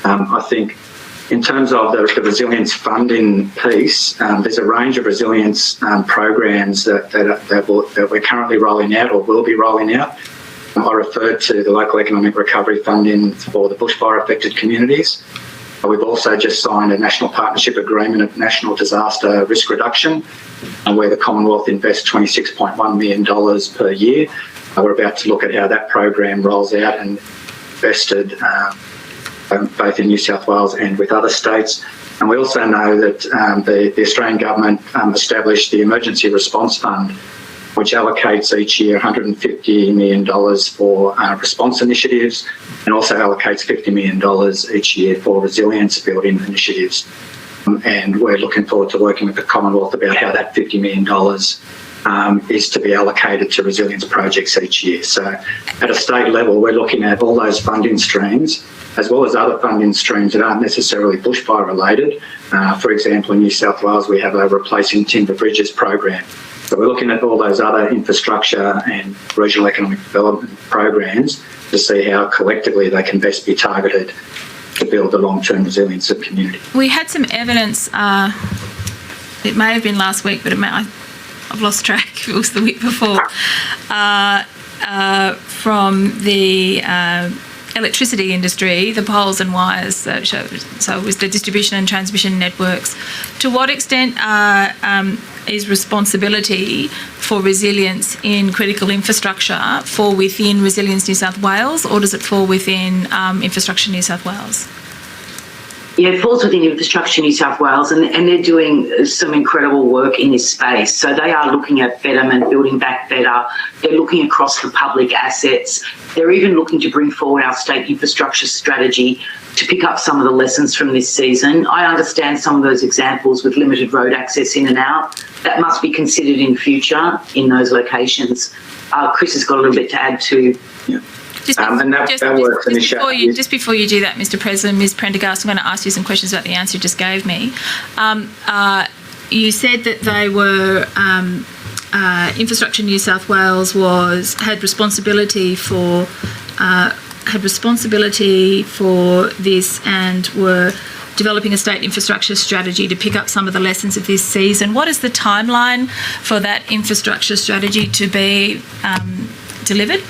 I think in terms of the resilience funding piece, there's a range of resilience programs that we're currently rolling out or will be rolling out. I referred to the local economic recovery funding for the bushfire affected communities. We've also just signed a national partnership agreement of national disaster risk reduction, where the Commonwealth invests $26.1 million per year. We're about to look at how that program rolls out and invested both in New South Wales and with other states. And we also know that the Australian government established the Emergency Response Fund, which allocates each year $150 million for response initiatives and also allocates $50 million each year for resilience building initiatives. And we're looking forward to working with the Commonwealth about how that $50 million is to be allocated to resilience projects each year. So at a state level, we're looking at all those funding streams, as well as other funding streams that aren't necessarily bushfire related. For example, in New South Wales, we have a Replacing Timber Bridges program. So we're looking at all those other infrastructure and regional economic development programs to see how collectively they can best be targeted to build the long-term resilience of community. We had some evidence, it may have been last week, but I've lost track, it was the week before, from the electricity industry, the poles and wires, so it was the distribution and transmission networks. To what extent is responsibility for resilience in critical infrastructure fall within Resilience New South Wales, or does it fall within Infrastructure New South Wales? Yeah, it falls within Infrastructure New South Wales, and they're doing some incredible work in this space. So they are looking at betterment, building back better. They're looking across the public assets. They're even looking to bring forward our state infrastructure strategy to pick up some of the lessons from this season. I understand some of those examples with limited road access in and out. That must be considered in future in those locations. Chris has got a little bit to add too. Yeah. Just before you do that, Mr. President, Ms. Prendergast, I'm going to ask you some questions about the answer you just gave me. You said that they were Infrastructure New South Wales had responsibility for this and were developing a state infrastructure strategy to pick up some of the lessons of this season. What is the timeline for that infrastructure strategy to be delivered?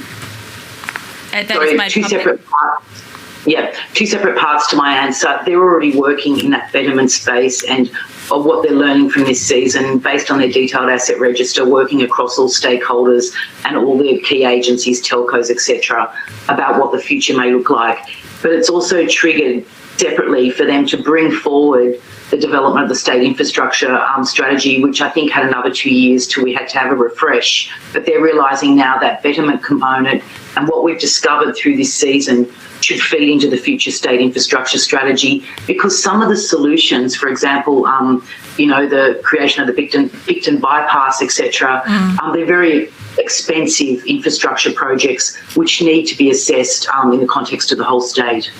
Two separate parts. Yeah, two separate parts to my answer. They're already working in that betterment space and of what they're learning from this season based on their detailed asset register, working across all stakeholders and all their key agencies, telcos, etc., about what the future may look like. But it's also triggered separately for them to bring forward the development of the state infrastructure strategy, which I think had another 2 years till we had to have a refresh. But they're realising now that betterment component and what we've discovered through this season should feed into the future state infrastructure strategy, because some of the solutions, for example, the creation of the Bicton bypass, etc., they're very expensive infrastructure projects which need to be assessed in the context of the whole state.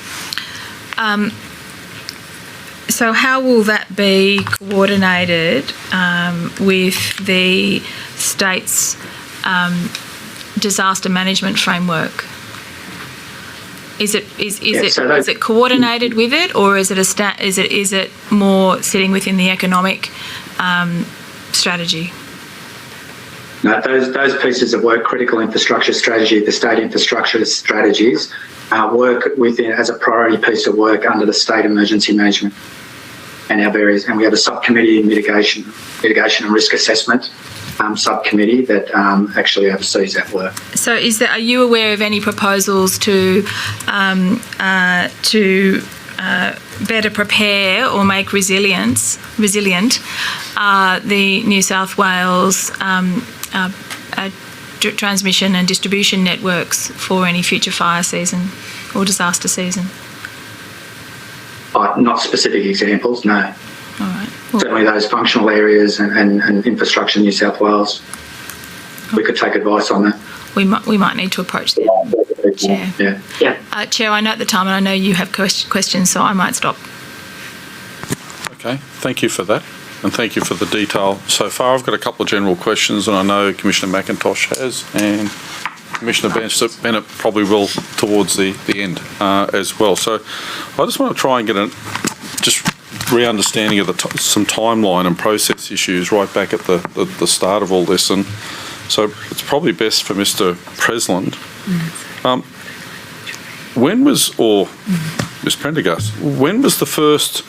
So how will that be coordinated with the state's disaster management framework? Is it coordinated with it, or is it more sitting within the economic strategy? No, those pieces of work, critical infrastructure strategy, the state infrastructure strategies, work within as a priority piece of work under the state emergency management and and we have a subcommittee, mitigation and risk assessment subcommittee that actually oversees that work. So, are you aware of any proposals to better prepare or make resilient the New South Wales transmission and distribution networks for any future fire season or disaster season? Not specific examples, no. All right. Well, certainly those functional areas and infrastructure in New South Wales, we could take advice on that. We might need to approach that. Chair. Yeah. Chair, I know at the time, and I know you have questions, so I might stop. Okay, thank you for that, and thank you for the detail so far. I've got a couple of general questions, and I know Commissioner McIntosh has, and Commissioner Bennett probably will towards the end as well. So I just want to try and get a just re-understanding of some timeline and process issues right back at the start of all this. And so it's probably best for Mr. Presland. When was, or Ms. Prendergast, when was the first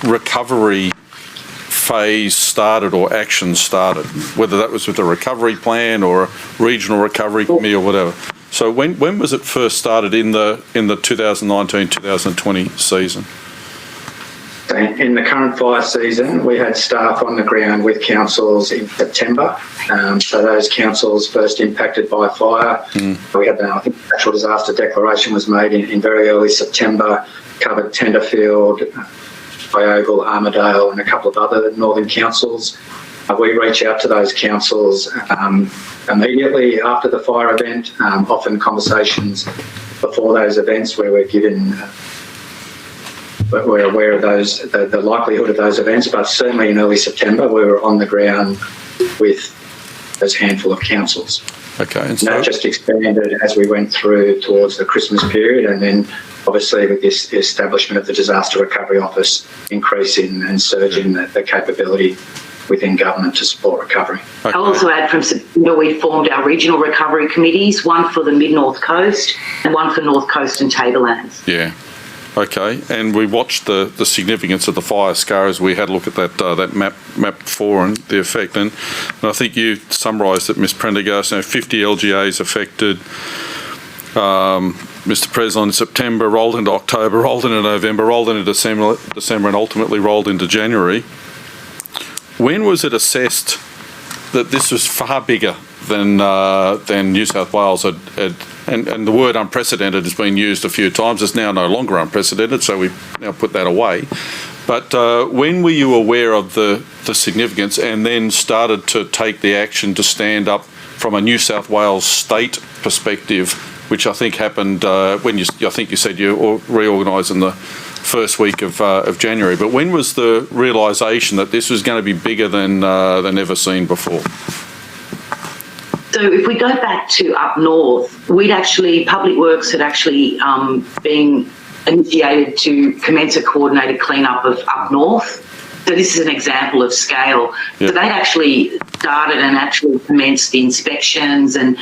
recovery phase started or action started, whether that was with a recovery plan or a regional recovery committee or whatever? So when was it first started in the 2019-2020 season? In the current fire season, we had staff on the ground with councils in September. So those councils first impacted by fire. We had, I think, the natural disaster declaration was made in very early September, covered Tenterfield, Ogle, Armidale and a couple of other northern councils. We reach out to those councils immediately after the fire event, often conversations before those events where we're given... But we're aware of those, the likelihood of those events, but certainly in early September we were on the ground with those handful of councils. Okay. And that just expanded as we went through towards the Christmas period, and then obviously with this establishment of the Disaster Recovery Office, increasing and surging the capability within government to support recovery. Okay. I'll also add from September we formed our regional recovery committees, one for the Mid-North Coast and one for North Coast and Tablelands. Yeah. Okay, and we watched the significance of the fire scar as we had a look at that map 4 and the effect. And I think you summarised it, Ms. Prendergast, 50 LGAs affected. Mr. President, in September, rolled into October, rolled into November, rolled into December and ultimately rolled into January. When was it assessed that this was far bigger than New South Wales had and the word unprecedented has been used a few times. It's now no longer unprecedented, so we now put that away. But when were you aware of the significance and then started to take the action to stand up from a New South Wales state perspective, which I think happened when I think you said you reorganised in the first week of January. But when was the realisation that this was going to be bigger than ever seen before? So if we go back to up north, Public Works had actually been initiated to commence a coordinated clean-up of up north. So this is an example of scale. Yep. So they'd actually started and actually commenced the inspections and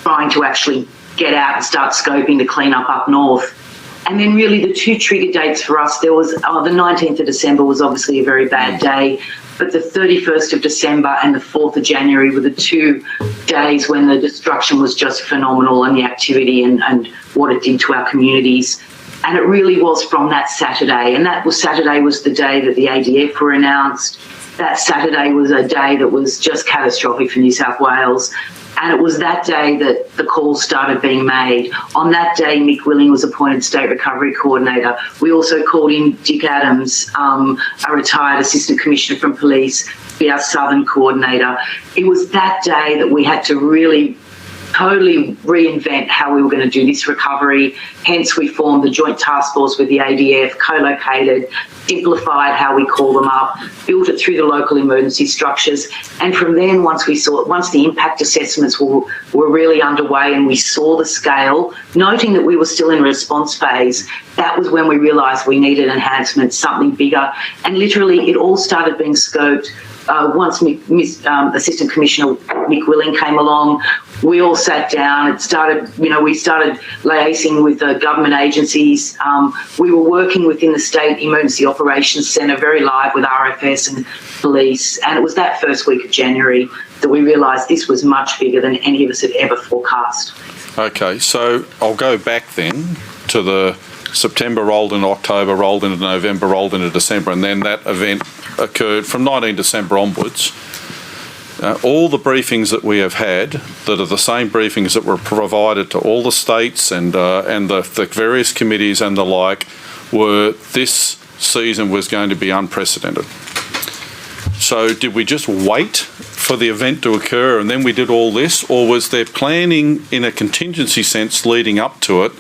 trying to actually get out and start scoping to clean up north. And then really the two trigger dates for us, there was the 19th of December was obviously a very bad day, but the 31st of December and the 4th of January were the 2 days when the destruction was just phenomenal and the activity and what it did to our communities. And it really was from that Saturday. And Saturday was the day that the ADF were announced. That Saturday was a day that was just catastrophic for New South Wales. And it was that day that the calls started being made. On that day, Mick Willing was appointed State Recovery Coordinator. We also called in Dick Adams, a retired Assistant Commissioner from Police, to be our Southern Coordinator. It was that day that we had to really totally reinvent how we were going to do this recovery. Hence, we formed the Joint Task Force with the ADF, co-located, simplified how we call them up, built it through the local emergency structures. And from then, once the impact assessments were really underway and we saw the scale, noting that we were still in response phase, that was when we realised we needed enhancement, something bigger. And literally, it all started being scoped. Once Assistant Commissioner Mick Willing came along, we all sat down. We started liaising with the government agencies. We were working within the State Emergency Operations Centre, very live with RFS and police. And it was that first week of January that we realised this was much bigger than any of us had ever forecast. Okay, so I'll go back then to the September rolled into October, rolled into November, rolled into December, and then that event occurred from 19 December onwards. All the briefings that we have had that are the same briefings that were provided to all the states and the various committees and the like were this season was going to be unprecedented. So did we just wait for the event to occur and then we did all this, or was there planning in a contingency sense leading up to it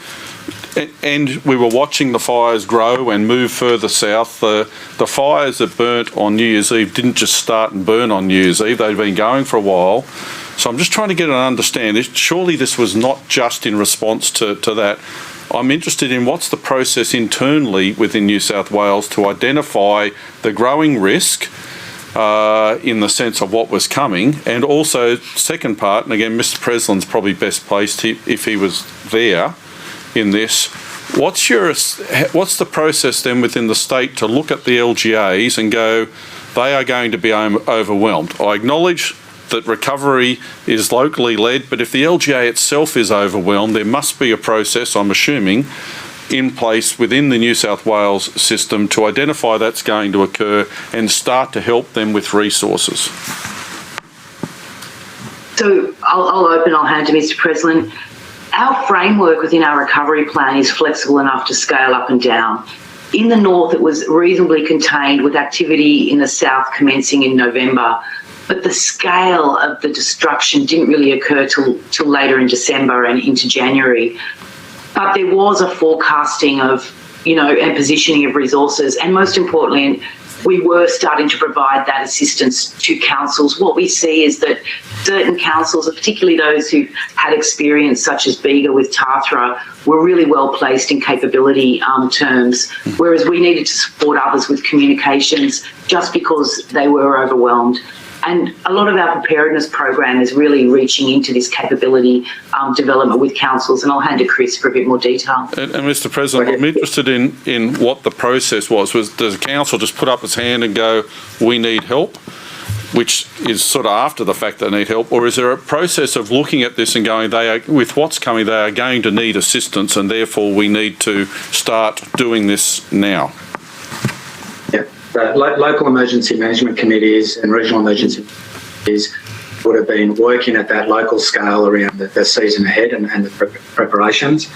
and we were watching the fires grow and move further south. The fires that burnt on New Year's Eve didn't just start and burn on New Year's Eve. They'd been going for a while. So I'm just trying to get an understanding. Surely this was not just in response to that. I'm interested in what's the process internally within New South Wales to identify the growing risk in the sense of what was coming, and also second part, and again Mr. Preslin's probably best placed if he was there in this. What's the process then within the state to look at the LGAs and go, they are going to be overwhelmed? I acknowledge that recovery is locally led, but if the LGA itself is overwhelmed, there must be a process, I'm assuming, in place within the New South Wales system to identify that's going to occur and start to help them with resources. So I'll hand to Mr. President. Our framework within our recovery plan is flexible enough to scale up and down. In the north, it was reasonably contained with activity in the south commencing in November, but the scale of the destruction didn't really occur till later in December and into January. But there was a forecasting of, and positioning of resources, and most importantly, we were starting to provide that assistance to councils. What we see is that certain councils, particularly those who had experience such as Bega with Tathra, were really well placed in capability terms, whereas we needed to support others with communications just because they were overwhelmed. And a lot of our preparedness program is really reaching into this capability development with councils, and I'll hand to Chris for a bit more detail. And Mr. President, I'm interested in what the process was. Does the council just put up its hand and go, we need help, which is sort of after the fact they need help, or is there a process of looking at this and going, with what's coming, they are going to need assistance, and therefore we need to start doing this now? Local emergency management committees and regional emergency committees would have been working at that local scale around the season ahead and the preparations.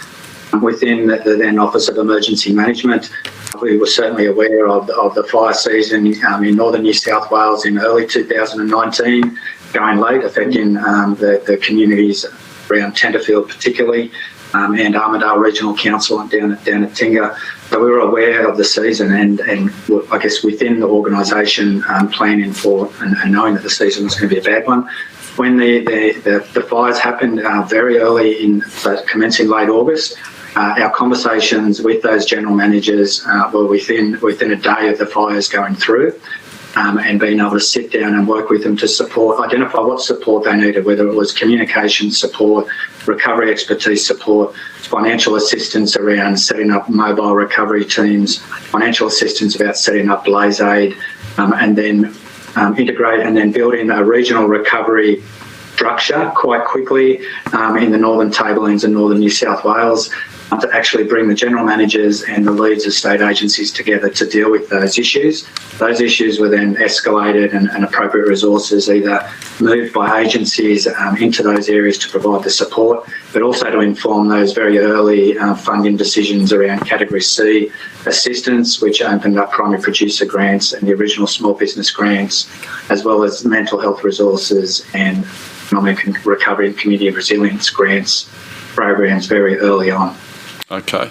Within the then Office of Emergency Management, we were certainly aware of the fire season in northern New South Wales in early 2019, going late, affecting the communities around Tenterfield particularly, and Armidale Regional Council and down at Tinga. So we were aware of the season and I guess within the organisation planning for and knowing that the season was going to be a bad one. When the fires happened very early commencing late August, our conversations with those general managers were within a day of the fires going through. And being able to sit down and work with them to identify what support they needed, whether it was communication support, recovery expertise support, financial assistance around setting up mobile recovery teams, financial assistance about setting up blaze aid, and then integrate and then build in a regional recovery structure quite quickly in the Northern Tablelands and Northern New South Wales, to actually bring the general managers and the leads of state agencies together to deal with those issues. Those issues were then escalated and appropriate resources either moved by agencies into those areas to provide the support, but also to inform those very early funding decisions around Category C assistance, which opened up primary producer grants and the original small business grants, as well as mental health resources and economic recovery and community resilience grants programs very early on. Okay.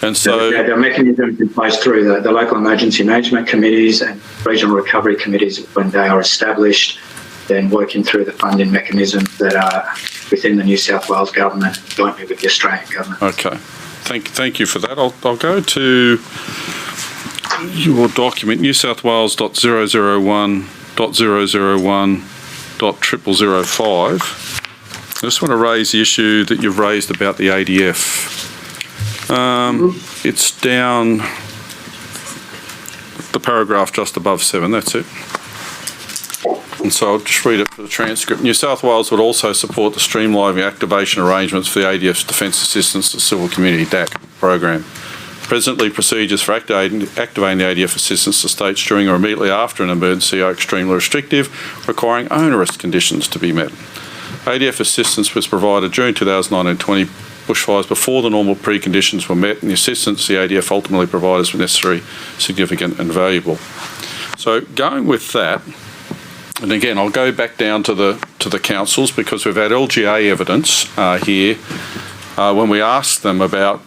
And so the mechanisms in place through the local emergency management committees and regional recovery committees, when they are established, then working through the funding mechanisms that are within the New South Wales government, jointly with the Australian government. Okay. Thank you for that. I'll go to your document, newsouthwales.001.001.0005. I just want to raise the issue that you've raised about the ADF. It's down the paragraph just above 7, that's it. And so I'll just read it for the transcript. New South Wales would also support the streamlining activation arrangements for the ADF's Defence Assistance to Civil Community DAC program. Presently, procedures for activating the ADF assistance to states during or immediately after an emergency are extremely restrictive, requiring onerous conditions to be met. ADF assistance was provided during 2019-20 bushfires before the normal preconditions were met, and the assistance the ADF ultimately provided was necessary, significant and valuable. So going with that, and again, I'll go back down to the councils, because we've had LGA evidence here when we asked them about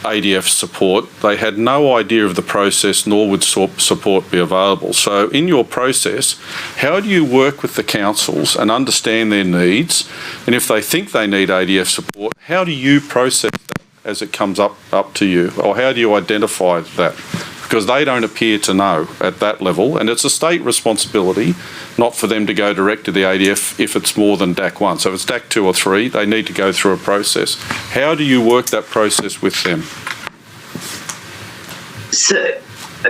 ADF support, they had no idea of the process, nor would support be available. So in your process, how do you work with the councils and understand their needs? And if they think they need ADF support, how do you process that as it comes up to you? Or how do you identify that? Because they don't appear to know at that level, and it's a state responsibility not for them to go direct to the ADF if it's more than DAC 1. So if it's DAC 2 or 3, they need to go through a process. How do you work that process with them? So,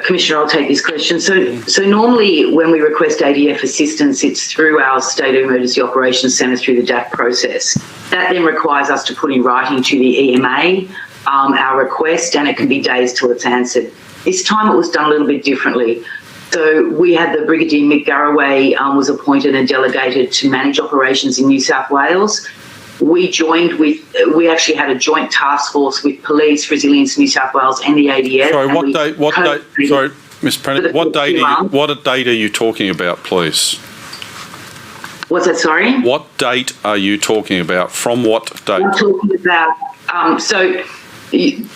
Commissioner, I'll take this question. So normally when we request ADF assistance, it's through our State Emergency Operations Centre through the DAC process. That then requires us to put in writing to the EMA our request, and it can be days till it's answered. This time it was done a little bit differently. So we had the Brigadier Mick Garraway was appointed and delegated to manage operations in New South Wales. We actually had a joint task force with Police, Resilience New South Wales and the ADF. Sorry, Ms. Prentice, what date are you talking about, please? What's that, sorry? What date are you talking about? From what date? I'm talking about,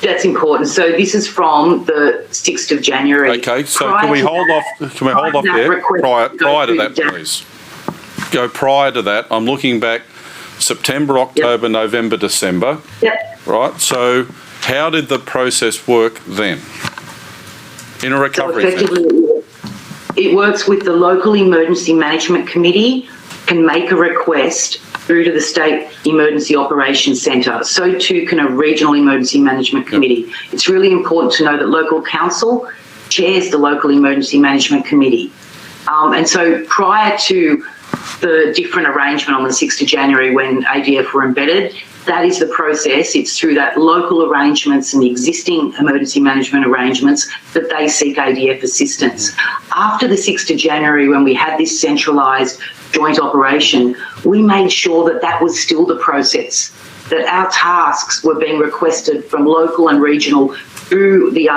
that's important. So this is from the 6th of January. Okay, so can we hold off there? Prior to that, please. Go prior to that. I'm looking back September, October, November, December. Yep. Right, so how did the process work then? In a recovery So effectively, it works with the local emergency management committee can make a request through to the State Emergency Operations Centre. So too can a regional emergency management committee. It's really important to know that local council chairs the local emergency management committee. And so prior to the different arrangement on the 6th of January when ADF were embedded, that is the process. It's through that local arrangements and existing emergency management arrangements that they seek ADF assistance. After the 6th of January, when we had this centralised joint operation, we made sure that that was still the process, that our tasks were being requested from local and regional through the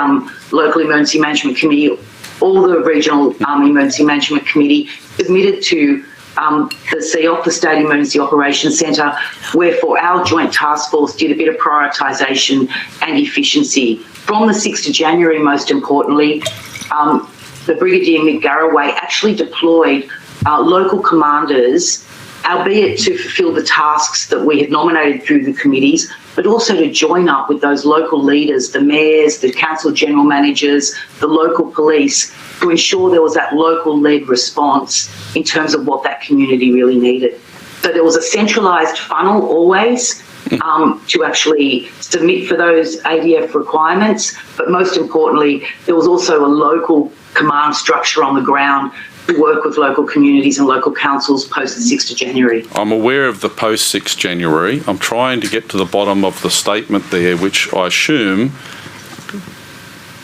local emergency management committee, all the regional emergency management committee submitted to the CEOP, the State Emergency Operations Centre, wherefore our joint task force did a bit of prioritisation and efficiency. From the 6th of January, most importantly, the Brigadier Mick Garraway actually deployed local commanders, albeit to fulfil the tasks that we had nominated through the committees, but also to join up with those local leaders, the mayors, the council general managers, the local police, to ensure there was that local-led response in terms of what that community really needed. So there was a centralised funnel always to actually submit for those ADF requirements, but most importantly, there was also a local command structure on the ground to work with local communities and local councils post the 6th of January. I'm aware of the post 6th January. I'm trying to get to the bottom of the statement there, which I assume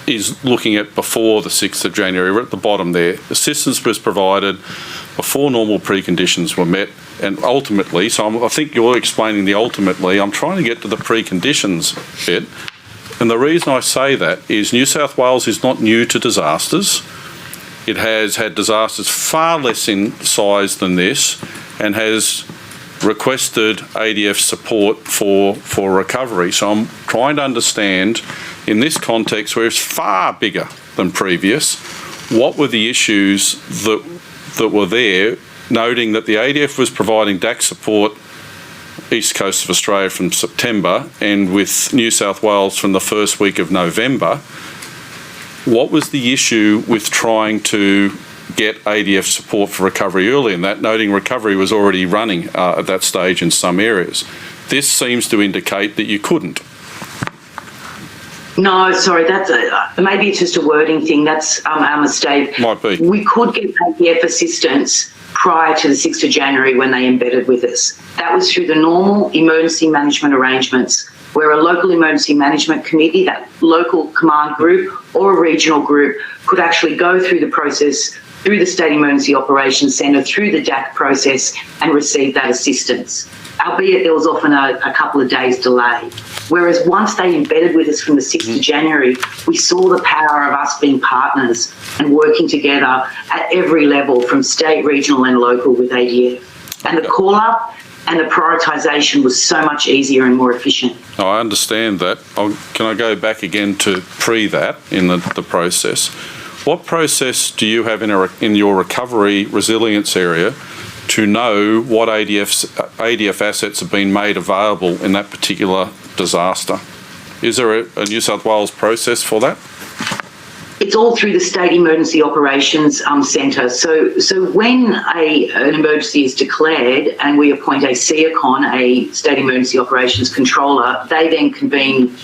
is looking at before the 6th of January. We're at the bottom there. Assistance was provided before normal preconditions were met, and ultimately, so I think you're explaining the ultimately, I'm trying to get to the preconditions bit. And the reason I say that is New South Wales is not new to disasters. It has had disasters far less in size than this and has requested ADF support for recovery. So I'm trying to understand, in this context where it's far bigger than previous, what were the issues that were there, noting that the ADF was providing DAC support east coast of Australia from September and with New South Wales from the first week of November. What was the issue with trying to get ADF support for recovery early in that, noting recovery was already running at that stage in some areas? This seems to indicate that you couldn't. No, sorry, that's maybe it's just a wording thing. That's our mistake. Might be. We could get ADF assistance prior to the 6th of January when they embedded with us. That was through the normal emergency management arrangements, where a local emergency management committee, that local command group or a regional group, could actually go through the process through the State Emergency Operations Centre, through the DAC process, and receive that assistance, albeit there was often a couple of days delay. Whereas once they embedded with us from the 6th of January, we saw the power of us being partners and working together at every level, from state, regional and local, with ADF. And the call-up and the prioritisation was so much easier and more efficient. Now, I understand that. Can I go back again to that in the process? What process do you have in your recovery resilience area to know what ADF assets have been made available in that particular disaster? Is there a New South Wales process for that? It's all through the State Emergency Operations Centre. So when an emergency is declared and we appoint a CEOCON, a State Emergency Operations Controller, they then convene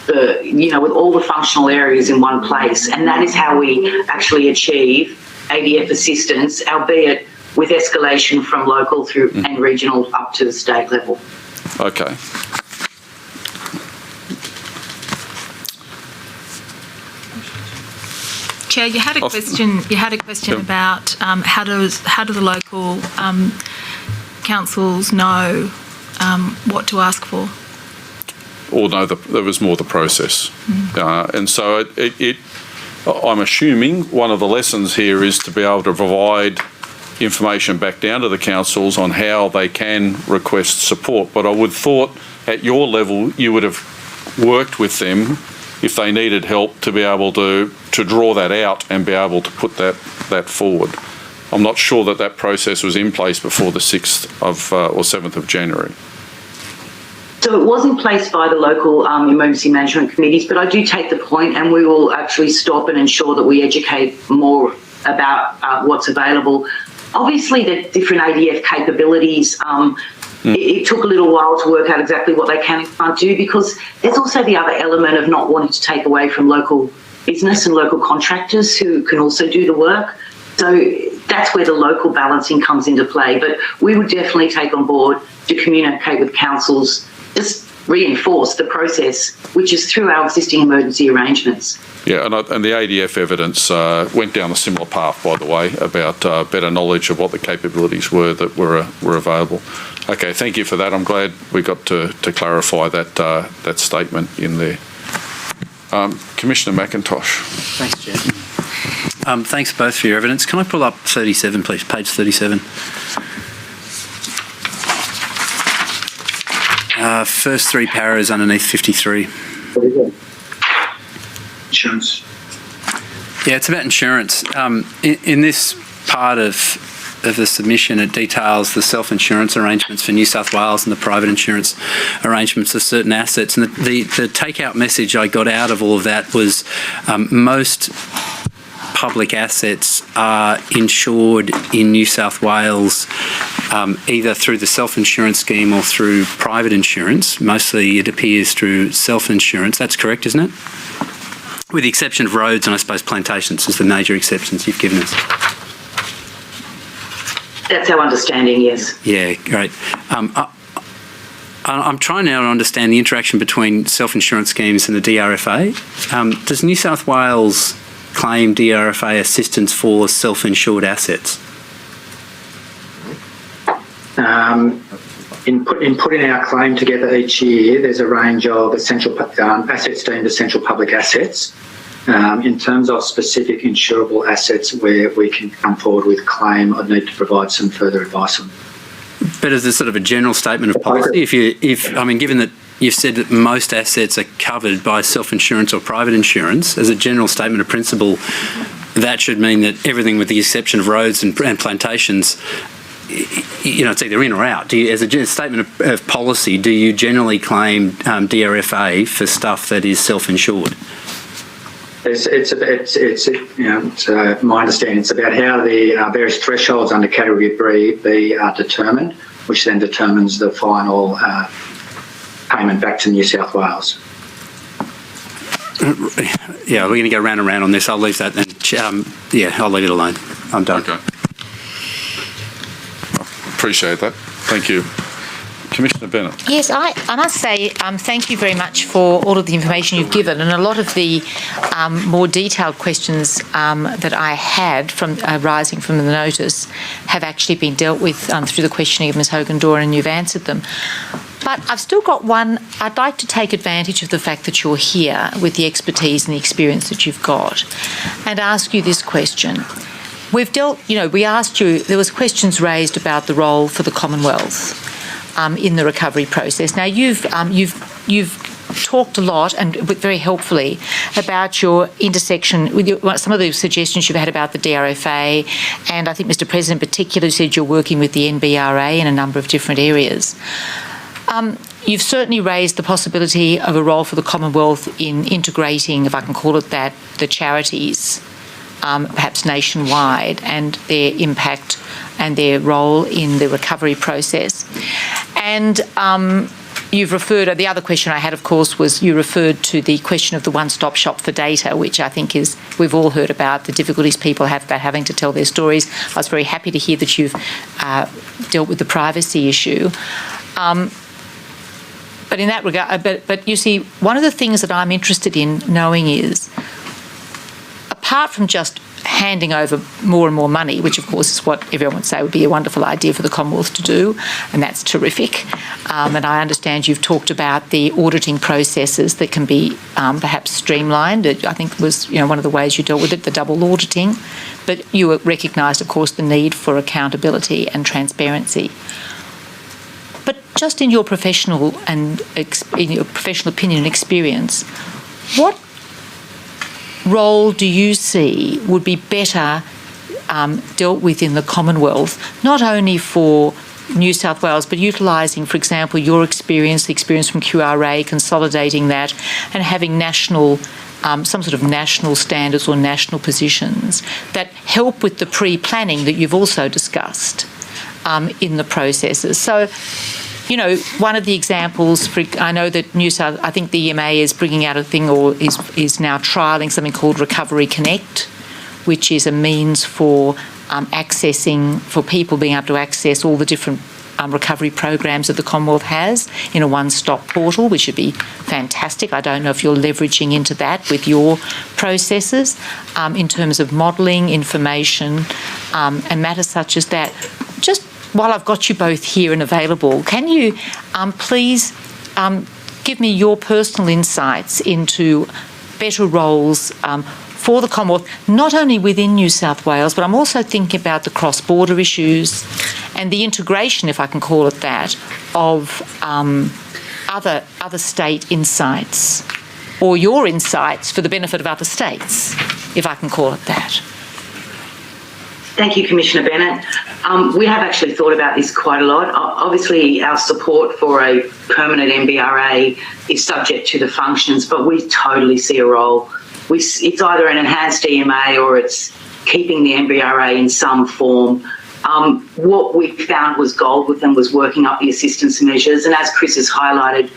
with all the functional areas in one place, and that is how we actually achieve ADF assistance, albeit with escalation from local through and regional up to the state level. Okay. Chair, you had a question. You had a question about how do the local councils know what to ask for? Or no, there was more the process. And so I'm assuming one of the lessons here is to be able to provide information back down to the councils on how they can request support. But I would thought at your level you would have worked with them if they needed help to be able to draw that out and be able to put that forward. I'm not sure that process was in place before the 6th or 7th of January. So it was in place by the local emergency management committees, but I do take the point, and we will actually stop and ensure that we educate more about what's available. Obviously, the different ADF capabilities, it took a little while to work out exactly what they can and can't do, because there's also the other element of not wanting to take away from local business and local contractors who can also do the work. So that's where the local balancing comes into play. But we would definitely take on board to communicate with councils, just reinforce the process, which is through our existing emergency arrangements. Yeah, and the ADF evidence went down a similar path, by the way, about better knowledge of what the capabilities were that were available. Okay, thank you for that. I'm glad we got to clarify that statement in there. Commissioner McIntosh. Thanks, Chair. Thanks both for your evidence. Can I pull up 37, please? Page 37. First three paras underneath 53. Insurance. Yeah, it's about insurance. In this part of the submission, it details the self-insurance arrangements for New South Wales and the private insurance arrangements of certain assets. And the take-out message I got out of all of that was most public assets are insured in New South Wales either through the self-insurance scheme or through private insurance. Mostly it appears through self-insurance. That's correct, isn't it? With the exception of roads and I suppose plantations is the major exceptions you've given us. That's our understanding, yes. Yeah, great. I'm trying now to understand the interaction between self-insurance schemes and the DRFA. Does New South Wales claim DRFA assistance for self-insured assets? In putting our claim together each year, there's a range of essential assets deemed essential public assets. In terms of specific insurable assets where we can come forward with claim, I'd need to provide some further advice on. But as a sort of a general statement of policy, given that you've said that most assets are covered by self-insurance or private insurance, as a general statement of principle, that should mean that everything with the exception of roads and plantations, it's either in or out. As a statement of policy, do you generally claim DRFA for stuff that is self-insured? It's my understanding. It's about how the various thresholds under Category B are determined, which then determines the final payment back to New South Wales. Yeah, we're going to go round and round on this. I'll leave that then. I'll leave it alone. I'm done. Okay. Appreciate that. Thank you. Commissioner Bennett. Yes, I must say thank you very much for all of the information you've given, and a lot of the more detailed questions that I had from arising from the notice have actually been dealt with through the questioning of Ms Hogan-Doran, and you've answered them. But I've still got one. I'd like to take advantage of the fact that you're here with the expertise and the experience that you've got and ask you this question. We asked you, there was questions raised about the role for the Commonwealth in the recovery process. Now, you've talked a lot and very helpfully about your intersection with some of the suggestions you've had about the DRFA, and I think Mr. President in particular said you're working with the NBRA in a number of different areas. You've certainly raised the possibility of a role for the Commonwealth in integrating, if I can call it that, the charities, perhaps nationwide, and their impact and their role in the recovery process. And you've referred, the other question I had, of course, was you referred to the question of the one-stop shop for data, which I think is, we've all heard about the difficulties people have about having to tell their stories. I was very happy to hear that you've dealt with the privacy issue. But in that regard, but you see, one of the things that I'm interested in knowing is, apart from just handing over more and more money, which of course is what everyone would say would be a wonderful idea for the Commonwealth to do, and that's terrific. And I understand you've talked about the auditing processes that can be perhaps streamlined. I think it was one of the ways you dealt with it, the double auditing. But you recognised, of course, the need for accountability and transparency. But just in your professional and in your professional opinion and experience, what role do you see would be better dealt with in the Commonwealth, not only for New South Wales, but utilising, for example, your experience, the experience from QRA, consolidating that and having national, some sort of national standards or national positions that help with the pre-planning that you've also discussed in the processes. So, one of the examples, I know that I think the EMA is bringing out a thing or is now trialling something called Recovery Connect, which is a means for for people being able to access all the different recovery programs that the Commonwealth has in a one-stop portal, which would be fantastic. I don't know if you're leveraging into that with your processes in terms of modelling, information, and matters such as that. Just while I've got you both here and available, can you please give me your personal insights into better roles for the Commonwealth, not only within New South Wales, but I'm also thinking about the cross-border issues and the integration, if I can call it that, of other state insights, or your insights for the benefit of other states, if I can call it that. Thank you, Commissioner Bennett. We have actually thought about this quite a lot. Obviously, our support for a permanent NBRA is subject to the functions, but we totally see a role. It's either an enhanced EMA or it's keeping the NBRA in some form. What we found was gold with them was working up the assistance measures, and as Chris has highlighted,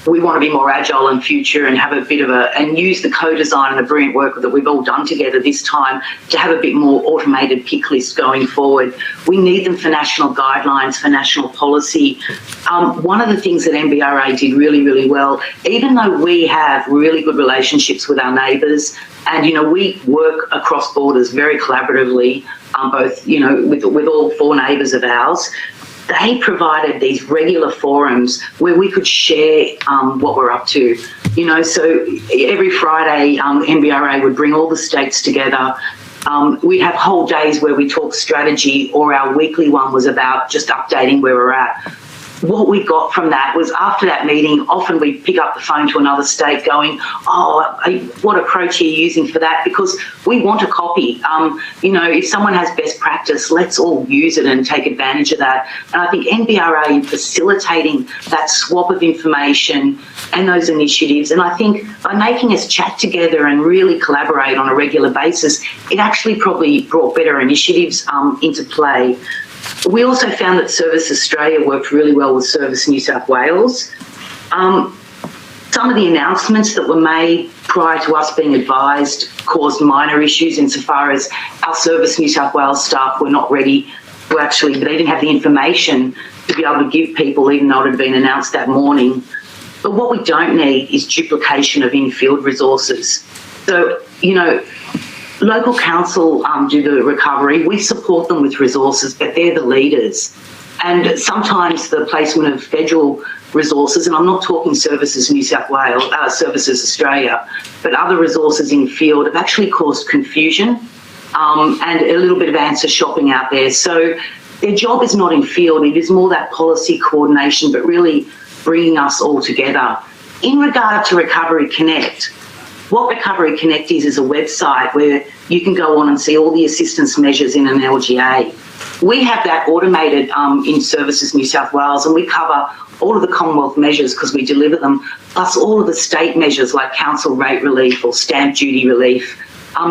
we want to be more agile in future and have a bit of and use the co-design and the brilliant work that we've all done together this time to have a bit more automated pick list going forward. We need them for national guidelines, for national policy. One of the things that NBRA did really, really well, even though we have really good relationships with our neighbours and, we work across borders very collaboratively, both, with all four neighbours of ours, they provided these regular forums where we could share what we're up to. So every Friday, NBRA would bring all the states together. We'd have whole days where we talk strategy, or our weekly one was about just updating where we're at. What we got from that was, after that meeting, often we'd pick up the phone to another state going, what approach are you using for that? Because we want a copy. If someone has best practice, let's all use it and take advantage of that. And I think NBRA in facilitating that swap of information and those initiatives, and I think by making us chat together and really collaborate on a regular basis, it actually probably brought better initiatives into play. We also found that Service Australia worked really well with Service New South Wales. Some of the announcements that were made prior to us being advised caused minor issues insofar as our Service New South Wales staff were not ready to they didn't have the information to be able to give people, even though it had been announced that morning. But what we don't need is duplication of in-field resources. So, local council do the recovery. We support them with resources, but they're the leaders. And sometimes the placement of federal resources, and I'm not talking Services New South Wales, Services Australia, but other resources in field have actually caused confusion and a little bit of answer shopping out there. So their job is not in field. It is more that policy coordination, but really bringing us all together. In regard to Recovery Connect, what Recovery Connect is a website where you can go on and see all the assistance measures in an LGA. We have that automated in Services New South Wales, and we cover all of the Commonwealth measures because we deliver them, plus all of the state measures like council rate relief or stamp duty relief.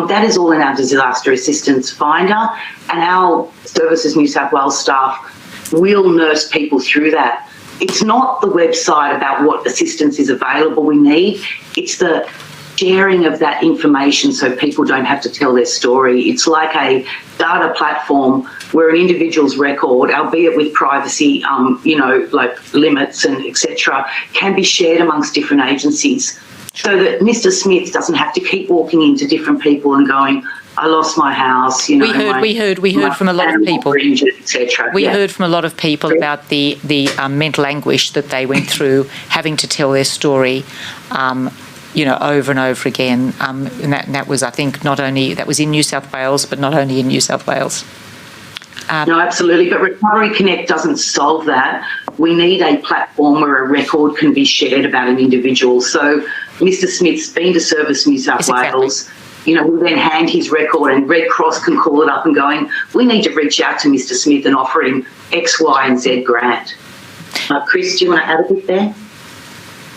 That is all in our disaster assistance finder, and our Services New South Wales staff will nurse people through that. It's not the website about what assistance is available we need, it's the sharing of that information so people don't have to tell their story. It's like a data platform where an individual's record, albeit with privacy, like limits and etc., can be shared amongst different agencies so that Mr. Smith doesn't have to keep walking into different people and going, I lost my house, We heard from a lot of people. Etc. We heard from a lot of people about the mental anguish that they went through, having to tell their story, over and over again. And that was, I think, that was in New South Wales, but not only in New South Wales. No, absolutely. But Recovery Connect doesn't solve that. We need a platform where a record can be shared about an individual. So Mr. Smith's been to Service New South Wales. We then hand his record and Red Cross can call it up and going, we need to reach out to Mr. Smith and offer him X, Y and Z grant. Chris, do you want to add a bit there?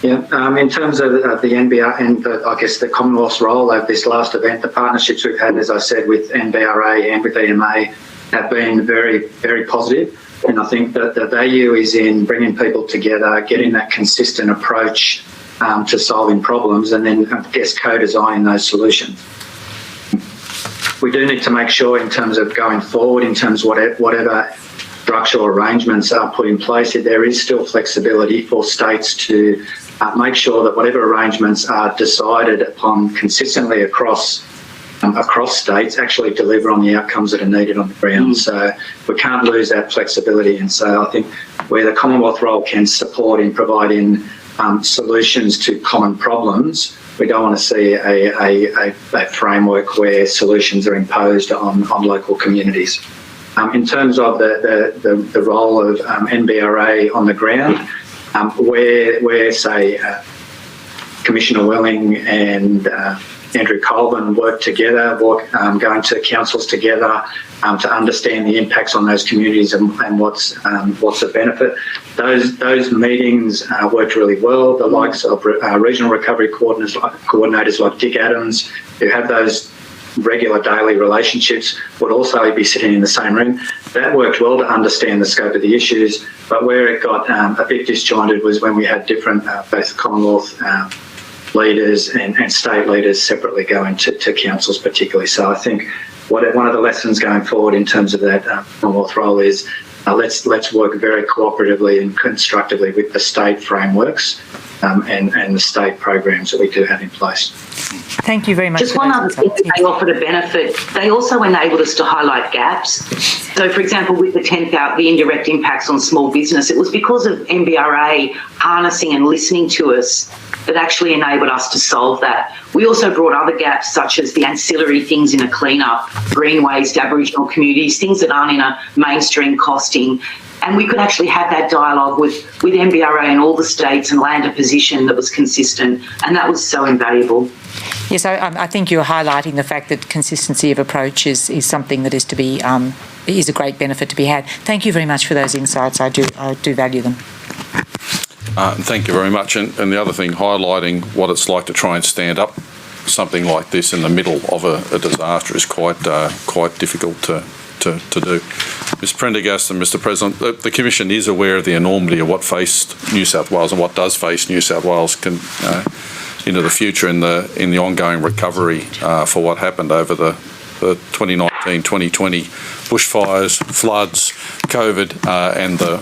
Yeah, in terms of the NBR and the Commonwealth's role over this last event, the partnerships we've had, as I said, with NBRA and with EMA have been very, very positive. And I think that the value is in bringing people together, getting that consistent approach to solving problems, and then, co-designing those solutions. We do need to make sure in terms of going forward, in terms of whatever structural arrangements are put in place, that there is still flexibility for states to make sure that whatever arrangements are decided upon consistently across states actually deliver on the outcomes that are needed on the ground. So we can't lose that flexibility. And so I think where the Commonwealth role can support in providing solutions to common problems, we don't want to see a framework where solutions are imposed on local communities. In terms of the role of NBRA on the ground, where say Commissioner Welling and Andrew Colvin work together, going to councils together to understand the impacts on those communities and what's the benefit. Those meetings worked really well. The likes of regional recovery coordinators like Dick Adams, who have those regular daily relationships, would also be sitting in the same room. That worked well to understand the scope of the issues, but where it got a bit disjointed was when we had different both Commonwealth leaders and state leaders separately going to councils particularly. So I think one of the lessons going forward in terms of that Commonwealth role is let's work very cooperatively and constructively with the state frameworks and the state programs that we do have in place. Thank you very much. Just one other thing that they offered a benefit. They also enabled us to highlight gaps. So, for example, with the indirect impacts on small business, it was because of NBRA harnessing and listening to us that actually enabled us to solve that. We also brought other gaps such as the ancillary things in a clean-up, greenways to Aboriginal communities, things that aren't in a mainstream costing. And we could actually have that dialogue with NBRA and all the states and land a position that was consistent, and that was so invaluable. Yes, I think you're highlighting the fact that consistency of approach is something that is to be is a great benefit to be had. Thank you very much for those insights. I do value them. Thank you very much. And the other thing, highlighting what it's like to try and stand up something like this in the middle of a disaster is quite difficult to do. Ms Prendergast and Mr President, the Commission is aware of the enormity of what faced New South Wales and what does face New South Wales into the future in the ongoing recovery for what happened over the 2019-2020 bushfires, floods, COVID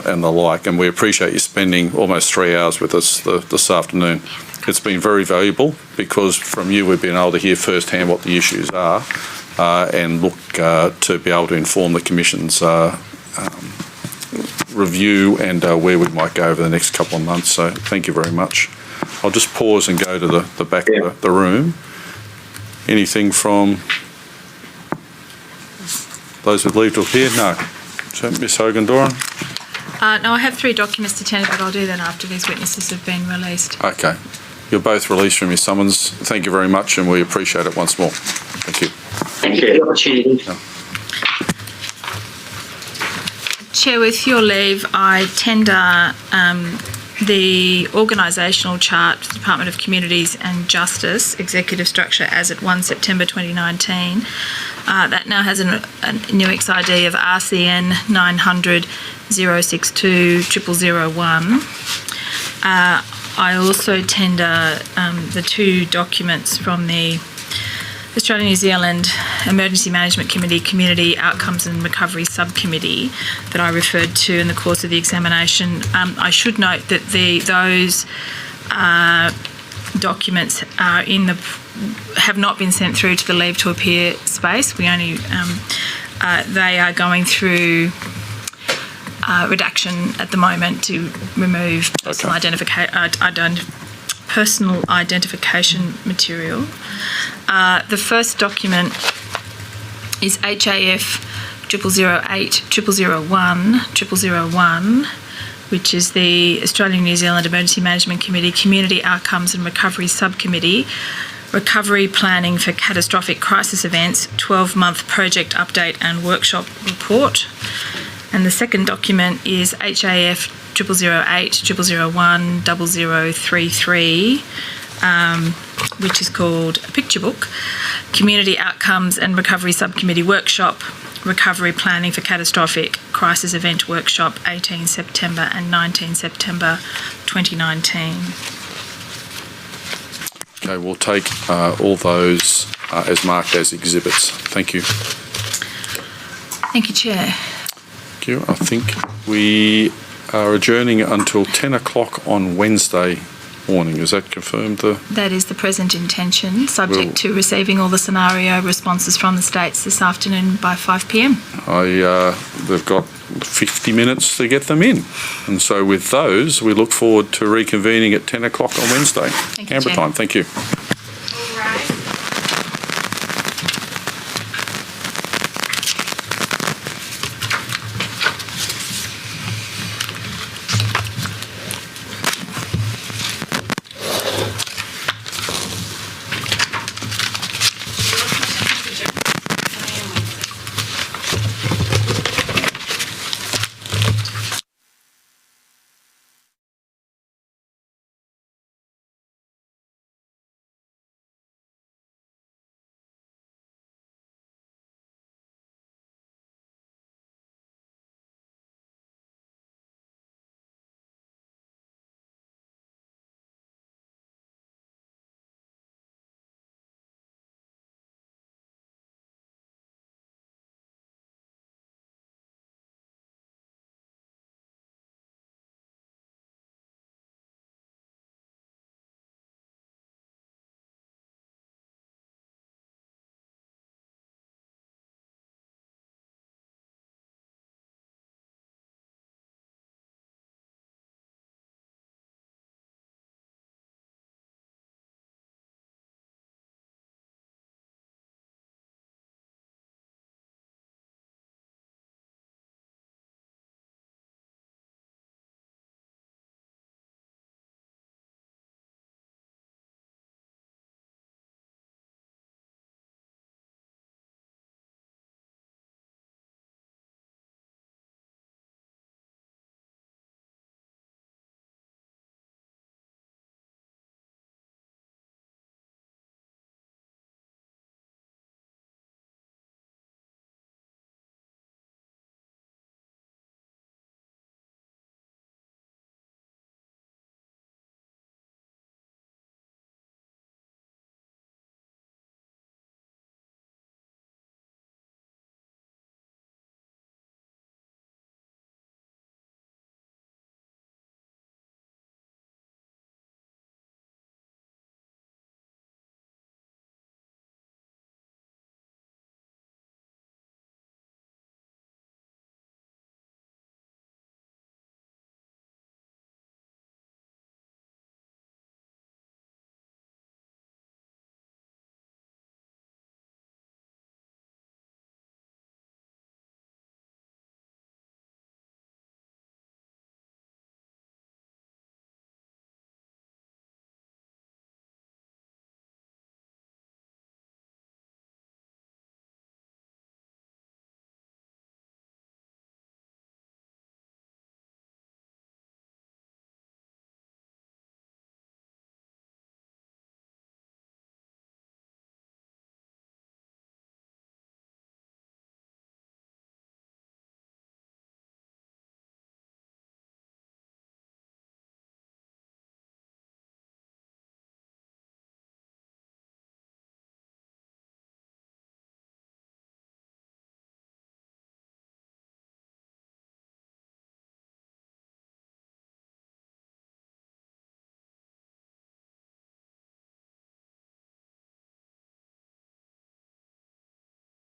and the like. And we appreciate you spending almost 3 hours with us this afternoon. It's been very valuable because from you we've been able to hear firsthand what the issues are and look to be able to inform the Commission's review and where we might go over the next couple of months. So thank you very much. I'll just pause and go to the back of the room. Anything from those with leave to appear? No. So Ms Hogan-Doran. No, I have 3 documents to tender, but I'll do that after these witnesses have been released. Okay. You're both released from your summons. Thank you very much, and we appreciate it once more. Thank you. Thank you for the opportunity. Chair, with your leave, I tender the organisational chart for the Department of Communities and Justice executive structure as at 1 September 2019. That now has a new XID of RCN 900 062 0001. I also tender the 2 documents from the Australia-New Zealand Emergency Management Committee Community Outcomes and Recovery Subcommittee that I referred to in the course of the examination. I should note that those documents are have not been sent through to the leave to appear space. We only they are going through redaction at the moment to remove personal identification material. The first document is HAF 0008 0001 001, which is the Australian-New Zealand Emergency Management Committee Community Outcomes and Recovery Subcommittee Recovery Planning for Catastrophic Crisis Events 12-month Project Update and Workshop Report. And the second document is HAF 0008 001 0033, which is called a picture book, Community Outcomes and Recovery Subcommittee Workshop, Recovery Planning for Catastrophic Crisis Event Workshop, 18 September and 19 September 2019. Okay, we'll take all those as marked as exhibits. Thank you. Thank you, Chair. Thank you. I think we are adjourning until 10 o'clock on Wednesday morning. Is that confirmed? That is the present intention, subject to receiving all the scenario responses from the states this afternoon by 5 p.m. They've got 50 minutes to get them in. And so with those, we look forward to reconvening at 10 o'clock on Wednesday. Thank you, Canberra Chair. time. Thank you.